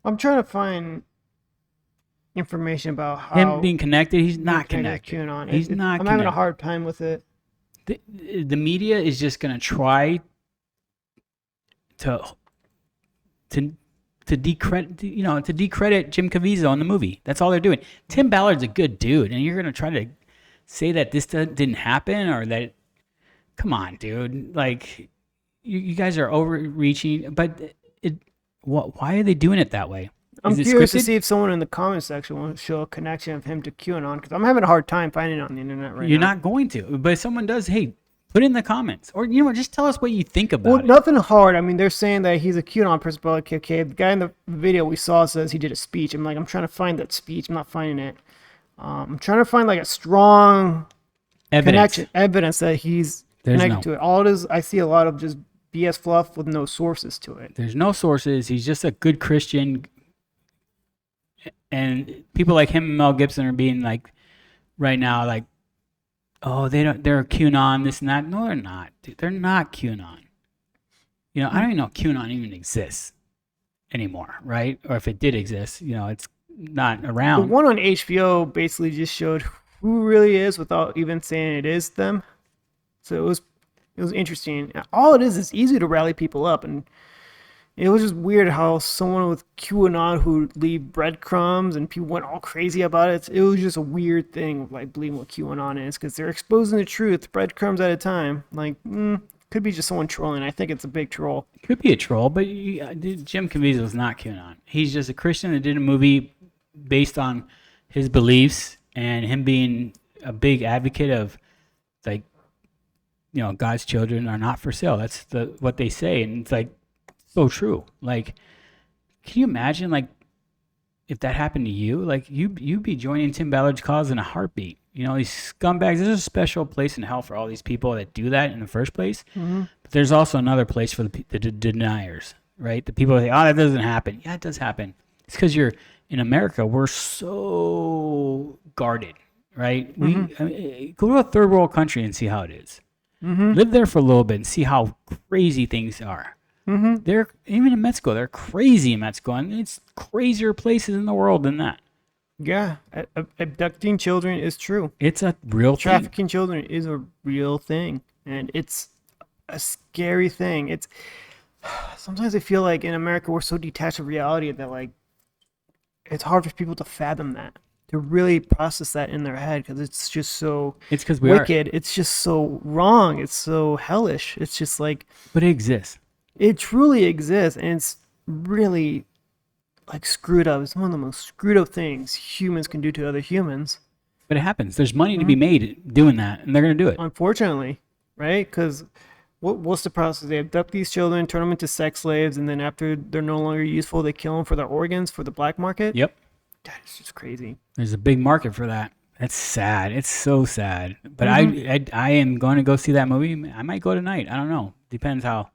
I'm trying to find information about how Him being connected, he's not connected connected. to QAnon. He's not I'm having a connected. hard time with it. The media is just going to try to decredit Jim Caviezel in the movie. That's all they're doing. Tim Ballard's a good dude, and you're gonna try to say that this didn't happen or that. Come on, dude. Like, you guys are overreaching. But why are they doing it that way? I'm Is it curious to scripted? see if someone in the comment section will show a connection of him to QAnon because I'm having a hard time finding it on the internet right You're now. not going to. But if someone does, hey, put it in the comments, or just tell us what you think about Well, it. nothing hard. I mean, they're saying that he's a QAnon person, but like, okay, the guy in the video we saw says he did a speech. I'm like, I'm trying to find that speech. I'm not finding it. I'm trying to find like a strong Evidence. evidence that he's There's connected no. to it. All it is, I see a lot of just BS fluff with no sources to it. There's no sources. He's just a good Christian. And people like him and Mel Gibson are being like, right now, like, oh, they're QAnon, this and that. No, they're not. Dude, they're not QAnon. I don't even know if QAnon even exists anymore, right? Or if it did exist, it's not The around. one on HBO basically just showed who really is without even saying it is them. So it was interesting. All it is easy to rally people up, and it was just weird how someone with QAnon who leave breadcrumbs and people went all crazy about it. It was just a weird thing, like believing what QAnon is, because they're exposing the truth, breadcrumbs at a time. Like, could be just someone trolling. I think it's a big troll. Could be a troll, but Jim Caviezel's not QAnon. He's just a Christian that did a movie based on his beliefs and him being a big advocate of, like, God's children are not for sale. That's what they say, and it's like so true. Like, can you imagine, like, if that happened to you? Like, you'd be joining Tim Ballard's cause in a heartbeat. These scumbags. There's a special place in hell for all these people that do that in the first place. Mm-hmm. But there's also another place for the deniers, right? The people that say, "Oh, that doesn't happen." Yeah, it does happen. It's because you're in America. We're so guarded, right? Mm-hmm. I mean, go to a third world country and see how it is. Mm-hmm. Live there for a little bit and see how crazy things are. Mm-hmm. They're even in Mexico. They're crazy in Mexico, and it's crazier places in the world than that. Yeah, abducting children is true. It's a real thing. Trafficking children is a real thing, and it's a scary thing. It's sometimes I feel like in America we're so detached of reality that like it's hard for people to fathom that, to really process that in their head, because it's just so It's because we are, wicked. It's just so wrong. It's so hellish. It's just like but it exists. it truly exists, and it's really like screwed up. It's one of the most screwed up things humans can do to other humans. But it happens. There's money to be made doing that, and they're going to do it. Unfortunately, right? Because what's the process? They abduct these children, turn them into sex slaves, and then after they're no longer useful, they kill them for their organs for the black market. Yep. That is just crazy. There's a big market for that. That's sad. It's so sad. But I am going to go see that movie. I might go tonight. I don't know. Depends how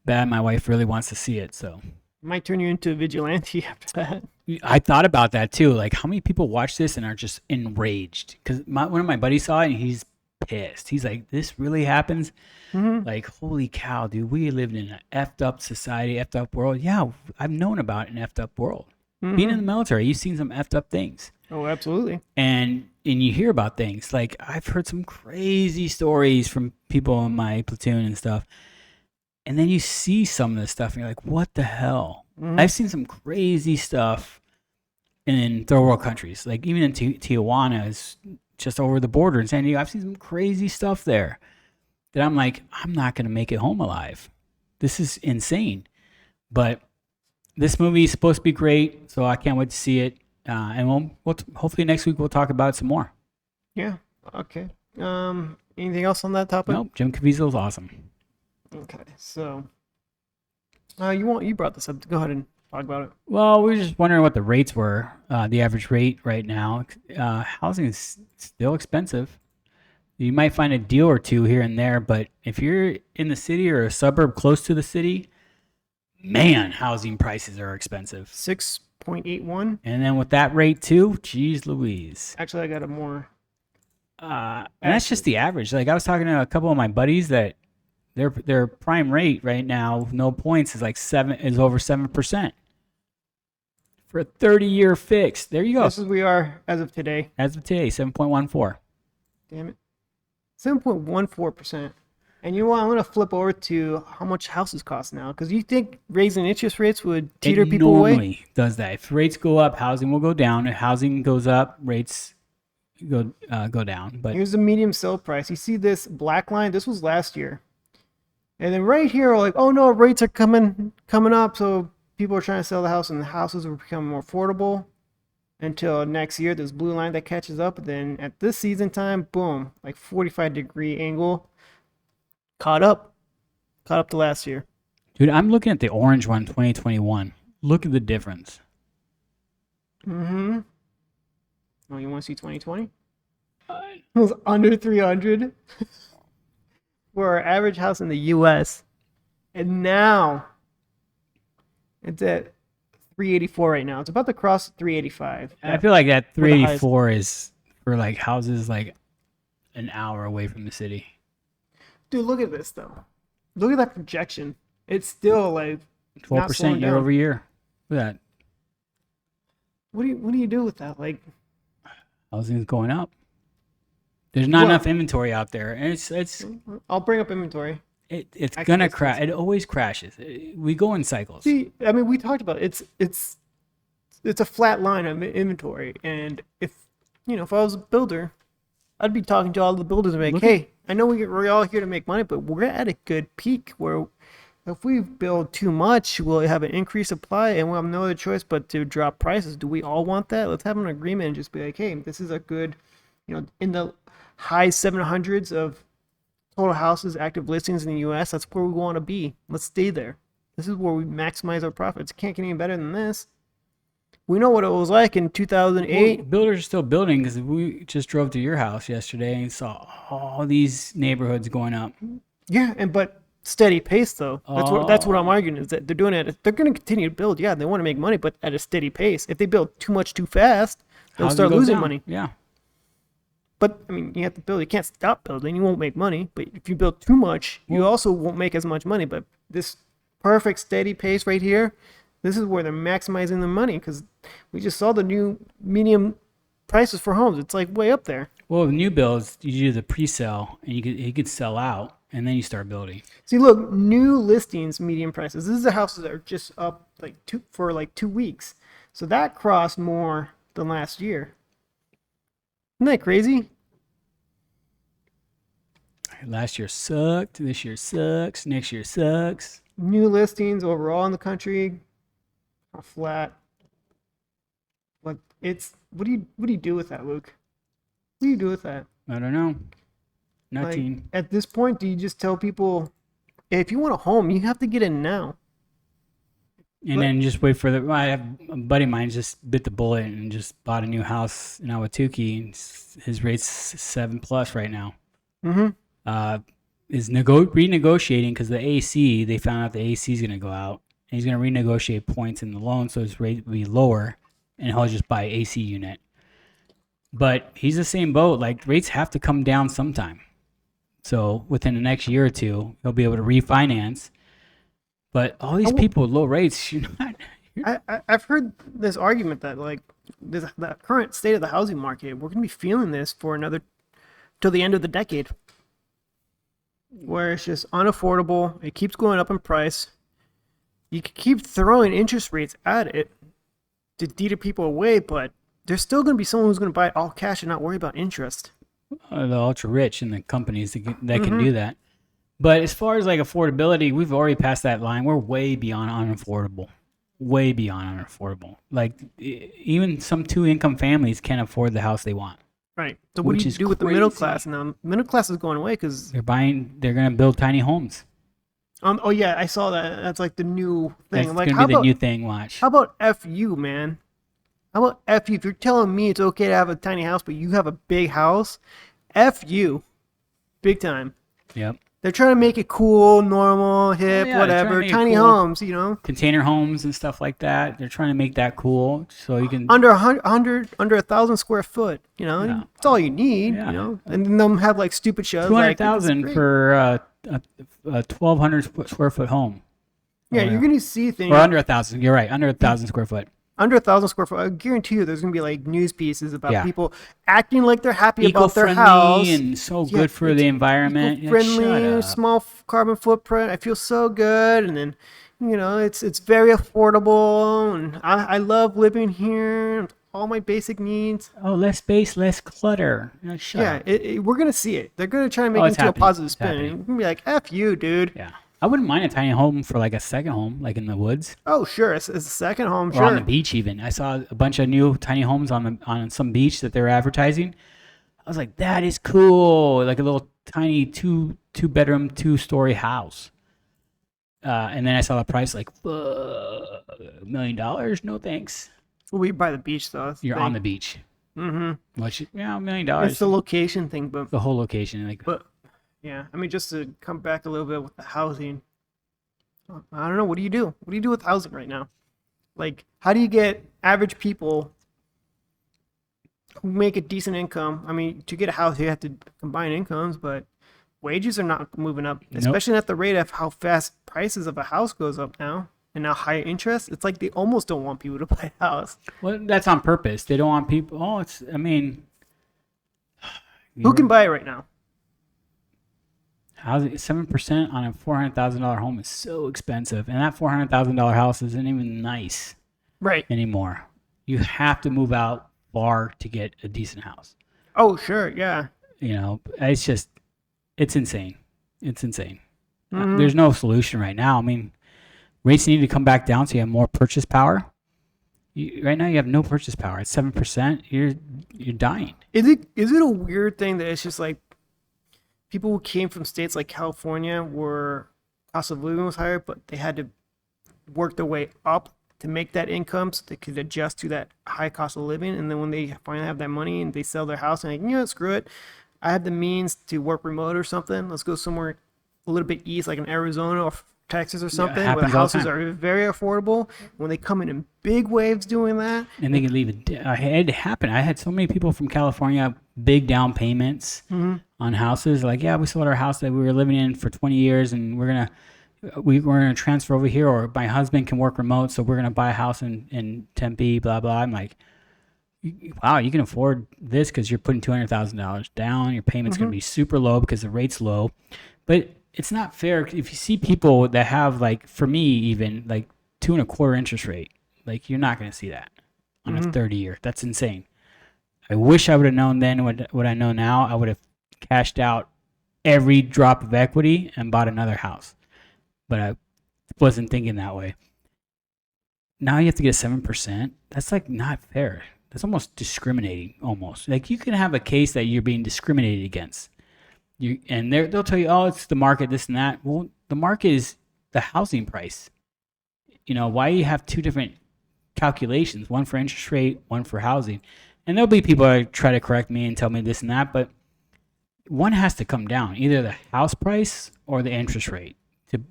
bad my wife really wants to see it. So Might turn you into a vigilante after that. I thought about that too. Like, how many people watch this and are just enraged? Because one of my buddies saw it and he's pissed. He's like, "This really happens? Like, holy cow, dude! We lived in an effed up society, effed up world. Yeah, I've known about an effed up world. Being in the military, you've seen some effed up things, Oh, absolutely. and you hear about things. Like, I've heard some crazy stories from people in my platoon and stuff. And then you see some of this stuff and you're like, what the hell? I've seen some crazy stuff in third world countries. Like even in Tijuana is just over the border in San Diego. I've seen some crazy stuff there that I'm like, I'm not going to make it home alive. This is insane. But this movie is supposed to be great, so I can't wait to see it. And we'll hopefully next week we'll talk about it some more. Yeah. Okay. Anything else on that topic? Nope. Jim Caviezel is awesome. Okay. So, you brought this up. Go ahead and talk about it. Well, we were just wondering what the rates were, the average rate right now. Housing is still expensive. You might find a deal or two here and there, but if you're in the city or a suburb close to the city, man, housing prices are expensive. 6.81. And then with that rate too, geez Louise. Actually, I got a more. And that's just the average. Like I was talking to a couple of my buddies that their prime rate right now, with no points, is over 7%. For a 30-year fix. There you go. This is we are as of today. As of today, 7.14. Damn it. 7.14%. And you know what? I'm going to flip over to how much houses cost now. Because you think raising interest rates would teeter It people away? normally does that. If rates go up, housing will go down. If housing goes up, rates go down. But Here's the medium sale price. You see this black line? This was last year. And then right here, like, oh no, rates are coming up. So people are trying to sell the house and the houses will become more affordable until next year. This blue line that catches up. Then at this season time, boom, like 45-degree angle. Caught up to last year. dude, I'm looking at the orange one, 2021. Look at the difference. Mm-hmm. Oh, you want to see 2020? It was under 300 for our average house in the U.S. And now it's at 384 right now. It's about to cross 385. I feel like that the highest. 384 is for like houses like an hour away from the city. Dude, look at this though. Look at that projection. It's still like not 12% slowing year down. over year. Look at that. What do you do with that? Like, Housing's going up. There's not Well- enough inventory out there, and it's I'll bring up inventory. it's Actually, gonna that's crash. It always crashes. We go in cycles. See, I mean, we talked about it. It's a flat line of inventory, and if I was a builder, I'd be talking to all the builders and be like, Look hey, I know we're all here to make money, but we're at a good peak where if we build too much, we'll have an increased supply, and we'll have no other choice but to drop prices. Do we all want that? Let's have an agreement and just be like, hey, this is a good, in the high 700s of total houses, active listings in the U.S. That's where we want to be. Let's stay there. This is where we maximize our profits. Can't get any better than this. We know what it was like in 2008. Well, builders are still building because we just drove to your house yesterday and saw all these neighborhoods going up. Yeah, but steady pace though. That's what I'm arguing is that they're doing it. They're going to continue to build. Yeah, they want to make money, but at a steady pace. If they build too much too fast, they'll Housing start goes losing down. money. Yeah. But I mean, you have to build. You can't stop building. You won't make money. But if you build too much, you also won't make as much money. But this perfect steady pace right here, this is where they're maximizing their money because we just saw the new medium prices for homes. It's like way up there. Well, the new builds, you do the pre-sale and you could sell out and then you start building. See, look, new listings, median prices. This is the houses that are just up for 2 weeks. So that crossed more than last year. Isn't that crazy? Last year sucked. This year sucks. Next year sucks. New listings overall in the country are flat. But what do you do with that, Luke? What do you do with that? I don't know. Like, Nothing. at this point, do you just tell people, hey, if you want a home, you have to get in now? And then just wait for I have a buddy of mine just bit the bullet and just bought a new house in Ahwatukee. And his rate's 7+ right now. Mm-hmm. Is renegotiating because the AC, they found out the AC is going to go out. and he's going to renegotiate points in the loan so his rate will be lower, and he'll just buy AC unit. But he's the same boat. Like, rates have to come down sometime. So within the next year or two, he'll be able to refinance. But all these people with low rates, you're not. I've heard this argument that like the current state of the housing market, we're going to be feeling this for another till the end of the decade, where it's just unaffordable. It keeps going up in price. You can keep throwing interest rates at it to deter people away, but there's still going to be someone who's going to buy it all cash and not worry about interest. The ultra rich and the companies that can do that. But as far as like affordability, we've already passed that line. We're way beyond unaffordable. Way beyond unaffordable. Like even some 2-income families can't afford the house they want. Right. So what do you do with the middle class now? Middle class is going away because they're going to build tiny homes. Oh yeah, I saw that. That's like the new thing. That's like, going to be the new thing. Watch. How about FU, man? How about FU? If you're telling me it's okay to have a tiny house, but you have a big house, FU, big time. Yep. They're trying to make it cool, normal, hip, whatever. Tiny homes, you know. Container homes and stuff like that. They're trying to make that cool, so you can under 1,000 square foot. You know, that's all you need. Yeah. You know, and then they'll have like stupid shows. 200,000 for a 1,200 square foot home. Yeah, you're gonna see things. Or under 1,000. You're right, under 1,000 square foot. Under 1,000 square foot, I guarantee you, there's gonna be like news pieces about people acting like they're happy about their house and so good for the environment. Friendly, small carbon footprint. I feel so good, and then, you know, it's very affordable, and I love living here. All my basic needs. Oh, less space, less clutter. We're gonna see it. They're gonna try and make it into a positive spin. We're gonna be like, "F you, dude." Yeah. I wouldn't mind a tiny home for like a second home, like in the woods. Oh, sure. It's a second home, or on the beach even. I saw a bunch of new tiny homes on some beach that they were advertising. I was like, that is cool. Like a little tiny two bedroom, 2-story house. And then I saw the price like $1 million. No thanks. Well, we by the beach though. You're on the beach. Mm-hmm. Which, $1 million. It's the location thing, but the whole location. Like, but yeah, I mean, just to come back a little bit with the housing. I don't know. What do you do? What do you do with housing right now? Like, how do you get average people who make a decent income? I mean, to get a house, you have to combine incomes, but wages are not moving up, especially at the rate of how fast prices of a house goes up now. And now higher interest, it's like they almost don't want people to buy a house. Well, that's on purpose. They don't want people. Who can buy it right now? Housing 7% on a $400,000 home is so expensive, and that $400,000 house isn't even nice, anymore. You have to move out far to get a decent house. Oh, sure, yeah. You know, it's insane. It's insane. There's no solution right now. I mean, rates need to come back down so you have more purchase power. Right now, you have no purchase power. At 7%, you're dying. Is it a weird thing that it's just like people who came from states like California where cost of living was higher, but they had to work their way up to make that income so they could adjust to that high cost of living. And then when they finally have that money and they sell their house and like, you know, screw it. I have the means to work remote or something. Let's go somewhere a little bit east, like in Arizona or Texas or something, where the houses are very affordable. When they come in big waves doing that. And they can leave it. It had to happen. I had so many people from California, big down payments on houses. Like, yeah, we sold our house that we were living in for 20 years and we're gonna transfer over here, or my husband can work remote, so we're gonna buy a house in Tempe, blah blah. I'm like, wow, you can afford this because you're putting $200,000 down. Your payment's gonna be super low because the rate's low. But it's not fair if you see people that have, like, for me even, like 2.25% interest rate. Like, you're not gonna see that on a 30-year. That's insane. I wish I would have known then what I know now. I would have cashed out every drop of equity and bought another house. But I wasn't thinking that way. Now you have to get 7%. That's like not fair. That's almost discriminating. Almost like you can have a case that you're being discriminated against. And they'll tell you, oh, it's the market, this and that. Well, the market is the housing price. You know, why you have two different calculations, one for interest rate, one for housing. And there'll be people that try to correct me and tell me this and that, but one has to come down, either the house price or the interest rate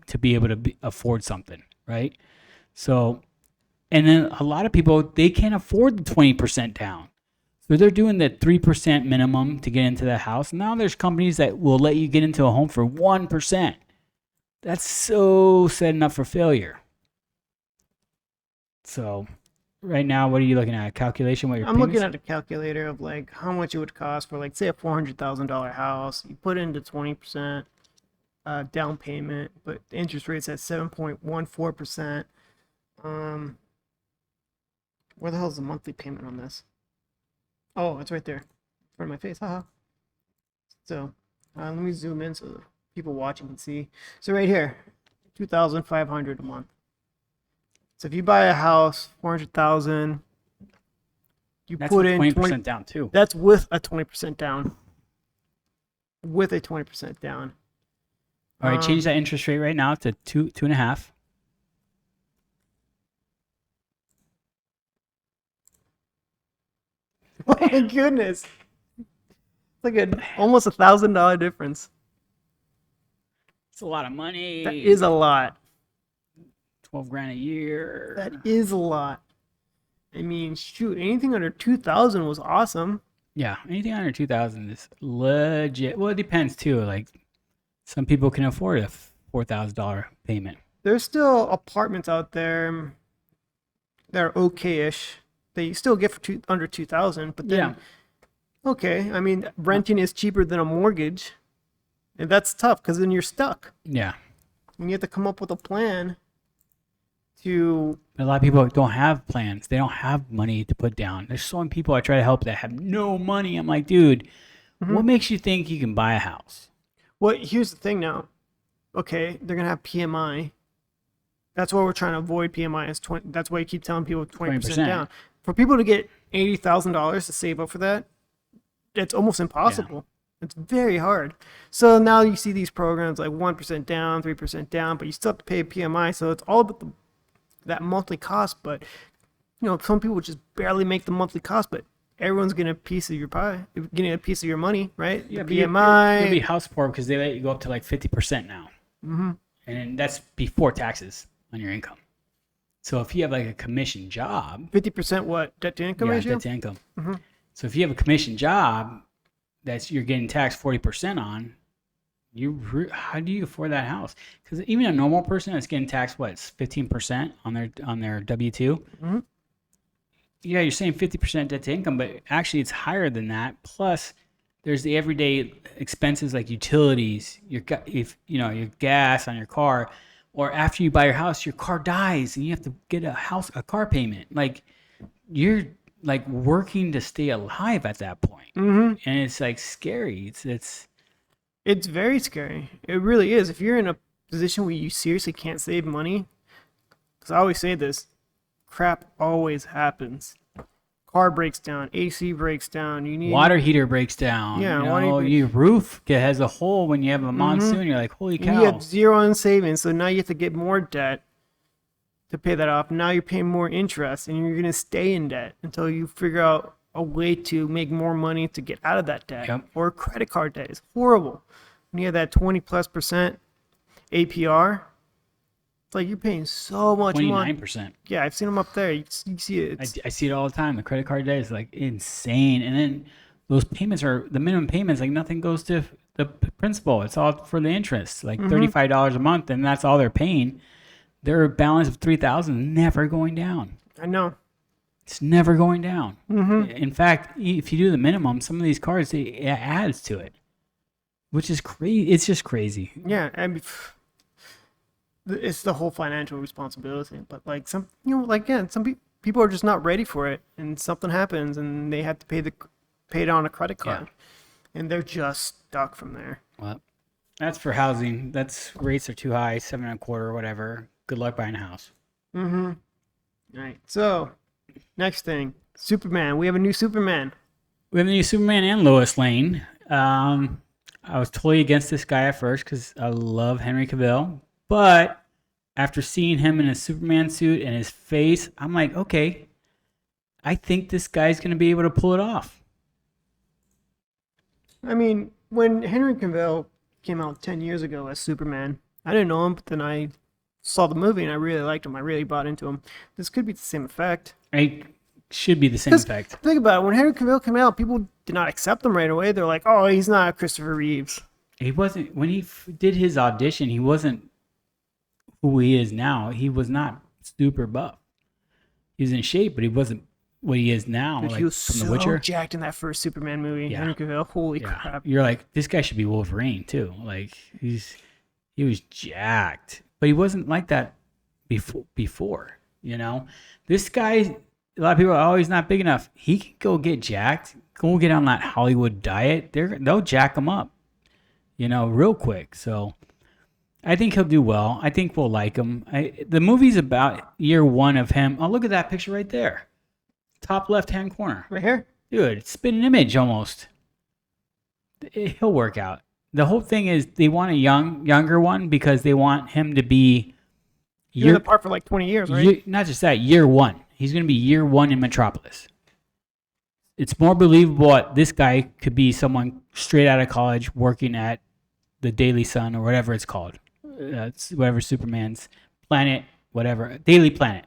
to be able to afford something, right? So, and then a lot of people, they can't afford the 20% down. So they're doing the 3% minimum to get into the house. Now there's companies that will let you get into a home for 1%. That's so setting up for failure. So right now, what are you looking at? A calculation? What your I'm looking payments? at a calculator of like how much it would cost for like say a $400,000 house. You put into 20% down payment, but the interest rate's at 7.14%. Where the hell is the monthly payment on this? Oh, it's right there, in front of my face. Haha. So let me zoom in so the people watching can see. So right here, 2,500 a month. So if you buy a house, 400,000, you That's put with in 20% down too. That's with a 20% down. With a 20% down. All right, change that interest rate right now to 2.5. Oh my goodness. It's like almost $1,000 difference. It's a lot of money. That is a lot. 12 grand a year. That is a lot. I mean, shoot, anything under 2,000 was awesome. Yeah, anything under 2,000 is legit. Well, it depends too. Like some people can afford a $4,000 payment. There's still apartments out there that are okay-ish that you still get for under 2,000, but then Yeah. okay, I mean, renting is cheaper than a mortgage, and that's tough because then you're stuck. Yeah. And you have to come up with a plan to. But a lot of people don't have plans. They don't have money to put down. There's so many people I try to help that have no money. I'm like, dude, what makes you think you can buy a house? Well, here's the thing now. Okay, they're gonna have PMI. That's why we're trying to avoid PMI. Is 20. That's why you keep telling people 20% down. For people to get $80,000 to save up for that, it's almost impossible. It's very hard. So now you see these programs like 1% down, 3% down, but you still have to pay a PMI. So it's all about that monthly cost. But you know, some people just barely make the monthly cost, but everyone's getting a piece of your pie, getting a piece of your money, right? Yeah, The but PMI. you'll be house poor because they let you go up to like 50% now. Mm-hmm. And that's before taxes on your income. So if you have like a commission job, 50% what? Debt to income ratio? debt to income. So if you have a commission job that you're getting taxed 40% on, how do you afford that house? Because even a normal person that's getting taxed 15% on their W-2. Mm-hmm. Yeah, you're saying 50% debt to income, but actually it's higher than that. Plus, there's the everyday expenses like utilities, your gas on your car, or after you buy your house, your car dies and you have to get a car payment. Like you're like working to stay alive at that point. And it's like scary. It's very scary. It really is. If you're in a position where you seriously can't save money, because I always say this, crap always happens. Car breaks down, AC breaks down. You need water heater breaks down. Yeah, your roof has a hole when you have a monsoon. You're like, holy cow. And you have zero in savings, so now you have to get more debt to pay that off. Now you're paying more interest, and you're gonna stay in debt until you figure out a way to make more money to get out of that debt. Yep. Or credit card debt is horrible. When you have that 20+% APR, it's like you're paying so much money. 29%. Yeah, I've seen them up there. You see it. I see it all the time. The credit card debt is like insane. And then those payments the minimum payments, like nothing goes to the principal. It's all for the interest, like $35 a month. And that's all they're paying. Their balance of $3,000 never going down. I know. It's never going down. In fact, if you do the minimum, some of these cards, it adds to it, which is crazy. It's just crazy. Yeah, and it's the whole financial responsibility. But like some people are just not ready for it, and something happens, and they have to pay it on a credit card, and they're just stuck from there. Well, that's for housing. Rates are too high, 7.25, whatever. Good luck buying a house. All right. So, next thing, Superman. We have a new Superman. We have the new Superman and Lois Lane. I was totally against this guy at first because I love Henry Cavill. But after seeing him in a Superman suit and his face, I'm like, okay, I think this guy's going to be able to pull it off. I mean, when Henry Cavill came out 10 years ago as Superman, I didn't know him, but then I saw the movie and I really liked him. I really bought into him. This could be the same effect. It should be the same Because effect. think about it. When Henry Cavill came out, people did not accept him right away. They're like, "Oh, he's not Christopher Reeves." He wasn't when he did his audition. He wasn't who he is now. He was not super buff. He was in shape, but he wasn't what he is now. Dude, like he was from so The Witcher. jacked in that first Superman movie. Yeah. Henry Cavill, holy Yeah, crap! you're like, this guy should be Wolverine too. Like he was jacked, but he wasn't like that before. You know, this guy. A lot of people are, oh, he's not big enough. He can go get jacked. Go get on that Hollywood diet. They'll jack him up, you know, real quick. So I think he'll do well. I think we'll like him. The movie's about year one of him. Oh, look at that picture right there. Top left-hand corner. Right here. Dude, it's been an image almost. He'll work out. The whole thing is they want a younger one because they want him to be You're in the part for like 20 years, right? not just that, year one. He's going to be year one in Metropolis. It's more believable that this guy could be someone straight out of college working at the Daily Sun or whatever it's called. It's whatever Superman's planet, whatever. Daily Planet.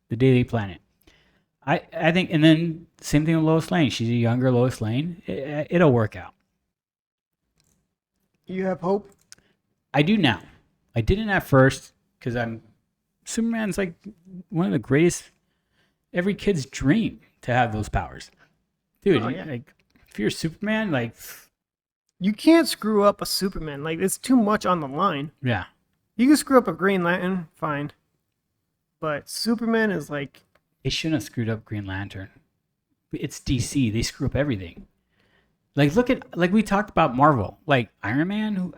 The Daily Planet. I think, and then same thing with Lois Lane. She's a younger Lois Lane. It'll work out. You have hope. I do now. I didn't at first because Superman's like one of the greatest. Every kid's dream to have those powers, dude. Oh, yeah. Like if you're Superman, like You can't screw up a Superman. Like, it's too much on the line. yeah, You can screw up a Green Lantern, fine. But Superman is like, they shouldn't have screwed up Green Lantern. It's DC. They screw up everything. Like like we talked about Marvel, like Iron Man.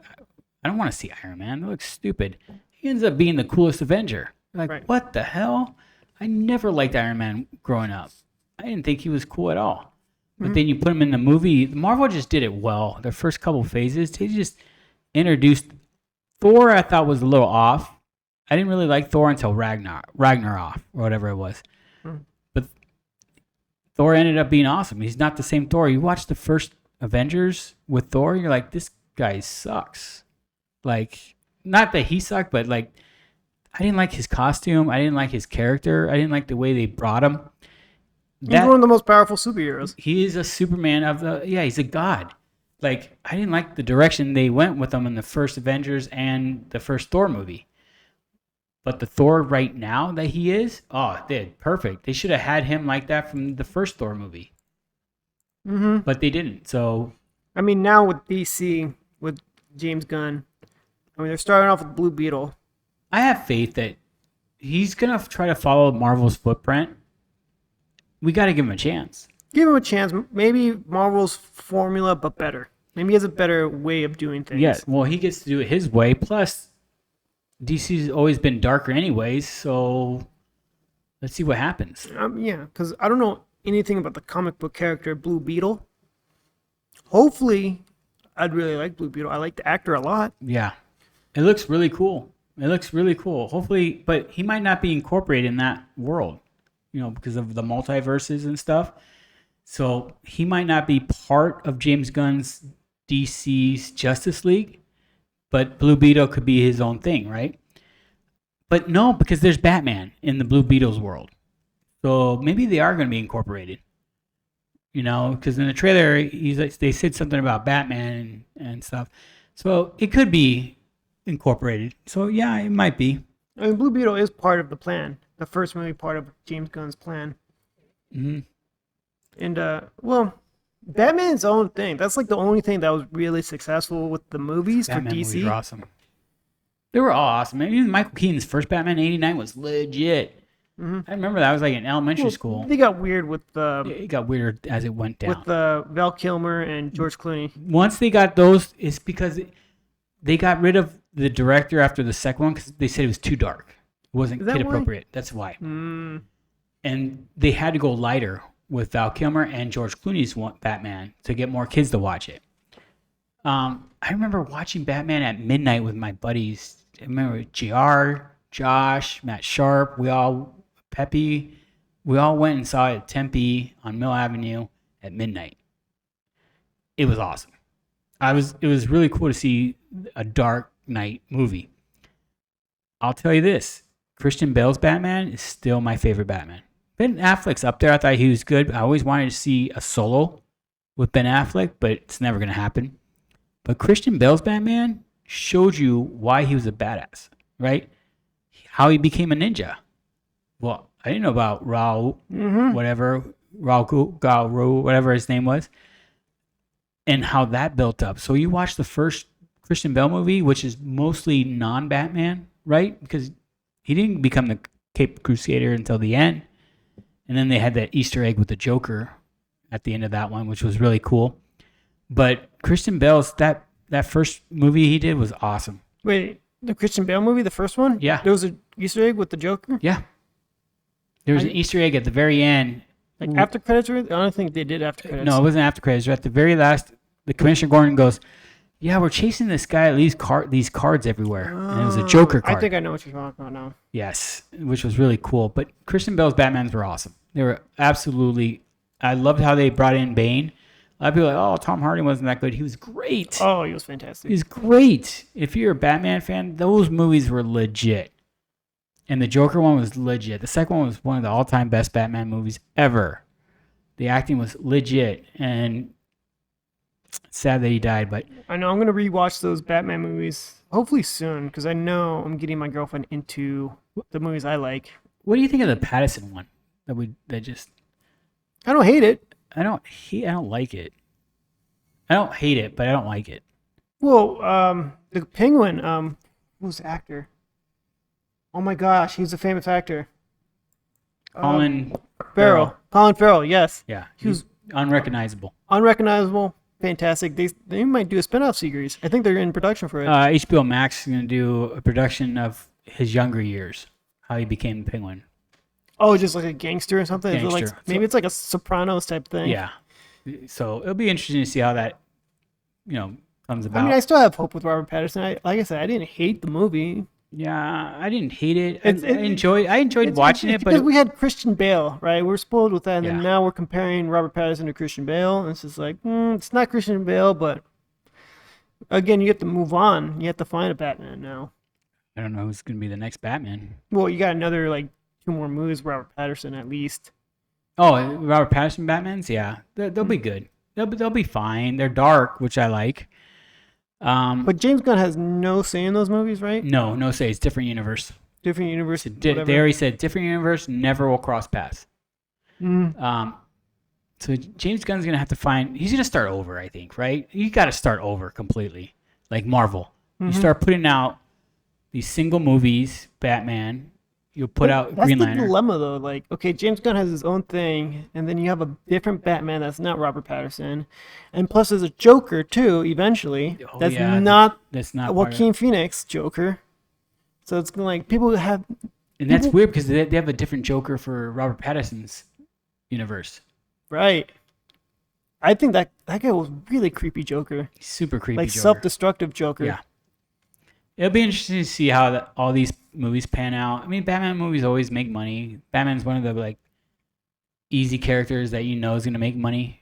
I don't want to see Iron Man. That looks stupid. He ends up being the coolest Avenger. Like Right. what the hell? I never liked Iron Man growing up. I didn't think he was cool at all. But then you put him in the movie. Marvel just did it well. The first couple phases, they just introduced Thor. I thought was a little off. I didn't really like Thor until Ragnarok or whatever it was. But Thor ended up being awesome. He's not the same Thor. You watch the first Avengers with Thor, you're like, this guy sucks. Like, not that he sucked, but like, I didn't like his costume. I didn't like his character. I didn't like the way they brought him. he's one of the most powerful superheroes. He is a Superman he's a god. Like, I didn't like the direction they went with him in the first Avengers and the first Thor movie. But the Thor right now that he is, perfect. They should have had him like that from the first Thor movie. Mm-hmm. But they didn't. So, I mean, now with DC, with James Gunn, I mean, they're starting off with Blue Beetle. I have faith that he's going to try to follow Marvel's footprint. We got to give him a chance. Give him a chance. Maybe Marvel's formula, but better. Maybe he has a better way of doing things. Yes, well, he gets to do it his way. Plus, DC's always been darker anyways, so let's see what happens. Yeah, because I don't know anything about the comic book character Blue Beetle. Hopefully, I'd really like Blue Beetle. I like the actor a lot. Yeah, it looks really cool. Hopefully, but he might not be incorporated in that world, because of the multiverses and stuff. So he might not be part of James Gunn's DC's Justice League, but Blue Beetle could be his own thing, right? But no, because there's Batman in the Blue Beetle's world. So maybe they are going to be incorporated. Because in the trailer, they said something about Batman and stuff. So it could be incorporated. So yeah, it might be. I mean, Blue Beetle is part of the plan. The first movie part of James Gunn's plan. Mm-hmm. And, well, Batman's own thing. That's like the only thing that was really successful with the movies Batman for DC. movies were awesome. They were all awesome. Even Michael Keaton's first Batman '89 was legit. Mm-hmm. I remember that. I was like in elementary school. They got weird with It got weirder as it went down. with Val Kilmer and George Clooney. Once they got those, it's because they got rid of the director after the second one because they said it was too dark. It wasn't Is that kid why? appropriate. That's why. Mm. And they had to go lighter with Val Kilmer and George Clooney's Batman to get more kids to watch it. I remember watching Batman at midnight with my buddies. I remember JR, Josh, Matt Sharp, Peppy, we all went and saw it at Tempe on Mill Avenue at midnight. It was awesome. It was really cool to see a Dark Knight movie. I'll tell you this: Christian Bale's Batman is still my favorite Batman. Ben Affleck's up there. I thought he was good. I always wanted to see a solo with Ben Affleck, but it's never going to happen. But Christian Bale's Batman showed you why he was a badass, right? How he became a ninja. Well, I didn't know about Raul, Garu, whatever his name was, and how that built up. So you watch the first Christian Bale movie, which is mostly non-Batman, right? Because he didn't become the Cape Crusader until the end. And then they had that Easter egg with the Joker at the end of that one, which was really cool. But Christian Bale's that first movie he did was awesome. Wait, the Christian Bale movie, the first one? Yeah. There was an Easter egg with the Joker? Yeah. There was an Easter egg at the very end. Like after credits? I don't think they did after credits. No, it wasn't after credits. At the very last, the Commissioner Gordon goes, "Yeah, we're chasing this guy that leaves these cards everywhere." And it was a Joker card. I think I know what you're talking about now. Yes, which was really cool. But Christian Bale's Batmans were awesome. They were absolutely... I loved how they brought in Bane. A lot of people are like, oh, Tom Hardy wasn't that good. He was great. Oh, he was fantastic. He's great. If you're a Batman fan, those movies were legit. And the Joker one was legit. The second one was one of the all-time best Batman movies ever. The acting was legit. And it's sad that he died, but... I know. I'm going to rewatch those Batman movies hopefully soon because I know I'm getting my girlfriend into the movies I like. What do you think of the Pattinson one? I don't hate it. I don't like it. I don't hate it, but I don't like it. Well, the Penguin, who was the actor? Oh my gosh, he's a famous actor. Colin Farrell. Colin Farrell, yes. Yeah, He was unrecognizable. unrecognizable, fantastic. They might do a spin-off series. I think they're in production for it. HBO Max is going to do a production of his younger years, how he became the Penguin. Oh, just like a gangster or something? Is it Gangster. maybe it's like a Sopranos type thing. Yeah. So it'll be interesting to see how that, comes about. I mean, I still have hope with Robert Pattinson. Like I said, I didn't hate the movie. Yeah, I didn't hate it. I It's- enjoyed watching it, but because we had Christian Bale, right? We're spoiled with that, and Yeah. then now we're comparing Robert Pattinson to Christian Bale, and it's just like, it's not Christian Bale, but again, you have to move on. You have to find a Batman now. I don't know who's going to be the next Batman. Well, you got another like 2 more movies, Robert Pattinson at least. Oh, Robert Pattinson Batmans? Yeah, they'll be good. They'll be fine. They're dark, which I like. But James Gunn has no say in those movies, right? No say it's different universe. Different universe. They whatever. already said different universe, never will cross paths. Mm. So James Gunn's gonna have to he's gonna start over, I think, right? You got to start over completely, like Marvel. You start putting out these single movies, Batman. You'll put out That's Green the Lantern. dilemma, though. Like, okay, James Gunn has his own thing, and then you have a different Batman that's not Robert Pattinson, and plus there's a Joker too. Eventually, Oh, that's yeah, not That's not part of- Joaquin Phoenix Joker. So it's like people have and that's people- weird because they have a different Joker for Robert Pattinson's universe. right. I think that guy was really creepy Joker, He's super creepy. like Joker. self-destructive Joker. Yeah. It'll be interesting to see how all these movies pan out. I mean, Batman movies always make money. Batman's one of the like easy characters that is going to make money.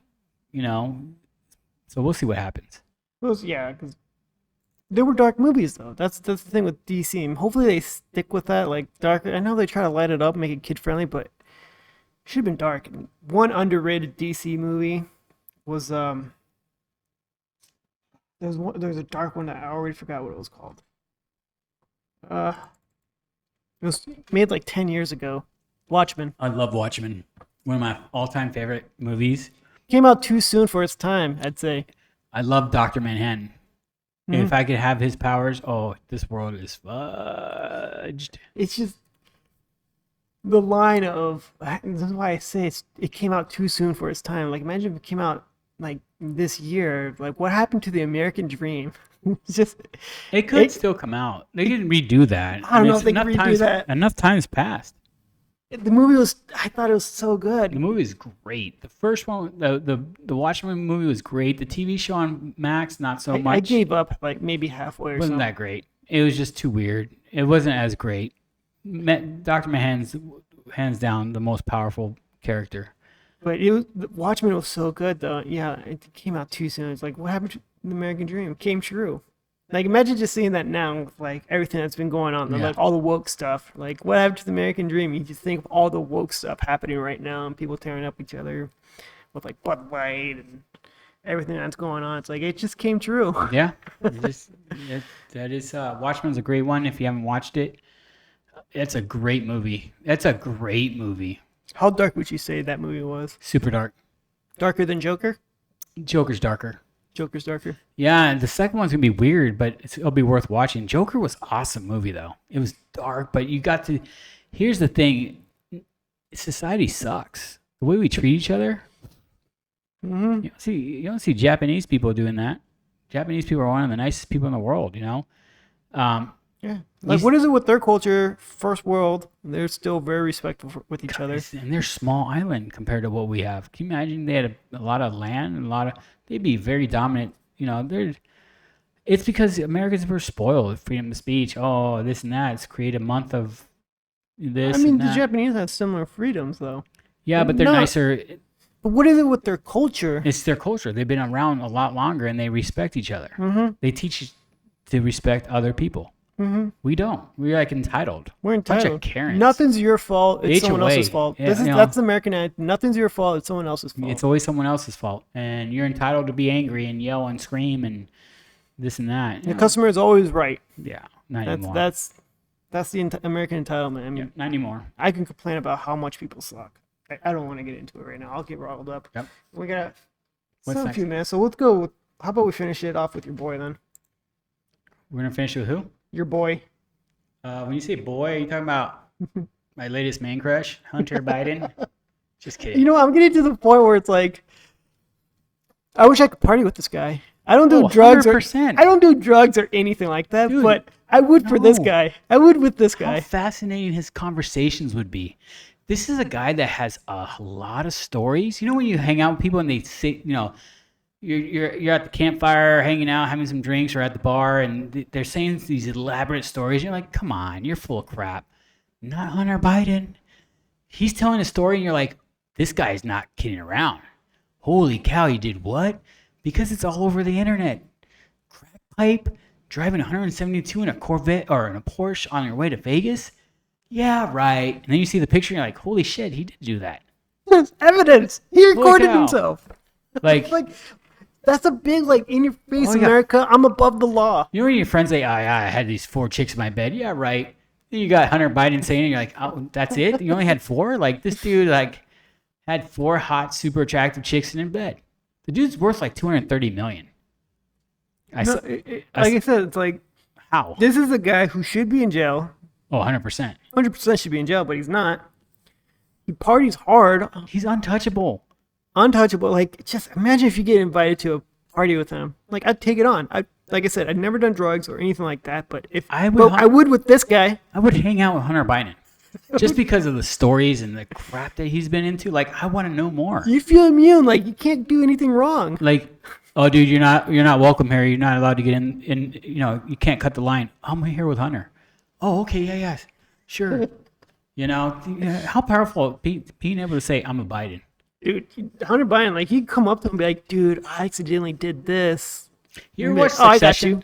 So we'll see what happens. Well, yeah, because they were dark movies though. That's the thing with DC. And hopefully they stick with that, like darker. I know they try to light it up, make it kid friendly, but it should have been dark. One underrated DC movie was there's a dark one that I already forgot what it was called. It was made like 10 years ago. Watchmen. I love Watchmen. One of my all-time favorite movies. Came out too soon for its time, I'd say. I love Dr. Manhattan. If I could have his powers, this world is fudged. It's just the line of, this is why I say it came out too soon for its time. Like, imagine if it came out like this year. Like, what happened to the American dream? It's just, It could still come out. They can redo that. I don't know it's if they can redo that. Enough time's passed. the movie was, I thought it was so good. The movie is great. The first one, the Watchmen movie was great. The TV show on Max, not so much. I gave up like maybe halfway or It wasn't something. that great. It was just too weird. It wasn't as great. Dr. Manhattan's hands down the most powerful character. But Watchmen was so good though. Yeah, it came out too soon. It's like, what happened to the American dream? It came true. Like, imagine just seeing that now with, like, everything that's been going on, Yeah. like, all the woke stuff. Like, what happened to the American dream? You just think of all the woke stuff happening right now and people tearing up each other with, like, Bud Light and everything that's going on. It's like, it just came true. Yeah, that is Watchmen's a great one. If you haven't watched it, it's a great movie. That's a great movie. How dark would you say that movie was? Super dark. Darker than Joker? Joker's darker. Joker's darker. Yeah, and the second one's gonna be weird, but it'll be worth watching. Joker was awesome movie though. It was dark, but you got to. Here's the thing: society sucks. The way we treat each other. Mm-hmm. You don't see Japanese people doing that. Japanese people are one of the nicest people in the world. You know. Yeah. Like, what is it with their culture? First world, they're still very respectful with each other. And they're small island compared to what we have. Can you imagine they had a lot of land and they'd be very dominant. You know, it's because Americans were spoiled with freedom of speech. Oh, this and that. It's create a month of this. I mean, and the that. Japanese have similar freedoms, though. Yeah, but they're not- nicer. But what is it with their culture? It's their culture. They've been around a lot longer and they respect each other. Mm-hmm. They teach you to respect other people. Mm-hmm. We don't. We're like entitled. We're Bunch entitled. of Karens. Nothing's your fault. It's someone HOA. else's fault. Yeah, That's the American attitude. Nothing's your fault. It's someone else's fault. It's always someone else's fault, and you're entitled to be angry and yell and scream and this and that. The customer is always right. Yeah, not That's anymore. that's that's the American entitlement. I mean, Yeah, not anymore. I can complain about how much people suck. I don't want to get into it right now. I'll get riled up. Yep. We got What's a next? few minutes, so let's go. How about we finish it off with your boy then? We're gonna finish with who? Your boy. When you say boy, are you talking about my latest man crush, Hunter Biden? Just kidding. You know, I'm getting to the point where it's like, I wish I could party with this guy. I don't do Oh, drugs or 100%. I don't do drugs or anything like that, Dude, but I would for this no. guy. I would with this How guy. fascinating his conversations would be. This is a guy that has a lot of stories. You know, when you hang out with people and they say, you know, you're at the campfire, hanging out, having some drinks, or at the bar, and they're saying these elaborate stories. You're like, come on, you're full of crap. Not Hunter Biden. He's telling a story, and you're like, this guy's not kidding around. Holy cow, he did what? Because it's all over the internet. Crack pipe, driving 172 in a Corvette or in a Porsche on your way to Vegas? Yeah, right. And then you see the picture, and you're like, holy shit, he did do that. There's evidence. He recorded cow. himself. Like, Like, that's a big, like, in your face, Oh, yeah. America. I'm above the law. you know when your friends say, I had these 4 chicks in my bed? Yeah, right. Then you got Hunter Biden saying it, you're like, oh, that's it? You only had 4? Like, this dude, like, had 4 hot, super attractive chicks in bed. The dude's worth like $230 million. Like I said, it's like, How? this is a guy who should be in jail. Oh, 100%. 100% should be in jail, but he's not. He parties hard, He's untouchable. untouchable. Like, just imagine if you get invited to a party with him. Like, I'd take it on. Like I said, I'd never done drugs or anything like that. But I would- I would with this guy. I would hang out with Hunter Biden just because of the stories and the crap that he's been into. Like, I want to know more. You feel immune. Like, you can't do anything wrong. Like, oh, dude, you're not welcome here. You're not allowed to get in. You know, you can't cut the line. I'm here with Hunter. Oh, okay, yeah, sure. You know, how powerful being able to say I'm a Biden. Dude, Hunter Biden, like, he'd come up to him and be like, dude, I accidentally did this. You ever He'd be like, watched "Oh, I got Succession? you."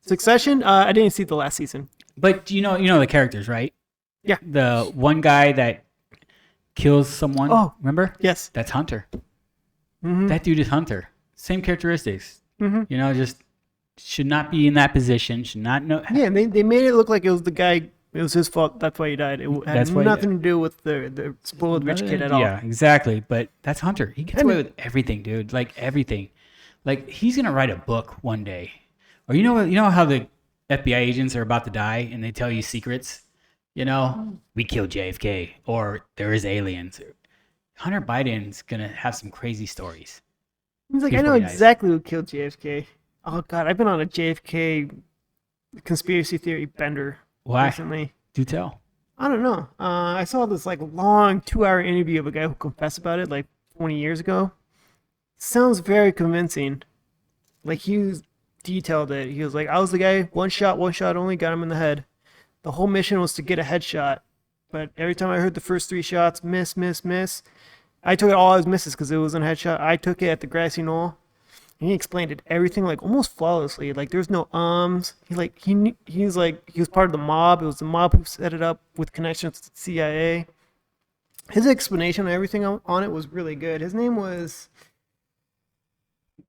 Succession? I didn't see the last season. But you know the characters, right? Yeah. The one guy that kills someone. Oh. Remember? Yes. That's Hunter. Mhm. That dude is Hunter. Same characteristics. Mhm. You know, just should not be in that position. Should not know. Yeah, and they made it look like it was the guy. It was his fault. That's why he died. It had That's why he nothing to do with the spoiled rich kid at all. Yeah, exactly. But that's Hunter. He gets And- away with everything, dude. Like everything. Like he's gonna write a book one day. Or you know how the FBI agents are about to die and they tell you secrets. You know, we killed JFK, or there is aliens. Hunter Biden's gonna have some crazy stories. He's like, I Before know he dies. exactly who killed JFK. Oh God, I've been on a JFK conspiracy theory bender Why? recently. Do tell. I don't know. I saw this like long 2-hour interview of a guy who confessed about it like 20 years ago. Sounds very convincing. Like he detailed it. He was like, I was the guy, one shot only, got him in the head. The whole mission was to get a headshot. But every time I heard the first 3 shots, miss. I took it all as misses because it was a headshot. I took it at the grassy knoll. And he explained it everything like almost flawlessly. Like there's no he was part of the mob. It was the mob who set it up with connections to the CIA. His explanation and everything on it was really good. His name was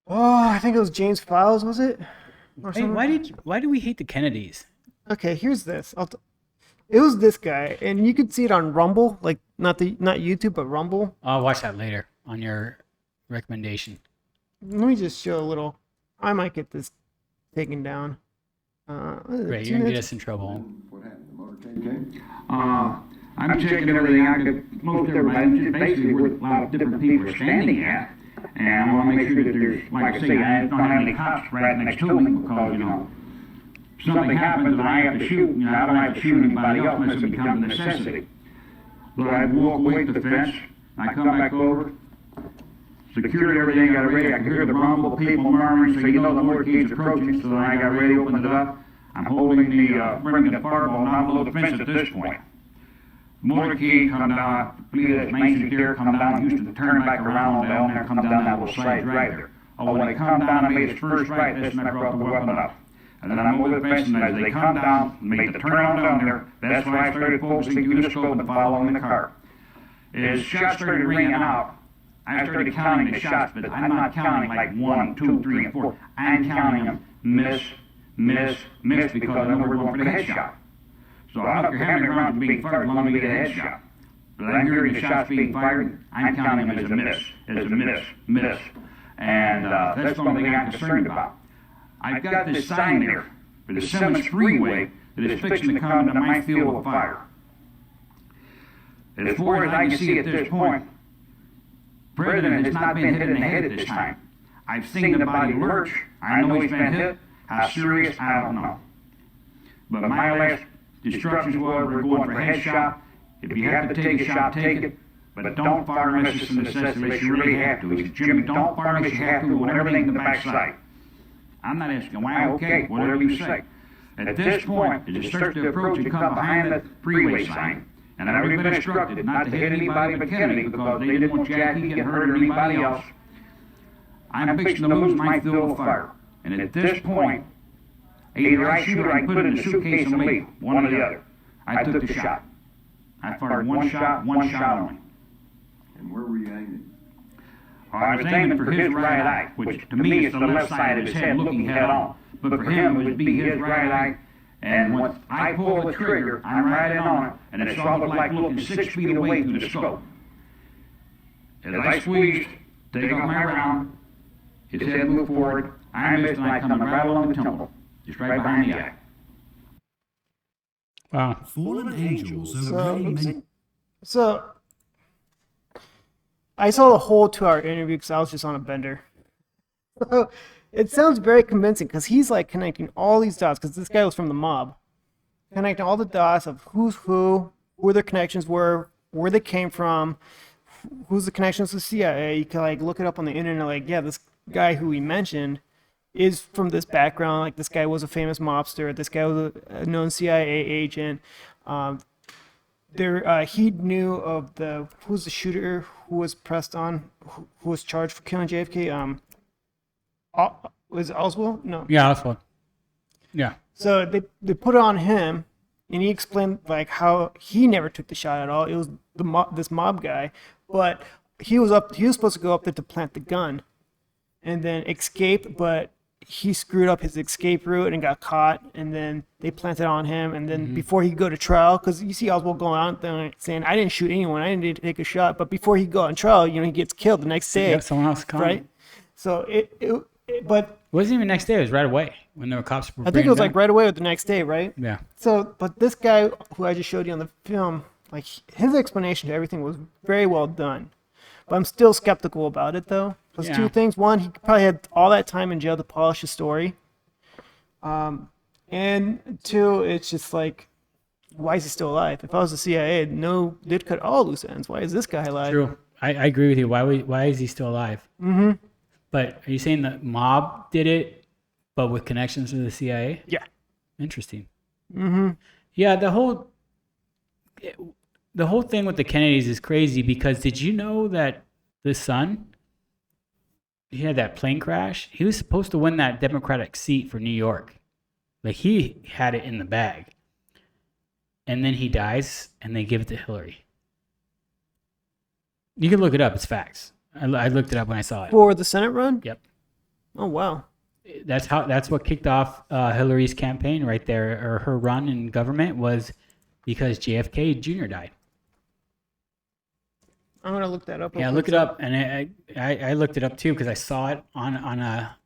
I think it was James Files, was it? Or Hey, something? why do we hate the Kennedys? Okay, here's this. It was this guy, and you could see it on Rumble, like not YouTube, but Rumble. I'll watch that later on your recommendation. Let me just show a little. I might get this taken down. Great, you're gonna get us in trouble. What happened? The motorcade came? I'm checking everything I could, most everybody, just basically where a lot of different people are standing at. And I want to make sure that there's, like I say, I don't have any cops right next to me because, you know, something happens and I have to shoot, you know, I don't have to shoot anybody else unless it becomes a necessity. But I walk away to the fence, I come back over, secured everything, got it ready, I could hear the rumble, people murmuring, so you know the motorcade's approaching, so then I got ready, opened it up. I'm holding the, bringing the fireball down below the fence at this point. Motorcade come down, I believe that's Main Street there, come down Houston, turn back around down there, come down that little side right there. Oh, when they come down, I made his first right, that's when I brought the weapon up. And then I'm over the fence, and as they come down, made the turnaround down there, that's when I started focusing through the scope and following the car. As shots started ringing out, I started counting the shots, but I'm not counting like 1, 2, 3, and 4. I'm counting them miss, miss, miss, because I know we're going for the headshot. So I don't care how many rounds are being fired, as long as we get a headshot. But I'm hearing the shots being fired, I'm counting them as a miss, miss. And that's the only thing I'm concerned about. I've got this sign there for the Simmons Freeway that is fixing to come into my field of fire. As far as I can see at this point, President has not been hit in the head at this time. I've seen the body lurch. I know he's been hit. How serious, I don't know. But my last instructions were we're going for a headshot. If you have to take a shot, take it. But don't fire unless it's a necessity, unless you really have to. He said, Jimmy, don't fire unless you have to. We want everything in the backside. I'm not asking why, okay, whatever you say. At this point, as it starts to approach, you come behind that freeway sign. And I've already been instructed not to hit anybody but Kennedy because they didn't want Jackie getting hurt or anybody else. I'm fixing to lose my field of fire. And at this point, either I shoot or I put it in the suitcase and leave, one or the other. I took the shot. I fired one shot only. And where were you aiming? I was aiming for his right eye, which to me is the left side of his head looking head on. But for him, it would be his right eye. And once I pull the trigger, I'm right in on it, and it's almost like looking 6 feet away through the scope. As I squeezed, take off my round, his head moved forward, I missed, and I come right along the temple, just right behind the eye. Wow. Fallen angels are really meant. So I saw the whole 2-hour interview because I was just on a bender. So it sounds very convincing because he's like connecting all these dots because this guy was from the mob, connecting all the dots of who's who their connections were, where they came from, who's the connections to the CIA. You can like look it up on the internet, like, yeah, this guy who he mentioned is from this background. Like, this guy was a famous mobster. This guy was a known CIA agent. He knew of who's the shooter who was pressed on, who was charged for killing JFK. Was it Oswald? No. Yeah, that's one. Yeah. So they put it on him, and he explained like how he never took the shot at all. It was this mob guy, but he was supposed to go up there to plant the gun, and then escape, but he screwed up his escape route and got caught, and then they planted on him, and then before he go to trial, because you see Oswald going out there saying, I didn't shoot anyone, I didn't take a shot, but before he go on trial, he gets killed the next day. Yeah, someone else come. Right? So but it wasn't even next day, it was right away when there were cops. I think it was like right away or the next day, right? Yeah. So, but this guy who I just showed you on the film, like his explanation to everything was very well done. But I'm still skeptical about it though. There's two things. One, he probably had all that time in jail to polish his story. And two, it's just like, why is he still alive? If I was the CIA, they'd cut all loose ends. Why is this guy alive? True. I agree with you. Why is he still alive? Mm-hmm. But are you saying the mob did it, but with connections to the CIA? Yeah. Interesting. Mm-hmm. Yeah, the whole thing with the Kennedys is crazy because did you know that the son he had that plane crash. He was supposed to win that Democratic seat for New York. Like he had it in the bag. And then he dies and they give it to Hillary. You can look it up. It's facts. I looked it up when I saw it. For the Senate run? Yep. Oh, wow. That's what kicked off Hillary's campaign right there, or her run in government, was because JFK Jr. died. I'm going to look that up. Yeah, look it up. And I looked it up too because I saw it on a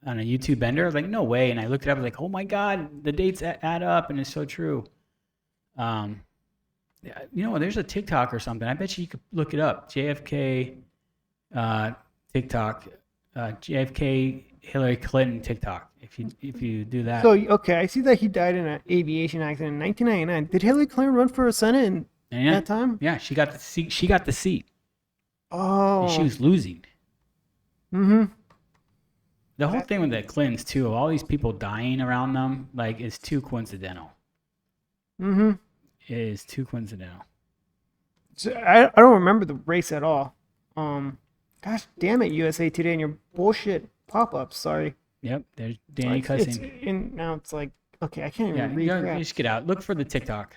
YouTube bender. I was like, no way. And I looked it up. I was like, oh my God, the dates add up, and it's so true. There's a TikTok or something. I bet you could look it up. JFK TikTok, JFK Hillary Clinton TikTok. If you do that. So, okay, I see that he died in an aviation accident in 1999. Did Hillary Clinton run for Senate in that time? Yeah, she got the seat. She got the seat. Oh. And she was losing. Mm-hmm. The whole thing with the Clintons too, of all these people dying around them, like, is too coincidental. Mm-hmm. It is too coincidental. So I don't remember the race at all. Gosh damn it, USA Today and your bullshit pop-ups. Sorry. Yep, there's Danny cussing. Now it's like, okay, I can't even read you crap. just get out. Look for the TikTok.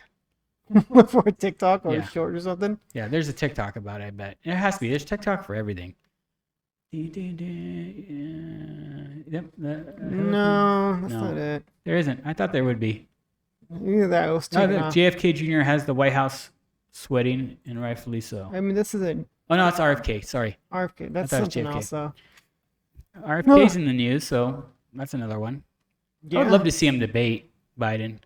Look for a TikTok or Yeah. a short or something. Yeah, there's a TikTok about it, I bet. It has to be. There's TikTok for everything. Yep, No, that's No. not it. there isn't. I thought there would be. Either that was No, taken look, off. JFK Jr. has the White House sweating, and rightfully so. I mean, this is an Oh, no, it's RFK. Sorry. RFK. That's thought it was something JFK. else, though. RFK's in the news, so that's another one. I would Yeah. love to see him debate Biden.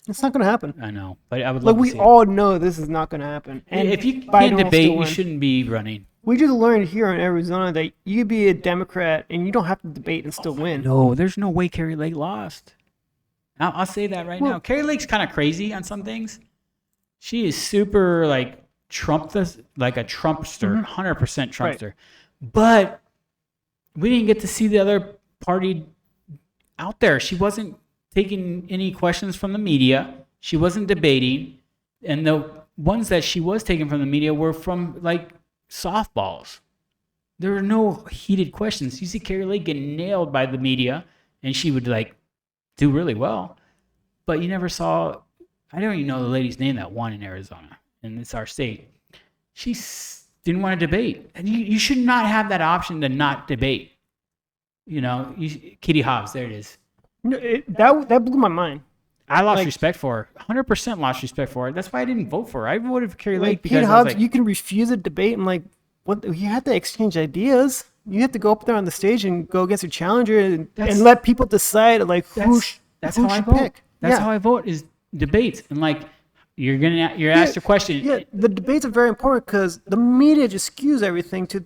It's not going to happen. I know, but I would Like, love we to see all know this is not going to happen. it. And If you Biden can't will debate, still you win. shouldn't be running. We just learned here in Arizona that you could be a Democrat and you don't have to debate and still win. No, there's no way Carrie Lake lost. I'll say that right Well- now. Carrie Lake's kind of crazy on some things. She is super, like, like a Trumpster, 100% Trumpster. Right. But we didn't get to see the other party out there. She wasn't taking any questions from the media. She wasn't debating. And the ones that she was taking from the media were from, like, softballs. There were no heated questions. You see Carrie Lake get nailed by the media, and she would, like, do really well. But you never saw, I don't even know the lady's name that won in Arizona, and it's our state. She didn't want to debate. And you should not have that option to not debate. Kitty Hobbs, there it is. No, that blew my mind. I lost Like- respect for her. 100% lost respect for her. That's why I didn't vote for her. I voted for Carrie Lake Like, because Kate I was Hobbs, like, you can refuse a debate and, like, what? You have to exchange ideas. You have to go up there on the stage and go against your challenger and let people decide, like, who that's who how I should vote. pick. That's Yeah. how I vote, is debates. And, like, you're asked a question. Yeah, the debates are very important because the media just skews everything to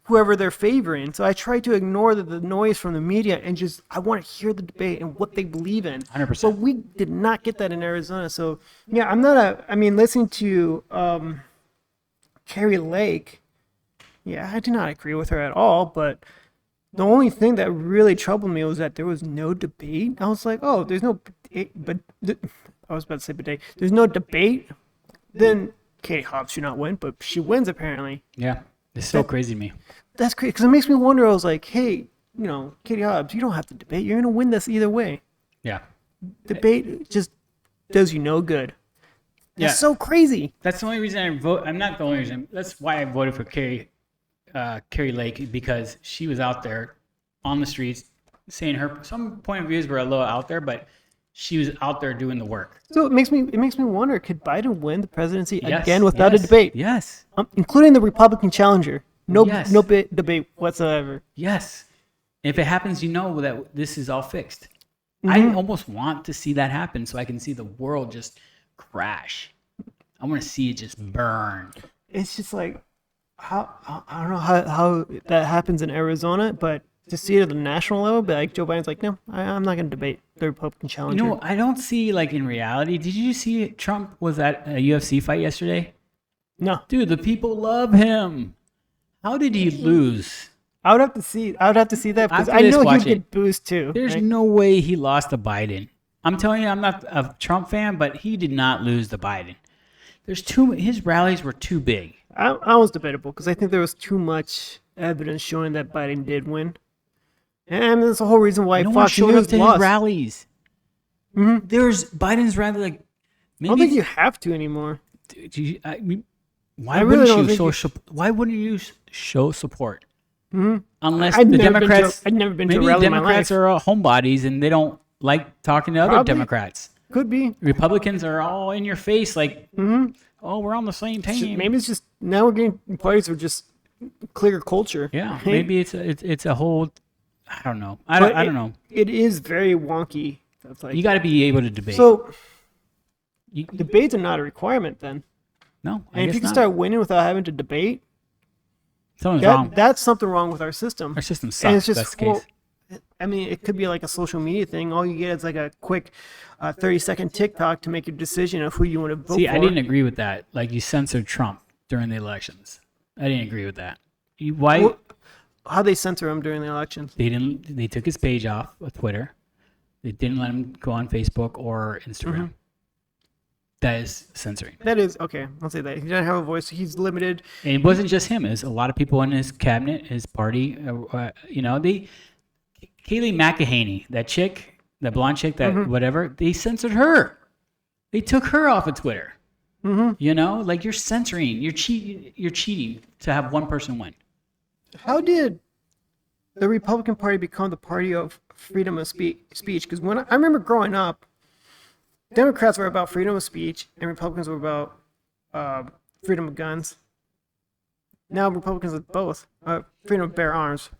whoever they're favoring. So I try to ignore the noise from the media and just I want to hear the debate and what they believe in. 100%. But we did not get that in Arizona. So yeah, I'm not listening to Carrie Lake. Yeah, I do not agree with her at all. But the only thing that really troubled me was that there was no debate. I was like, oh, there's no, I was about to say bidet. There's no debate. Then Katie Hobbs should not win, but she wins apparently. Yeah. It's so crazy to me. That's crazy because it makes me wonder. I was like, hey, Katie Hobbs, you don't have to debate. You're gonna win this either way. Yeah. Debate just does you no good. Yeah. That's so crazy. That's the only reason I vote. I'm not the only reason. That's why I voted for Carrie Lake, because she was out there on the streets saying some point of views were a little out there, but she was out there doing the work. So it makes me wonder: could Biden win the presidency Yes, again without a yes, debate? Yes. Including the Republican challenger. No, Yes. no debate whatsoever. Yes. If it happens, you know that this is all fixed. Mm-hmm. I almost want to see that happen so I can see the world just crash. I want to see it just burn. It's just like I don't know how that happens in Arizona, but to see it at the national level, but like Joe Biden's like, no, I'm not going to debate the Republican challenger. I don't see, like, in reality. Did you see Trump was at a UFC fight yesterday? No, Dude, the people love him. How did he lose? I would have to see that because After I this, know watch he'd get boost too. There's right? no way he lost to Biden. I'm telling you, I'm not a Trump fan, but he did not lose to Biden. His rallies were too big. I was debatable because I think there was too much evidence showing that Biden did win. And that's the whole reason why No one Fox showed up News to his lost. rallies. Mhm. There's Biden's rally. Like, I maybe don't think you have to anymore. I mean, why I really wouldn't don't you think show? you- Why wouldn't you show support? Mhm. Unless I'd the never been to- Democrats, I'd never been to a maybe rally the in my Democrats life. are homebodies and they don't like talking to other Probably. Democrats. Could be. Republicans are all in your face, like, Mhm. oh, we're on the same team. Maybe it's just now we're getting parties are just clear culture. Yeah, right? maybe it's a whole. I don't know. I But don't know. It is very wonky. That's like You got to be able to debate. so. You- Debates are not a requirement then. no, I And if guess you can not. start winning without having to debate, Something's wrong. that's something wrong with our system. Our system And sucks. it's just That's the case. I mean, it could be like a social media thing. All you get is like a quick 30-second TikTok to make a decision of who you want to vote See, for. I didn't agree with that. Like, you censored Trump during the elections. I didn't agree with that. Why? Well, how they censor him during the elections. They didn't. They took his page off of Twitter. They didn't let him go on Facebook or Instagram. Mm-hmm. That is censoring. That is okay. I'll say that he doesn't have a voice. He's limited. And it wasn't just him. It was a lot of people in his cabinet, his party. Kayleigh McEnany, that chick, that blonde chick, that Mm-hmm. whatever. They censored her. They took her off of Twitter. Mm-hmm. Like, you're censoring. You're cheating to have one person win. How did the Republican Party become the party of freedom of speech? Because when I remember growing up, Democrats were about freedom of speech and Republicans were about freedom of guns. Now Republicans have both freedom of bear arms,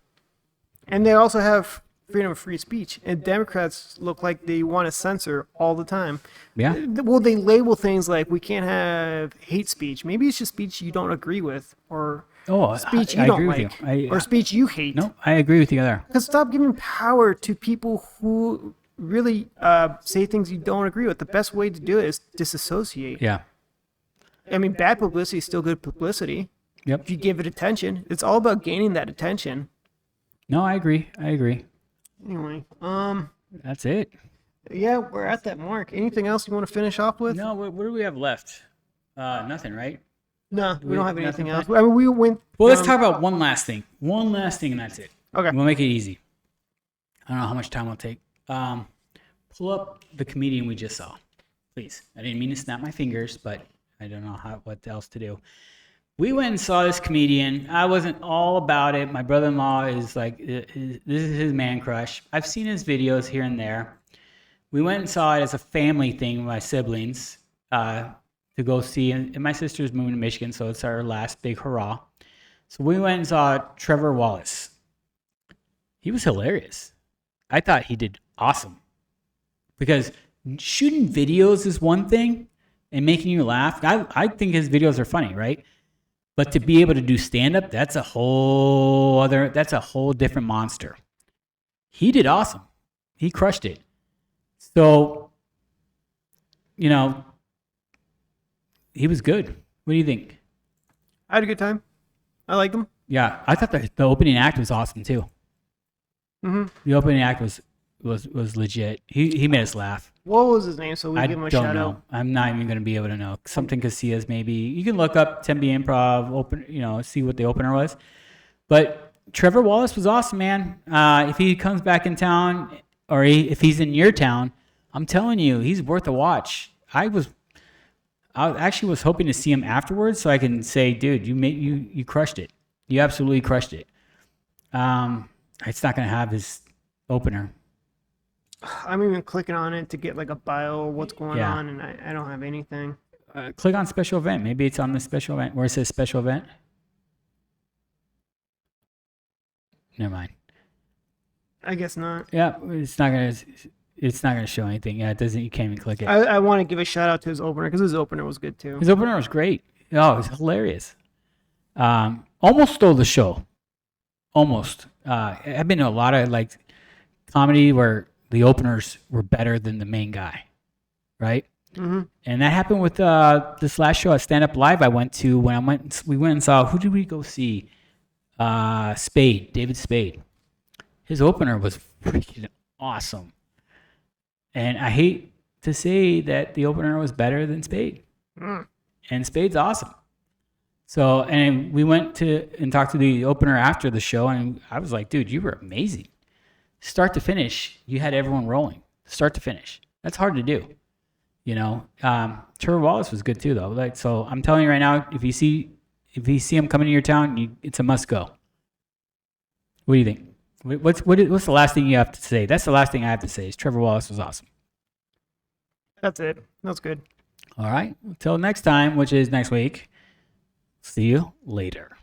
and they also have freedom of free speech. And Democrats look like they want to censor all the time. Yeah. Well, they label things like we can't have hate speech. Maybe it's just speech you don't agree with, or Oh, speech I you don't agree like, with you. or speech you hate. No, I agree with you there. Because stop giving power to people who really say things you don't agree with. The best way to do it is disassociate. Yeah. I mean, bad publicity is still good publicity. Yep. If you give it attention, it's all about gaining that attention. No, I agree. Anyway, That's it. yeah, we're at that mark. Anything else you want to finish off with? No, what do we have left? Nothing, right? No, we don't have nothing anything else. planned? I mean, we went. Well, let's talk about one last thing. One last thing, and that's it. Okay. We'll make it easy. I don't know how much time it'll take. Pull up the comedian we just saw, please. I didn't mean to snap my fingers, but I don't know what else to do. We went and saw this comedian. I wasn't all about it. My brother-in-law is like, this is his man crush. I've seen his videos here and there. We went and saw it as a family thing with my siblings to go see. And my sister's moving to Michigan, so it's our last big hurrah. So we went and saw Trevor Wallace. He was hilarious. I thought he did awesome. Because shooting videos is one thing and making you laugh. I think his videos are funny, right? But to be able to do stand-up, that's a whole different monster. He did awesome. He crushed it. So, he was good. What do you think? I had a good time. I liked them. Yeah, I thought the opening act was awesome too. Mm-hmm. The opening act was legit. He made us laugh. What was his name? So we I give him a don't shout know. out. I'm not even going to be able to know. Something Casillas maybe. You can look up Tempe Improv, see what the opener was. But Trevor Wallace was awesome, man. If he comes back in town, or if he's in your town, I'm telling you, he's worth a watch. I actually was hoping to see him afterwards so I can say, dude, you crushed it. You absolutely crushed it. It's not going to have his opener. I'm even clicking on it to get like a bio or what's going Yeah. on, and I don't have anything. Click on special event. Maybe it's on the special event where it says special event. Never mind. I guess not. Yeah, it's not gonna show anything. Yeah, it doesn't. You can't even click it. I want to give a shout out to his opener because his opener was good too. His opener was great. Oh, it was hilarious. Almost stole the show. Almost. I've been to a lot of like comedy where the openers were better than the main guy, right? Mm-hmm. And that happened with this last show at Stand Up Live I went to when we went and saw, who did we go see? David Spade. His opener was freaking awesome. And I hate to say that the opener was better than Spade. Mm. And Spade's awesome. So, and we went to and talked to the opener after the show, and I was like, dude, you were amazing. Start to finish, you had everyone rolling. Start to finish. That's hard to do. You know, Trevor Wallace was good too, though. Like, so I'm telling you right now, if you see him coming to your town, it's a must go. What do you think? What's the last thing you have to say? That's the last thing I have to say. Is Trevor Wallace was awesome. That's it. That's good. All right. Until next time, which is next week. See you later.